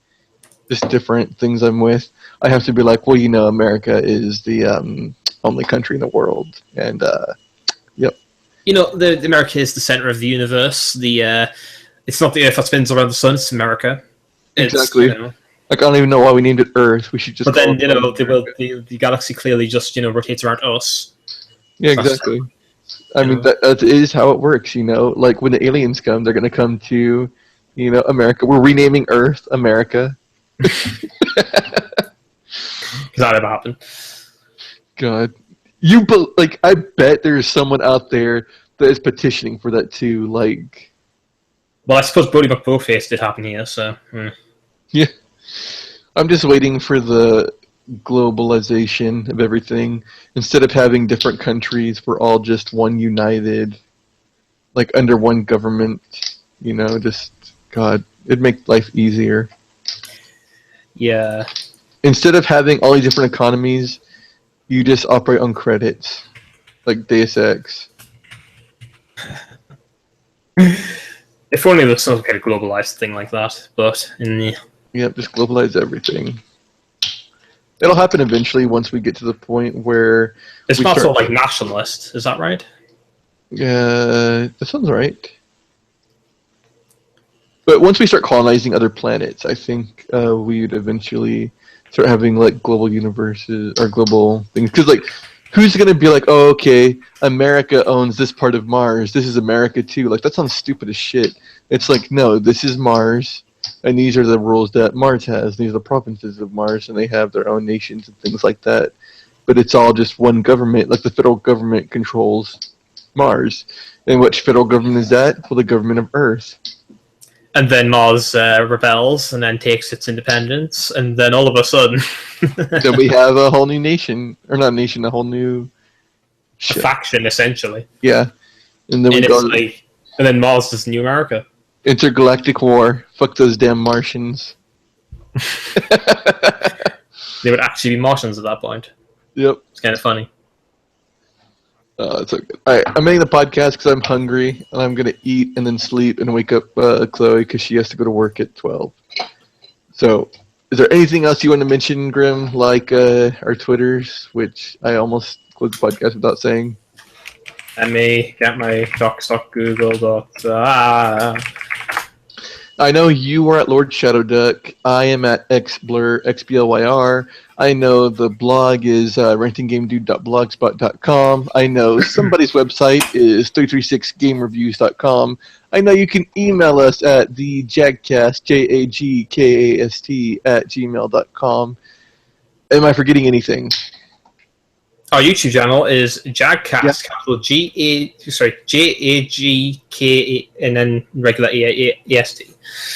[SPEAKER 2] Just different things I'm with. I have to be like, well, America is the only country in the world, and yep.
[SPEAKER 1] The America is the center of the universe. It's not the Earth that spins around the sun; it's America.
[SPEAKER 2] Exactly. Like, I don't even know why we named it Earth. We should just.
[SPEAKER 1] But then the galaxy clearly just rotates around us.
[SPEAKER 2] Yeah, exactly. I mean, that is how it works. Like when the aliens come, they're gonna come to, America. We're renaming Earth America.
[SPEAKER 1] Because that never happened.
[SPEAKER 2] God, I bet there's someone out there that is petitioning for that too. Like,
[SPEAKER 1] well, I suppose Brody McBoatface did happen here, so.
[SPEAKER 2] Yeah. I'm just waiting for the globalization of everything. Instead of having different countries, we're all just one united, like under one government. Just, God, it'd make life easier.
[SPEAKER 1] Yeah.
[SPEAKER 2] Instead of having all these different economies, you just operate on credits, like Deus Ex.
[SPEAKER 1] If only there was some kind of globalized thing like that, but in the...
[SPEAKER 2] Yep, just globalize everything. It'll happen eventually once we get to the point where...
[SPEAKER 1] It's not so like nationalist, is that right?
[SPEAKER 2] Yeah, that sounds right. But once we start colonizing other planets, I think we'd eventually start having like global universes or global things. Because like, who's gonna be like, oh, okay, America owns this part of Mars. This is America too. Like, that sounds stupid as shit. It's like, no, this is Mars. And these are the rules that Mars has. These are the provinces of Mars, and they have their own nations and things like that. But it's all just one government. Like, the federal government controls Mars. And which federal government is that? Well, the government of Earth.
[SPEAKER 1] And then Mars rebels and then takes its independence, and then all of a sudden...
[SPEAKER 2] then we have a whole new nation. Or not nation, a whole new...
[SPEAKER 1] A faction, essentially.
[SPEAKER 2] Yeah. And then
[SPEAKER 1] and then Mars is New America.
[SPEAKER 2] Intergalactic war. Fuck those damn Martians.
[SPEAKER 1] They would actually be Martians at that point.
[SPEAKER 2] Yep.
[SPEAKER 1] It's kind of funny.
[SPEAKER 2] It's okay. Alright, I'm ending the podcast because I'm hungry, and I'm going to eat and then sleep and wake up Chloe because she has to go to work at 12. So, is there anything else you want to mention, Grim, like our Twitters, which I almost closed the podcast without saying?
[SPEAKER 1] Let me get my docs.google.
[SPEAKER 2] I know you are at Lord Shadowduck. I am at xblur, xblyr. I know the blog is rentinggamedude.blogspot.com. I know somebody's website is 336gamereviews.com. I know you can email us at thejagkast, JAGKAST, @gmail.com. Am I forgetting anything?
[SPEAKER 1] Our YouTube channel is JAGKast, capital JAGK, and then regular AST.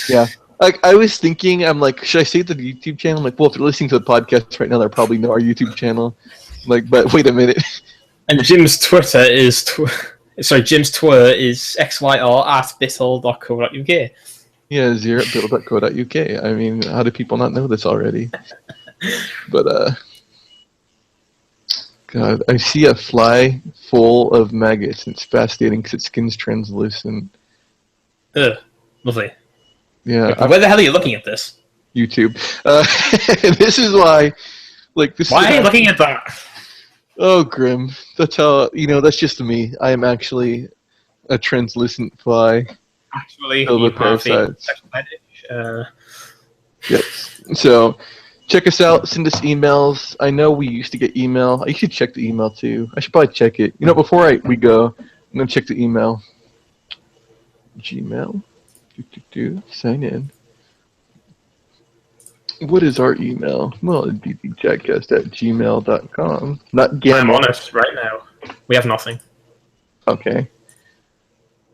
[SPEAKER 2] Yeah. Like, I was thinking, I'm like, should I say the YouTube channel? I'm like, well, if they're listening to the podcast right now, they probably know our YouTube channel. Like, but wait a minute.
[SPEAKER 1] And Jim's Twitter is xyr@bittle.co.uk.
[SPEAKER 2] Yeah, zero@bittle.co.uk. I mean, how do people not know this already? But, God, I see a fly full of maggots. It's fascinating because its skin's translucent.
[SPEAKER 1] Ugh, lovely.
[SPEAKER 2] Yeah.
[SPEAKER 1] Where the hell are you looking at this?
[SPEAKER 2] YouTube. This is why, Like this.
[SPEAKER 1] Why are you looking at that?
[SPEAKER 2] Oh, Grim. That's how that's just me. I am actually a translucent fly.
[SPEAKER 1] Actually,
[SPEAKER 2] filled
[SPEAKER 1] you
[SPEAKER 2] with
[SPEAKER 1] have a
[SPEAKER 2] parasites.
[SPEAKER 1] sexual fetish.
[SPEAKER 2] Yes. So, check us out. Send us emails. I know we used to get email. I should check the email too. I should probably check it. Before we go, I'm gonna check the email. Gmail. Sign in. What is our email? Well, it'd be thejagkast@gmail.com. Not gamma.
[SPEAKER 1] I'm honest right now. We have nothing.
[SPEAKER 2] Okay.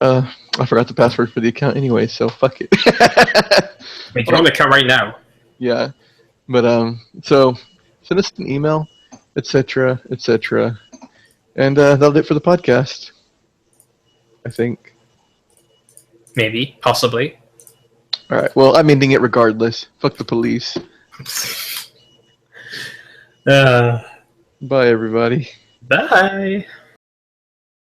[SPEAKER 2] I forgot the password for the account anyway, so fuck it.
[SPEAKER 1] Wait, you're on the account right now.
[SPEAKER 2] Yeah. But so send us an email, etc., etc., and that'll do it for the podcast. I think.
[SPEAKER 1] Maybe, possibly.
[SPEAKER 2] All right. Well, I'm ending it regardless. Fuck the police.
[SPEAKER 1] Bye,
[SPEAKER 2] Bye, everybody.
[SPEAKER 1] bye.